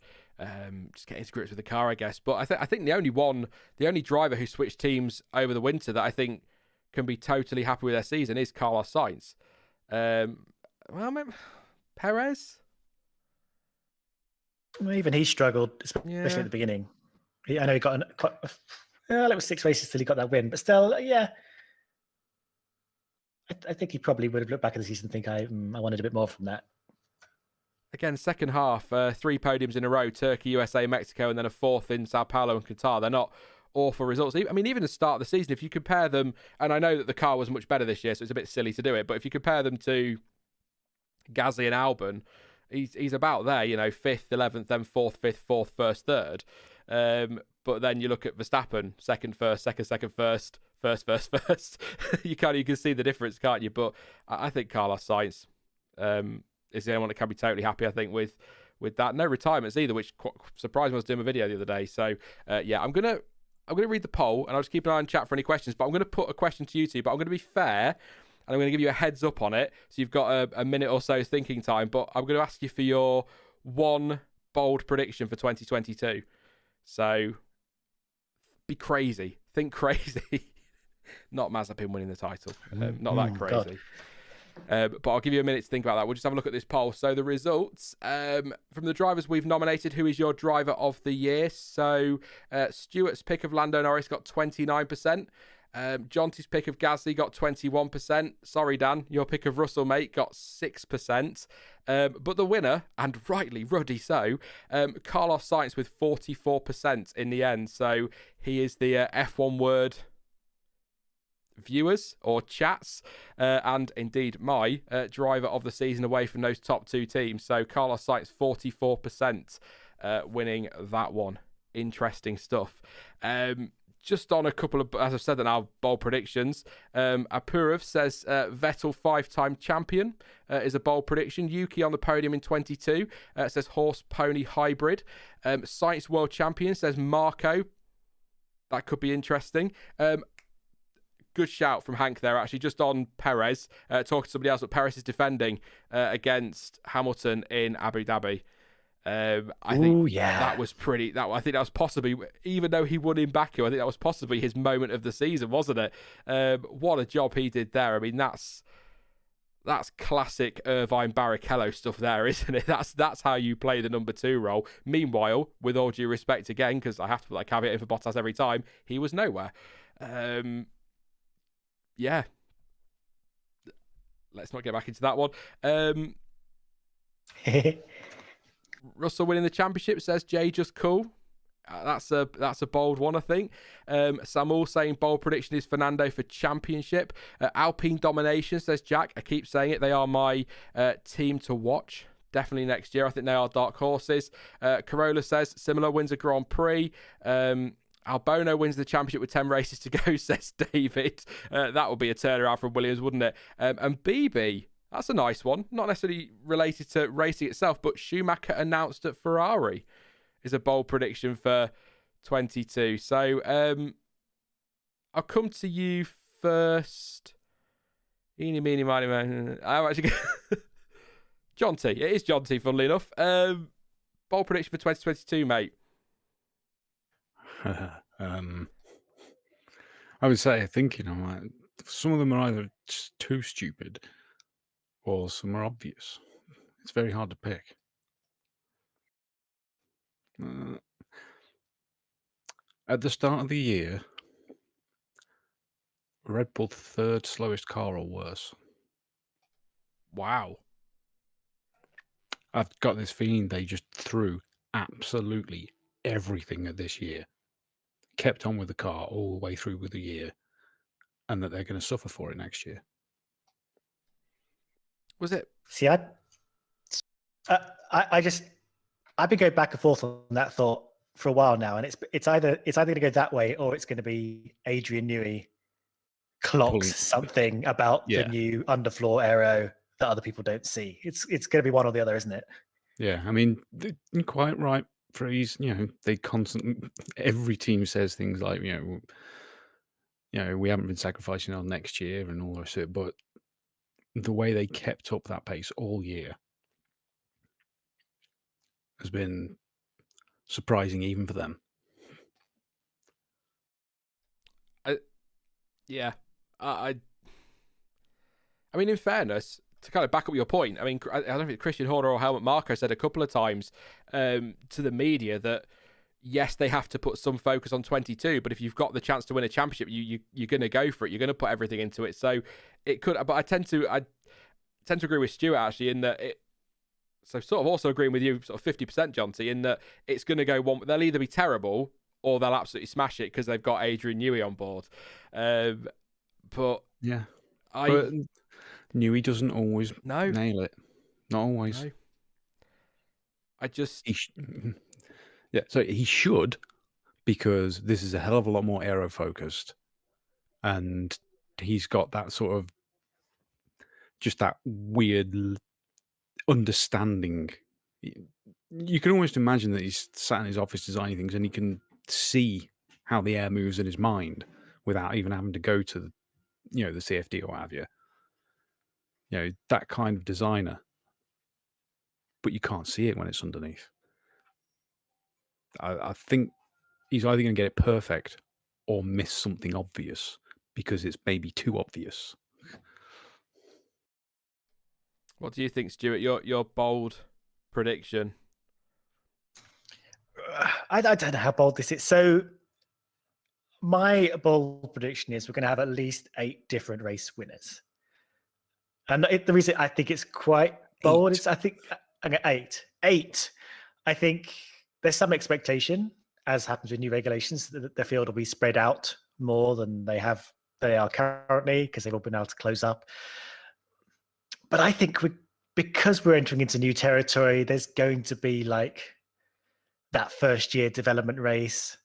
Just getting to grips with the car, I guess. But I think the only driver who switched teams over the winter that I think can be totally happy with their season is Carlos Sainz. Perez. Well, even he struggled, especially at the beginning. I know he got it was 6 races till he got that win, but still, yeah. I think he probably would have looked back at the season and think, I wanted a bit more from that. Again, second half, 3 podiums in a row, Turkey, USA, Mexico, and then a 4th in Sao Paulo and Qatar. They're not awful results. I mean, even the start of the season, if you compare them, and I know that the car was much better this year, so it's a bit silly to do it, but if you compare them to Gasly and Albon, he's about there, you know, 5th, 11th, then 4th, 5th, 4th, 1st, 3rd. But then you look at Verstappen, second, first, first. You can see the difference, can't you? But I think Carlos Sainz is the only one that can be totally happy, I think, with that. No retirements either, which surprised me. I was doing a video the other day. So, yeah, I'm gonna read the poll, and I'll just keep an eye on chat for any questions. But I'm going to put a question to you two, but I'm going to be fair, and I'm going to give you a heads up on it. So you've got a minute or so thinking time. But I'm going to ask you for your one bold prediction for 2022. So be crazy. Think crazy. Not Mazepin winning the title. Not that crazy. But I'll give you a minute to think about that. We'll just have a look at this poll. So the results from the drivers we've nominated, who is your driver of the year? So Stuart's pick of Lando Norris got 29%. Jonty's pick of Gasly got 21%. Sorry, Dan, your pick of Russell, mate, got 6%. But the winner, and rightly ruddy so, Carlos Sainz with 44% in the end. So he is the F1 Word viewers or chats, and indeed my driver of the season away from those top 2 teams. So Carlos Sainz 44% winning that one. Interesting stuff. Just on a couple of, as I've said, now bold predictions. Apurav says Vettel 5-time champion is a bold prediction. Yuki on the podium in 22 says horse pony hybrid. Sainz world champion says Marco. That could be interesting. Good shout from Hank there, actually, just on Perez. Talking to somebody else, but Perez is defending against Hamilton in Abu Dhabi. I think yeah. that was pretty. I think that was possibly, even though he won in Baku, I think that was possibly his moment of the season, wasn't it? What a job he did there. I mean, that's classic Irvine Barrichello stuff there, isn't it? That's how you play the number 2 role. Meanwhile, with all due respect again, because I have to put that caveat in for Bottas every time, he was nowhere. Yeah. Let's not get back into that one. Russell winning the championship, says Jay, just cool. That's a bold one, I think. Samuel saying bold prediction is Fernando for championship. Alpine domination, says Jack. I keep saying it. They are my team to watch. Definitely next year. I think they are dark horses. Corolla says similar, wins a Grand Prix. Albono wins the championship with 10 races to go, says David. That would be a turnaround from Williams, wouldn't it? And BB, that's a nice one. Not necessarily related to racing itself, but Schumacher announced at Ferrari is a bold prediction for 22. So I'll come to you first. Eeny, meeny, miny, moe. I'm actually Jonty. It is Jonty, funnily enough. Bold prediction for 2022, mate. I would say, like, some of them are either too stupid or some are obvious. It's very hard to pick. At the start of the year, Red Bull 3rd slowest car or worse. Wow. I've got this feeling they just threw absolutely everything at this year, kept on with the car all the way through with the year, and that they're going to suffer for it next year. Was it? See, I've been going back and forth on that thought for a while now, and it's either going to go that way or it's going to be Adrian Newey clocks something about the new underfloor aero that other people don't see. It's going to be one or the other, isn't it? Yeah, I mean, you're quite right, Prix. They constantly, every team says things like, we haven't been sacrificing on next year and all the rest of it, but the way they kept up that pace all year has been surprising even for them. I mean, in fairness, to kind of back up your point, I mean, I don't know if it's Christian Horner or Helmut Marko said a couple of times to the media that yes, they have to put some focus on 22, but if you've got the chance to win a championship, you're going to go for it. You're going to put everything into it. So it could, but I tend to agree with Stuart actually in that it. So sort of also agreeing with you, sort of 50%, Jonty, in that it's going to go one. They'll either be terrible or they'll absolutely smash it because they've got Adrian Newey on board. But yeah, but Newey doesn't always nail it. Not always. No. I just so he should, because this is a hell of a lot more aero focused, and he's got that sort of just that weird understanding. You can almost imagine that he's sat in his office designing things and he can see how the air moves in his mind without even having to go to the CFD or what have you. That kind of designer, but you can't see it when it's underneath. I think he's either going to get it perfect or miss something obvious because it's maybe too obvious. What do you think, Stuart? Your bold prediction? I don't know how bold this is. So my bold prediction is we're going to have at least 8 different race winners. And the reason I think it's quite bold is I think 8. I think there's some expectation, as happens with new regulations, that the field will be spread out more than they are currently because they've all been able to close up. But I think because we're entering into new territory, there's going to be like that first year development race.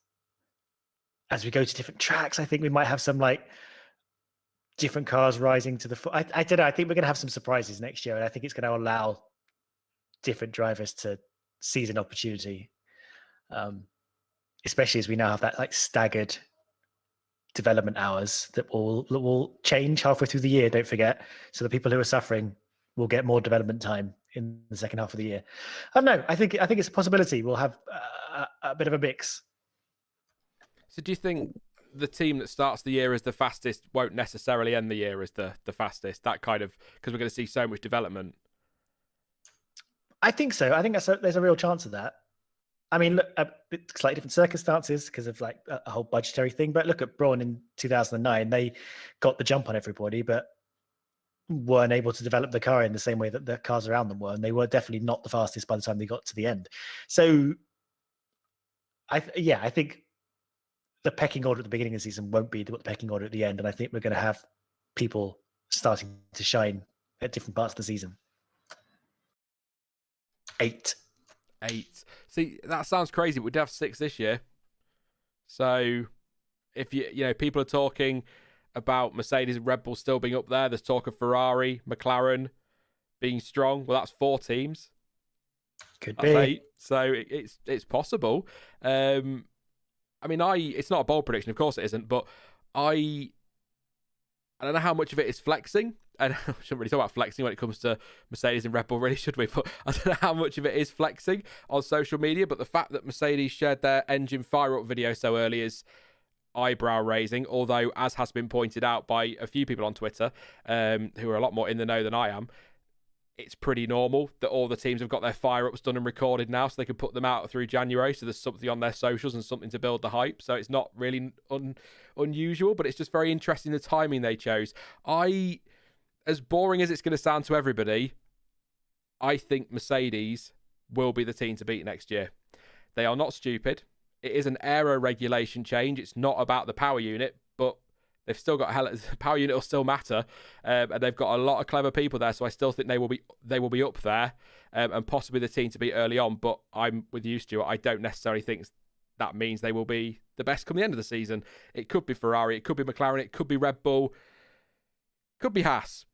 As we go to different tracks, I think we might have some like different cars rising to the I don't know. I think we're going to have some surprises next year, and I think it's going to allow different drivers to seize an opportunity, especially as we now have that like staggered development hours that will change halfway through the year. Don't forget, so the people who are suffering will get more development time in the second half of the year. I don't know. I think it's a possibility. We'll have a bit of a mix. So do you think the team that starts the year as the fastest won't necessarily end the year as the fastest? That kind of, because we're going to see so much development. I think so. I think there's a real chance of that. I mean, look, slightly different circumstances because of like a whole budgetary thing. But look at Braun in 2009; they got the jump on everybody, but weren't able to develop the car in the same way that the cars around them were, and they were definitely not the fastest by the time they got to the end. So, I think the pecking order at the beginning of the season won't be the pecking order at the end, and I think we're going to have people starting to shine at different parts of the season. 8. See, that sounds crazy. We'd have 6 this year. So, if people are talking about Mercedes and Red Bull still being up there, there's talk of Ferrari, McLaren being strong. Well, that's 4 teams. Could that's be 8. So it's possible. I mean, it's not a bold prediction, of course it isn't, but I don't know how much of it is flexing. And I shouldn't really talk about flexing when it comes to Mercedes and Red Bull, really, should we? But I don't know how much of it is flexing on social media. But the fact that Mercedes shared their engine fire-up video so early is eyebrow-raising. Although, as has been pointed out by a few people on Twitter, who are a lot more in the know than I am, it's pretty normal that all the teams have got their fire-ups done and recorded now, so they can put them out through January. So there's something on their socials and something to build the hype. So it's not really unusual, but it's just very interesting the timing they chose. As boring as it's going to sound to everybody, I think Mercedes will be the team to beat next year. They are not stupid. It is an aero regulation change. It's not about the power unit, but they've still got the power unit will still matter, and they've got a lot of clever people there. So I still think they will be up there, and possibly the team to beat early on. But I'm with you, Stuart. I don't necessarily think that means they will be the best come the end of the season. It could be Ferrari, it could be McLaren, it could be Red Bull, could be Haas.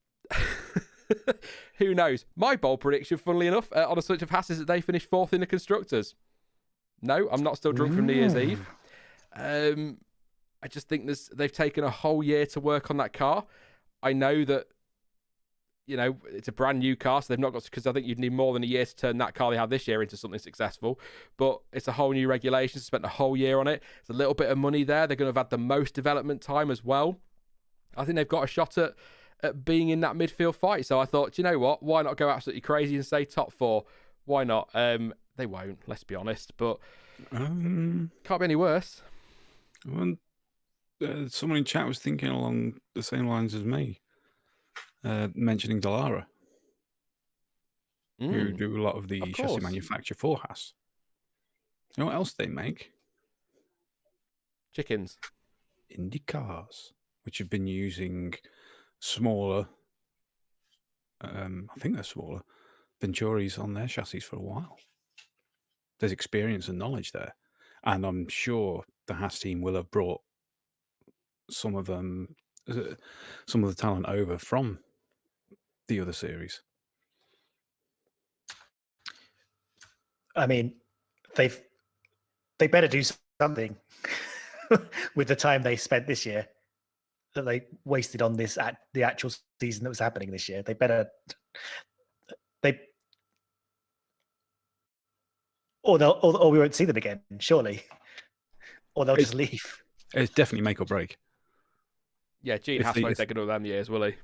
Who knows? My bold prediction, funnily enough, on a switch of Haas, is that they finish 4th in the Constructors. No, I'm not still drunk from New Year's Eve. I just think they've taken a whole year to work on that car. I know that, it's a brand new car, so they've not got, because I think you'd need more than a year to turn that car they have this year into something successful. But it's a whole new regulation, spent a whole year on it. It's a little bit of money there. They're going to have had the most development time as well. I think they've got a shot at being in that midfield fight. So I thought, you know what? Why not go absolutely crazy and say top 4? Why not? They won't, let's be honest, but can't be any worse. Well, someone in chat was thinking along the same lines as me, mentioning Dallara, who do a lot of the chassis manufacture for Haas. You know what else they make? Chickens. Indy cars, which have been using smaller, I think they're smaller, Venturis on their chassis for a while. There's experience and knowledge there. And I'm sure the Haas team will have brought some of the talent over from the other series. I mean, they better do something with the time they spent this year that they wasted on this at the actual season that was happening this year. Or we won't see them again, surely. Or they'll just leave. It's definitely make or break. Yeah, Gene Haas won't take another years, will he?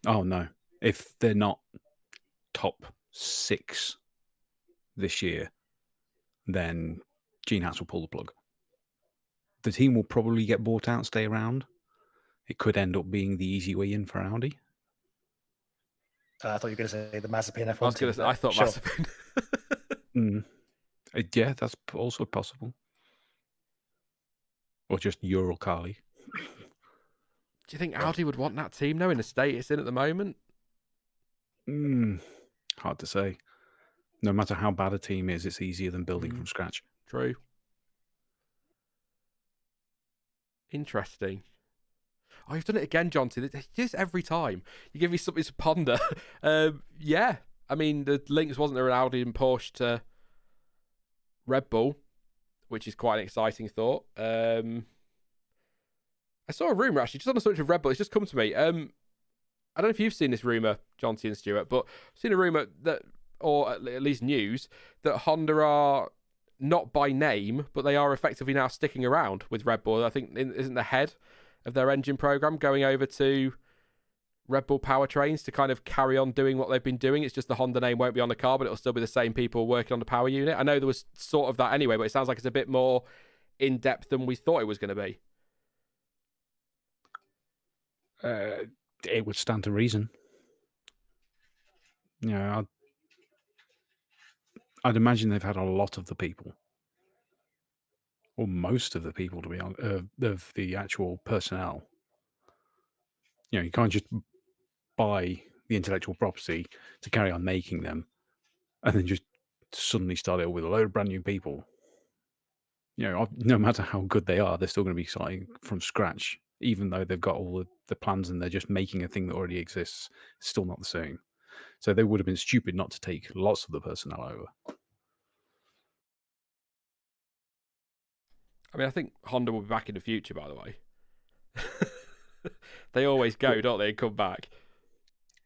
Oh, no. If they're not top 6 this year, then Gene Haas will pull the plug. The team will probably get bought out, stay around. It could end up being the easy way in for Audi. I thought you were going to say the Mazepin F1 I thought sure. Mazepin. Yeah, that's also possible. Or just Ural Kali. Do you think Audi would want that team, though, in the state it's in at the moment? Hard to say. No matter how bad a team is, it's easier than building from scratch. True. Interesting. Oh, you've done it again, Jonty. You do this every time. You give me something to ponder. Yeah. I mean, the links wasn't there an Audi and Porsche to Red Bull, which is quite an exciting thought. I saw a rumour, actually, just on the subject of Red Bull. It's just come to me. I don't know if you've seen this rumour, Jonty and Stuart, but I've seen a rumour that, or at least news, that Honda are not by name, but they are effectively now sticking around with Red Bull. I think isn't the head of their engine program going over to Red Bull powertrains to kind of carry on doing what they've been doing. It's just the Honda name won't be on the car, but it'll still be the same people working on the power unit. I know there was sort of that anyway, but it sounds like it's a bit more in depth than we thought it was going to be. It would stand to reason. I'd imagine they've had a lot of the people, or most of the people, to be honest, of the actual personnel. You can't just buy the intellectual property to carry on making them and then just suddenly start it with a load of brand new people. No matter how good they are, they're still going to be starting from scratch, even though they've got all the plans and they're just making a thing that already exists. It's still not the same. So they would have been stupid not to take lots of the personnel over. I mean, I think Honda will be back in the future, by the way. They always go, don't they, and come back.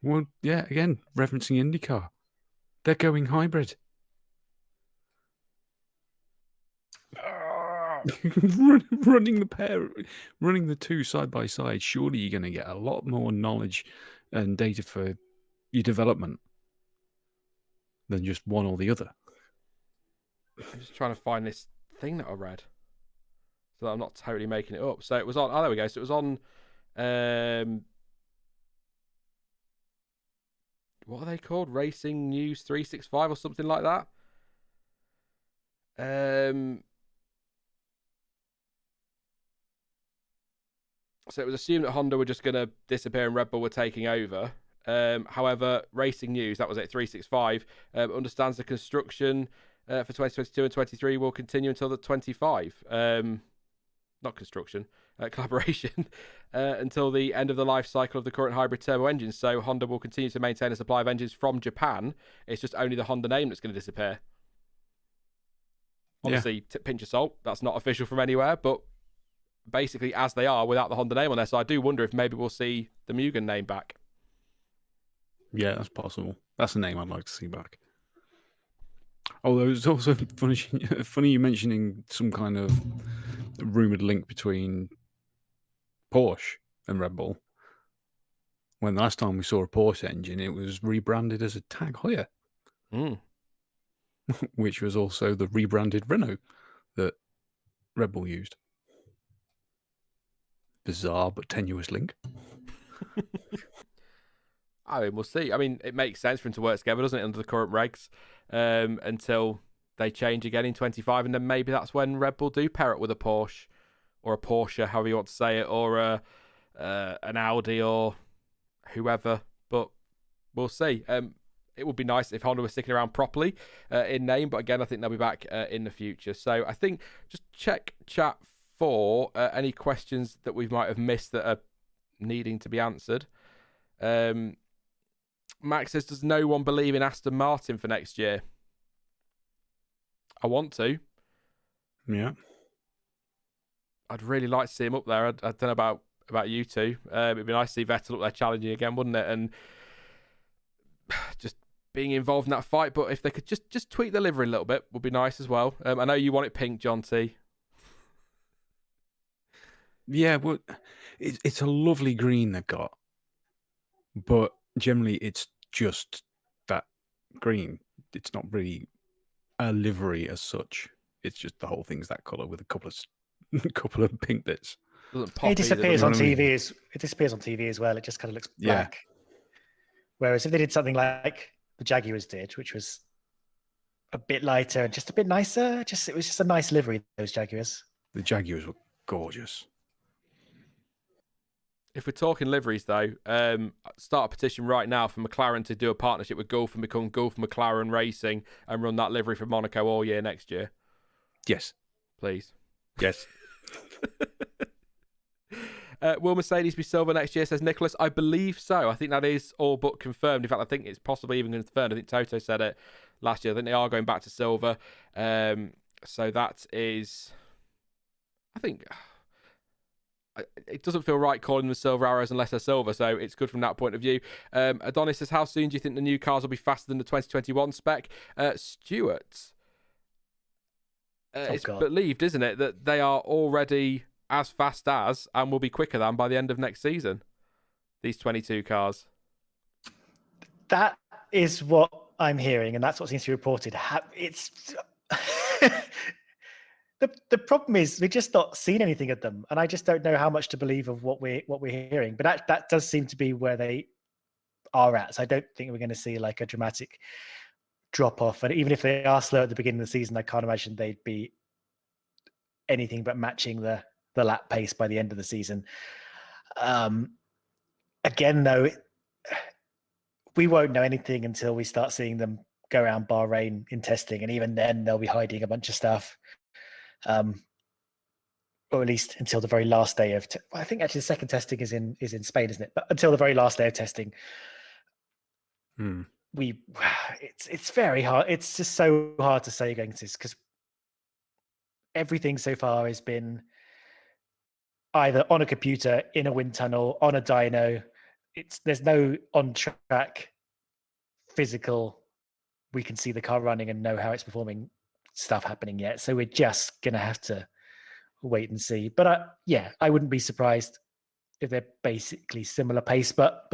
Well, yeah, again, referencing IndyCar. They're going hybrid. running the two side by side, surely you're going to get a lot more knowledge and data for your development than just one or the other. I'm just trying to find this thing that I read so that I'm not totally making it up. So it was on, there we go. So it was on, what are they called? Racing News 365 or something like that. So it was assumed that Honda were just going to disappear and Red Bull were taking over. However, Racing News, that was it, 365, understands the construction for 2022 and 23 will continue until the 25. Not construction, collaboration, until the end of the life cycle of the current hybrid turbo engines. So Honda will continue to maintain a supply of engines from Japan. It's just only the Honda name that's going to disappear. Obviously, pinch of salt, that's not official from anywhere, but basically as they are without the Honda name on there. So I do wonder if maybe we'll see the Mugen name back. Yeah, that's possible. That's a name I'd like to see back. Although it's also funny you mentioning some kind of rumoured link between Porsche and Red Bull. When the last time we saw a Porsche engine, it was rebranded as a Tag Heuer. Which was also the rebranded Renault that Red Bull used. Bizarre but tenuous link. I mean, we'll see. I mean, it makes sense for them to work together, doesn't it, under the current regs, until they change again in 25, and then maybe that's when Red Bull do pair up with a Porsche, or a Porsche, however you want to say it, or an Audi or whoever. But we'll see. It would be nice if Honda was sticking around properly in name, but again, I think they'll be back in the future. So I think just check chat for any questions that we might have missed that are needing to be answered. Max says, does no one believe in Aston Martin for next year? I want to. Yeah. I'd really like to see him up there. I don't know about you two. It'd be nice to see Vettel up there challenging again, wouldn't it? And just being involved in that fight. But if they could just tweak the livery a little bit, would be nice as well. I know you want it pink, Jonty. Yeah, well, it's a lovely green they've got. But generally, it's just that green. It's not really a livery as such. It's just the whole thing's that colour with a couple of pink bits. Doesn't pop it disappears either, on doesn't it? TV. It disappears on TV as well. It just kind of looks black. Whereas if they did something like the Jaguars did, which was a bit lighter and just a bit nicer, it was just a nice livery. Those Jaguars. The Jaguars were gorgeous. If we're talking liveries, though, start a petition right now for McLaren to do a partnership with Gulf and become Gulf McLaren Racing and run that livery for Monaco all year next year. Yes. Please. Yes. Will Mercedes be silver next year, says Nicholas? I believe so. I think that is all but confirmed. In fact, I think it's possibly even confirmed. I think Toto said it last year. I think they are going back to silver. So that is... I think... it doesn't feel right calling them silver arrows unless they're silver, so it's good from that point of view. Adonis says, how soon do you think the new cars will be faster than the 2021 spec? Stuart, it's believed, isn't it, that they are already as fast as and will be quicker than by the end of next season, these 22 cars. That is what I'm hearing, and that's what seems to be reported. It's the problem is we've just not seen anything of them, and I just don't know how much to believe of what we're hearing. But that does seem to be where they are at. So I don't think we're going to see like a dramatic drop off. And even if they are slow at the beginning of the season, I can't imagine they'd be anything but matching the lap pace by the end of the season. Again, though, we won't know anything until we start seeing them go around Bahrain in testing, and even then they'll be hiding a bunch of stuff. Or at least until the very last day of. I think actually the second testing is in Spain, isn't it? But until the very last day of testing, it's very hard. It's just so hard to say going to this because everything so far has been either on a computer, in a wind tunnel, on a dyno. There's no on track physical. We can see the car running and know how it's performing stuff happening yet. So we're just gonna have to wait and see. But I wouldn't be surprised if they're basically similar pace, but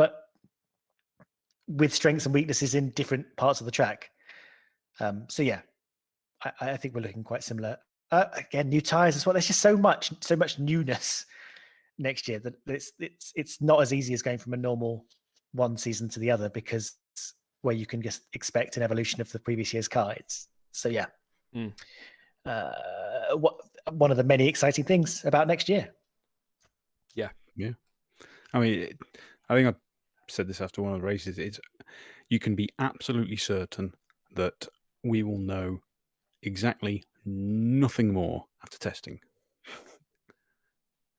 with strengths and weaknesses in different parts of the track. So yeah, I think we're looking quite similar. Again, new tires as well. There's just so much newness next year that it's not as easy as going from a normal one season to the other, because where you can just expect an evolution of the previous year's car. One of the many exciting things about next year. Yeah. I mean, I think I said this after one of the races. You can be absolutely certain that we will know exactly nothing more after testing.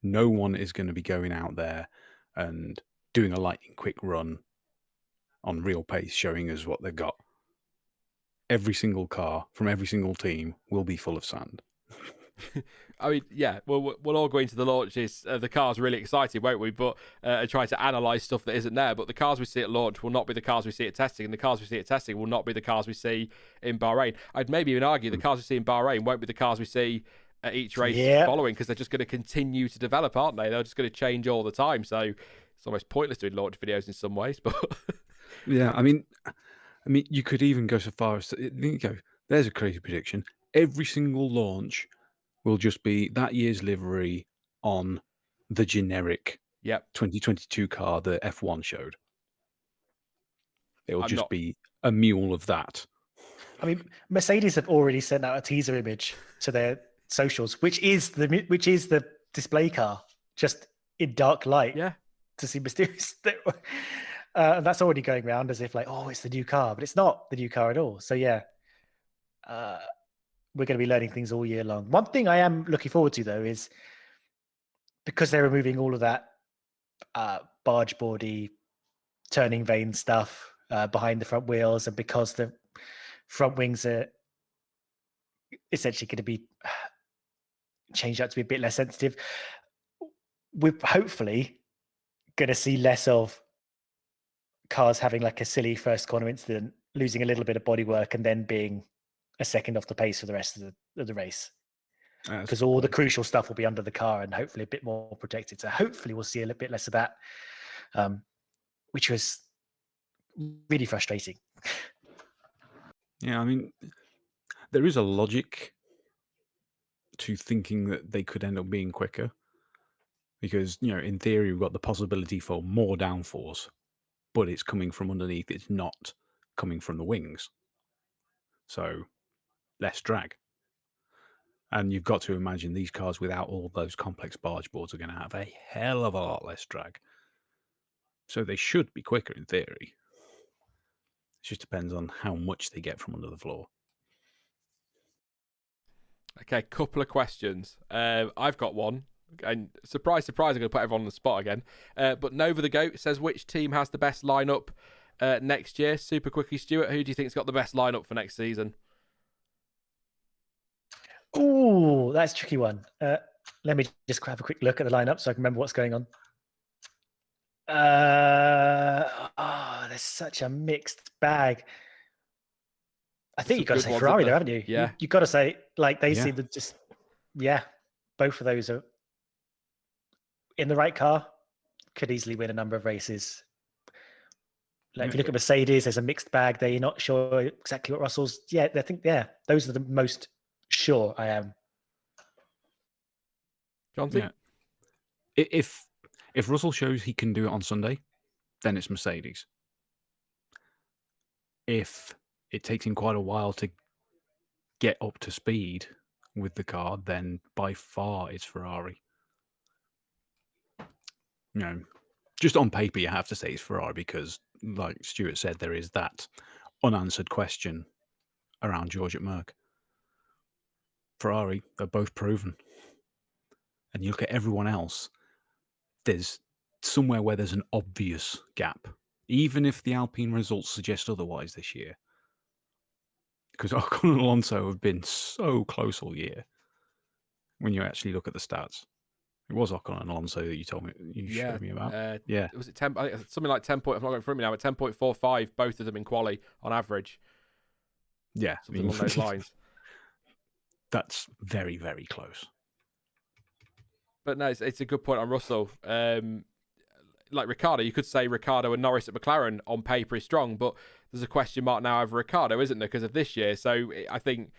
No one is going to be going out there and doing a lightning quick run on real pace, showing us what they've got. Every single car from every single team will be full of sand. I mean, yeah, we'll all go into the launches. The cars really excited, won't we? But try to analyse stuff that isn't there. But the cars we see at launch will not be the cars we see at testing, and the cars we see at testing will not be the cars we see in Bahrain. I'd maybe even argue the cars we see in Bahrain won't be the cars we see at each race following, because they're just going to continue to develop, aren't they? They're just going to change all the time. So it's almost pointless doing launch videos in some ways. But yeah, I mean, you could even go so far as to go. There's a crazy prediction. Every single launch will just be that year's livery on the generic 2022 car that F1 showed. It will just be a mule of that. I mean, Mercedes have already sent out a teaser image to their socials, which is the display car, just in dark light. Yeah, to see mysterious. And that's already going around as if like, oh, it's the new car, but it's not the new car at all. So yeah. We're going to be learning things all year long. One thing I am looking forward to, though, is because they're removing all of that barge boardy turning vane stuff behind the front wheels, and because the front wings are essentially going to be changed out to be a bit less sensitive, we're hopefully going to see less of cars having like a silly first corner incident, losing a little bit of bodywork, and then being a second off the pace for the rest of the race, because all the crucial stuff will be under the car and hopefully a bit more protected. So hopefully we'll see a little bit less of that, which was really frustrating. Yeah, I mean, there is a logic to thinking that they could end up being quicker, because, in theory, we've got the possibility for more downforce, but it's coming from underneath. It's not coming from the wings. So less drag. And you've got to imagine these cars without all those complex barge boards are going to have a hell of a lot less drag. So they should be quicker in theory. It just depends on how much they get from under the floor. Okay, couple of questions. I've got one. And surprise, surprise, I'm going to put everyone on the spot again. But Nova the Goat says, which team has the best lineup next year? Super quickly, Stuart, who do you think's got the best lineup for next season? Oh, that's a tricky one. Let me just have a quick look at the lineup so I can remember what's going on. There's such a mixed bag. I think you've got to say Ferrari there, haven't you? Yeah. You've got to say, like, they Yeah. seem to just, both of those are in the right car, could easily win a number of races. Like, if you look at Mercedes, there's a mixed bag there. You're not sure exactly what Russell's. Yeah, I think, those are the most sure I am. Jonty? Yeah. If Russell shows he can do it on Sunday, then it's Mercedes. If it takes him quite a while to get up to speed with the car, then by far it's Ferrari. You know, just on paper, you have to say it's Ferrari because, like Stuart said, there is that unanswered question around George at Merck. Ferrari, they're both proven. And you look at everyone else, there's somewhere where there's an obvious gap, even if the Alpine results suggest otherwise this year. Because Ocon and Alonso have been so close all year when you actually look at the stats. It was Ocon and Alonso that you told me, showed me about. Was it 10? I think something like 10 point. I'm not going for me now, but 10.45, both of them in quali on average. Yeah, something along those lines. That's very, very close. But no, it's a good point on Russell. Like Ricciardo, you could say Ricciardo and Norris at McLaren on paper is strong, but there's a question mark now over Ricciardo, isn't there, because of this year? So I think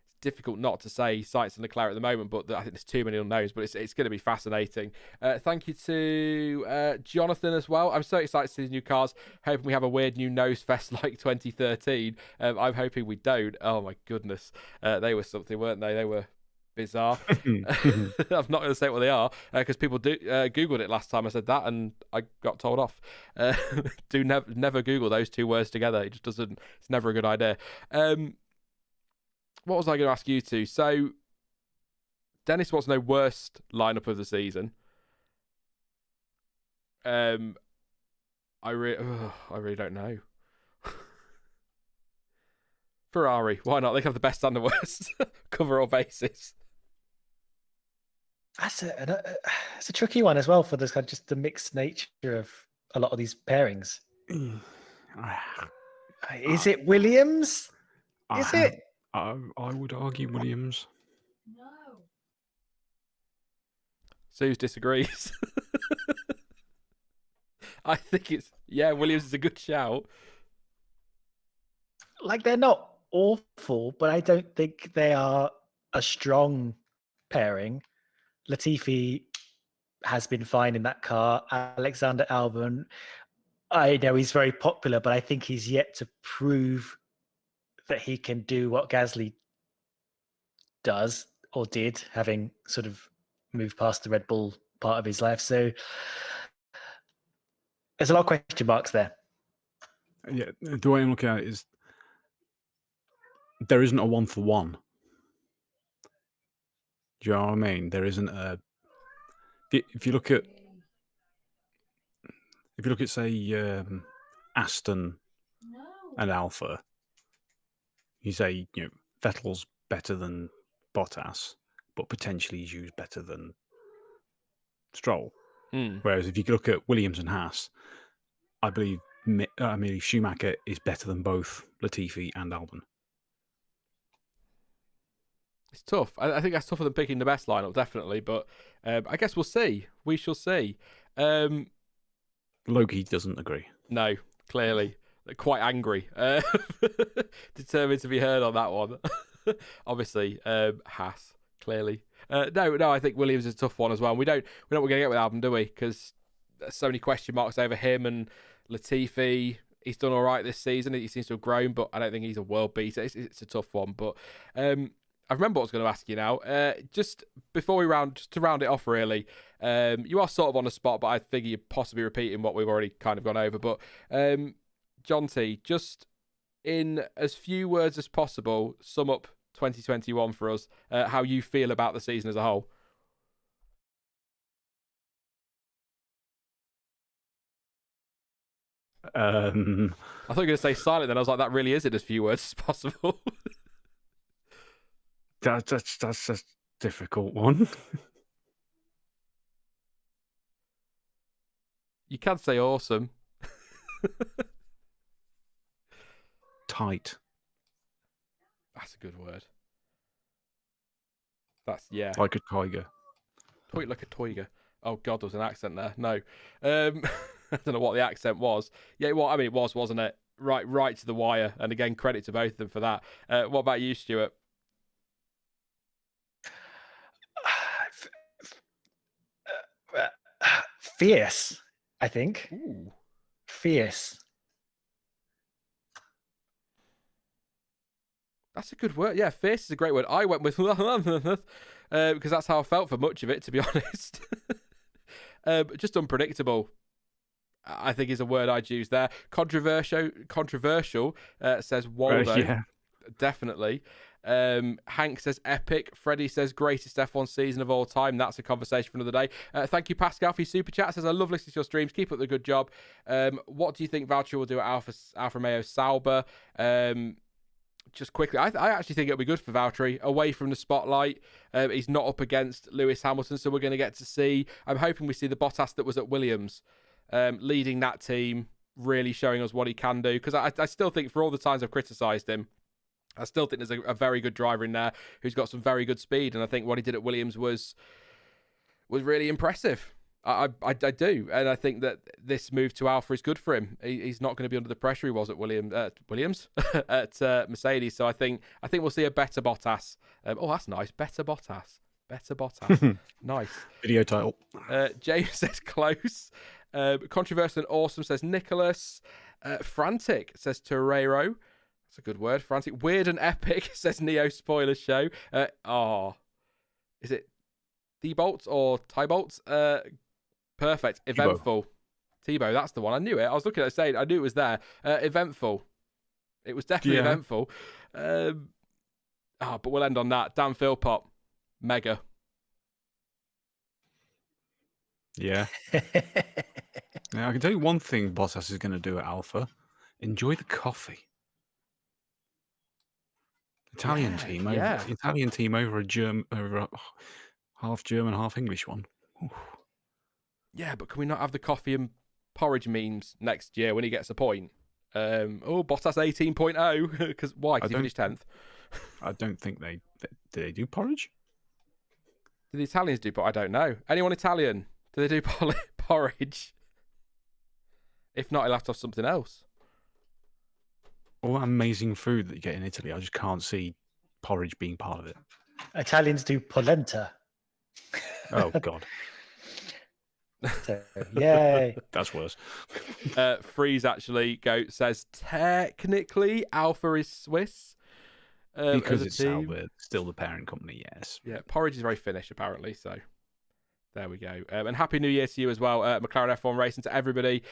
it's difficult not to say Sainz and Leclerc at the moment, but I think there's too many unknowns. But it's going to be fascinating. Thank you to Jonathan as well. I'm so excited to see these new cars. Hoping we have a weird new nose fest like 2013. I'm hoping we don't. Oh my goodness, they were something, weren't they? They were bizarre. I'm not going to say what they are because people googled it last time I said that and I got told off. Do never Google those two words together. It just doesn't. It's never a good idea. What was I going to ask you two? So Dennis wants to know worst lineup of the season. I really don't know. Ferrari, why not? They have the best and the worst. Cover all bases. That's a tricky one as well for this kind of just the mixed nature of a lot of these pairings. Is it Williams? Is it? I would argue Williams. No. Suze disagrees. I think Williams is a good shout. Like, they're not awful, but I don't think they are a strong pairing. Latifi has been fine in that car. Alexander Albon, I know he's very popular, but I think he's yet to prove that he can do what Gasly does or did, having sort of moved past the Red Bull part of his life. So there's a lot of question marks there. Yeah, the way I'm looking at it is there isn't a 1-for-1. Do you know what I mean? There isn't a. If you look at say Aston and Alpha, you say Vettel's better than Bottas, but potentially he's used better than Stroll. Whereas if you look at Williams and Haas, I believe Schumacher is better than both Latifi and Albon. It's tough. I think that's tougher than picking the best lineup, definitely. But I guess we'll see. We shall see. Loki doesn't agree. No, clearly. Quite angry. Determined to be heard on that one. Obviously, Haas, clearly. No, I think Williams is a tough one as well. We're not going to get with Albon, do we? Because there's so many question marks over him and Latifi. He's done all right this season. He seems to have grown, but I don't think he's a world beater. It's a tough one. But I remember what I was going to ask you now. Just before we round it off, really, you are sort of on the spot, but I figure you're possibly repeating what we've already kind of gone over. But Jonty, just in as few words as possible, sum up 2021 for us, how you feel about the season as a whole. I thought you were going to say silent then. I was like, that really is in as few words as possible. That's a difficult one. You can say awesome. Tight. That's a good word. That's, yeah. Like a tiger. Point like a toiger. Oh, God, there was an accent there. No. I don't know what the accent was. Yeah, well, I mean, it was, wasn't it? Right to the wire. And again, credit to both of them for that. What about you, Stuart? Fierce, I think. Ooh. Fierce. That's a good word. Yeah, fierce is a great word. I went with because that's how I felt for much of it, to be honest. Just unpredictable, I think, is a word I'd use there. Controversial says Waldo. Yeah. Definitely. Hank says epic. Freddie says greatest F1 season of all time. That's a conversation for another day. Thank you, Pascal, for your super chat. Says, I love listening to your streams. Keep up the good job. What do you think Valtteri will do at Alfa Romeo Sauber? Just quickly, I actually think it'll be good for Valtteri, away from the spotlight. He's not up against Lewis Hamilton, so we're going to get to see. I'm hoping we see the Bottas that was at Williams, leading that team, really showing us what he can do. Because I still think, for all the times I've criticised him, I still think there's a very good driver in there who's got some very good speed, and I think what he did at Williams was really impressive. I do, and I think that this move to Alfa is good for him. He's not going to be under the pressure he was at Williams at Mercedes. So I think we'll see a better Bottas. Oh, that's nice, better Bottas. Nice Video title. James says close. Controversial and awesome says Nicholas. Frantic says Torreiro. That's a good word. Frantic. Weird and epic says Neo Spoiler Show. Is it T-Bolts or Tie-Bolts? Perfect. Eventful. Tebow, that's the one. I knew it. I was looking at it saying, I knew it was there. Eventful. It was definitely eventful. But we'll end on that. Dan Philpott. Mega. Yeah. Now, I can tell you one thing Bottas is going to do at Alpha. Enjoy the coffee. Italian team over a half German, half English one. Oof. Yeah, but can we not have the coffee and porridge memes next year when he gets a point? Bottas 18.0. Because why? Because he finished 10th. I don't think do they do porridge? Do the Italians do porridge? I don't know. Anyone Italian? Do they do porridge? If not, he'll have to have something else. All that amazing food that you get in Italy, I just can't see porridge being part of it. Italians do polenta. Oh, God. So, yay. That's worse. Freeze actually says technically Alpha is Swiss. Because it's Sauber, still the parent company, yes. Yeah, porridge is very Finnish apparently, so there we go. And Happy New Year to you as well, McLaren F1 Racing, to everybody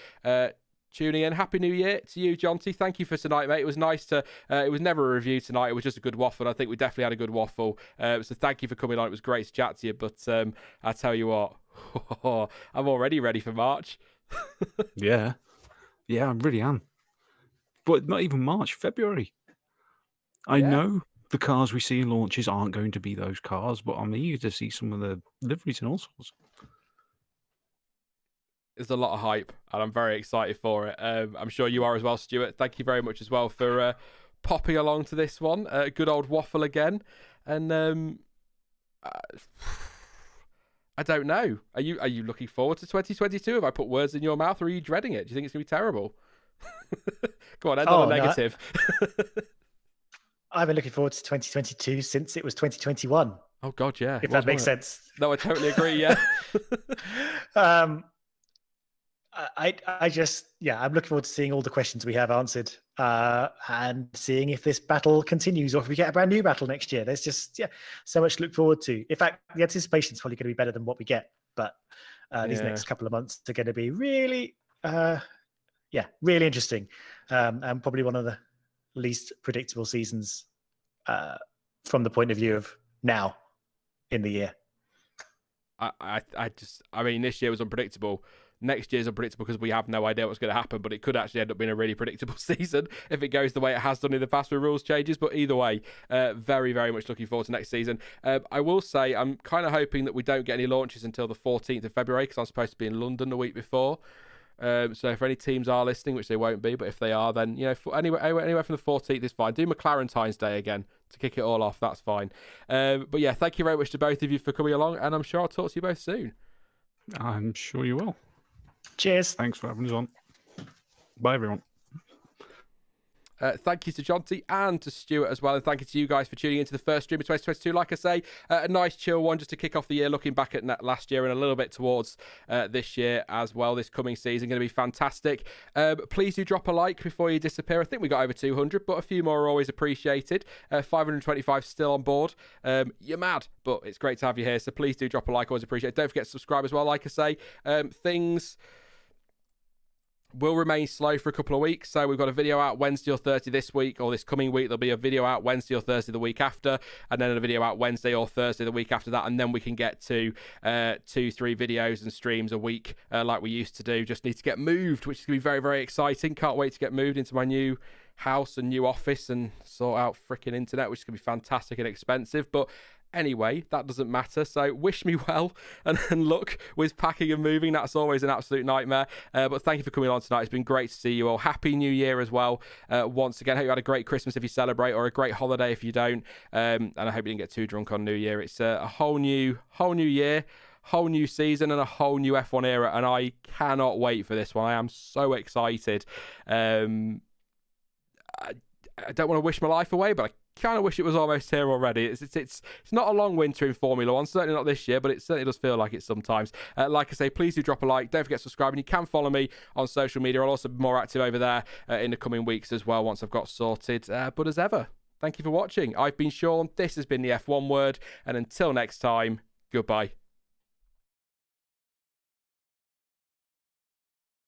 tuning in. Happy New Year to you, Jonty. Thank you for tonight, mate. It was nice to. It was never a review tonight. It was just a good waffle. And I think we definitely had a good waffle. So thank you for coming on. It was great to chat to you. But I tell you what, I'm already ready for March. Yeah, I really am. But not even March, February. I know the cars we see in launches aren't going to be those cars, but I'm eager to see some of the liveries and all sorts. There's a lot of hype, and I'm very excited for it. I'm sure you are as well, Stuart. Thank you very much as well for popping along to this one. Good old waffle again. And I don't know. Are you looking forward to 2022? Have I put words in your mouth, or are you dreading it? Do you think it's going to be terrible? Go on, end on a negative. I've been looking forward to 2022 since it was 2021. Oh, God, yeah. If that makes sense. No, I totally agree, yeah. I just, I'm looking forward to seeing all the questions we have answered and seeing if this battle continues or if we get a brand new battle next year. There's just, so much to look forward to. In fact, the anticipation is probably going to be better than what we get. But these next couple of months are going to be really, really interesting. And probably one of the least predictable seasons from the point of view of now in the year. I mean, this year was unpredictable. Next year's unpredictable because we have no idea what's going to happen, but it could actually end up being a really predictable season if it goes the way it has done in the past with rules changes. But either way, very, very much looking forward to next season. I will say I'm kind of hoping that we don't get any launches until the 14th of February because I'm supposed to be in London the week before. So if any teams are listening, which they won't be, but if they are, then anywhere from the 14th is fine. Do McLarentine's Day again to kick it all off. That's fine. But yeah, thank you very much to both of you for coming along, and I'm sure I'll talk to you both soon. I'm sure you will. Cheers. Thanks for having us on. Bye, everyone. Thank you to Jonty and to Stuart as well, and thank you to you guys for tuning into the first stream of 2022. Like I say, a nice chill one just to kick off the year, looking back at last year and a little bit towards this year as well. This coming season going to be fantastic. Please do drop a like before you disappear. I think we got over 200, but a few more are always appreciated. 525 still on board. You're mad, but it's great to have you here, so please do drop a like, always appreciate it. Don't forget to subscribe as well. Like I say, things will remain slow for a couple of weeks, so we've got a video out Wednesday or Thursday this week, or this coming week. There'll be a video out Wednesday or Thursday the week after, and then a video out Wednesday or Thursday the week after that, and then we can get to 2-3 videos and streams a week like we used to do. Just need to get moved, which is going to be very, very exciting. Can't wait to get moved into my new house and new office and sort out freaking internet, which is going to be fantastic and expensive, but anyway, that doesn't matter. So wish me well and luck with packing and moving. That's always an absolute nightmare. But thank you for coming on tonight. It's been great to see you all. Happy New Year as well. Once again, hope you had a great Christmas if you celebrate, or a great holiday if you don't. And I hope you didn't get too drunk on New Year. It's a whole new year, whole new season, and a whole new F1 era. And I cannot wait for this one. I am so excited. I don't want to wish my life away, but I kind of wish it was almost here already. It's not a long winter in Formula One, certainly not this year, but it certainly does feel like it sometimes. Like I say, please do drop a like. Don't forget to subscribe, and you can follow me on social media. I'll also be more active over there in the coming weeks as well once I've got sorted. But as ever, thank you for watching. I've been Sean. This has been the F1 Word, and until next time, goodbye.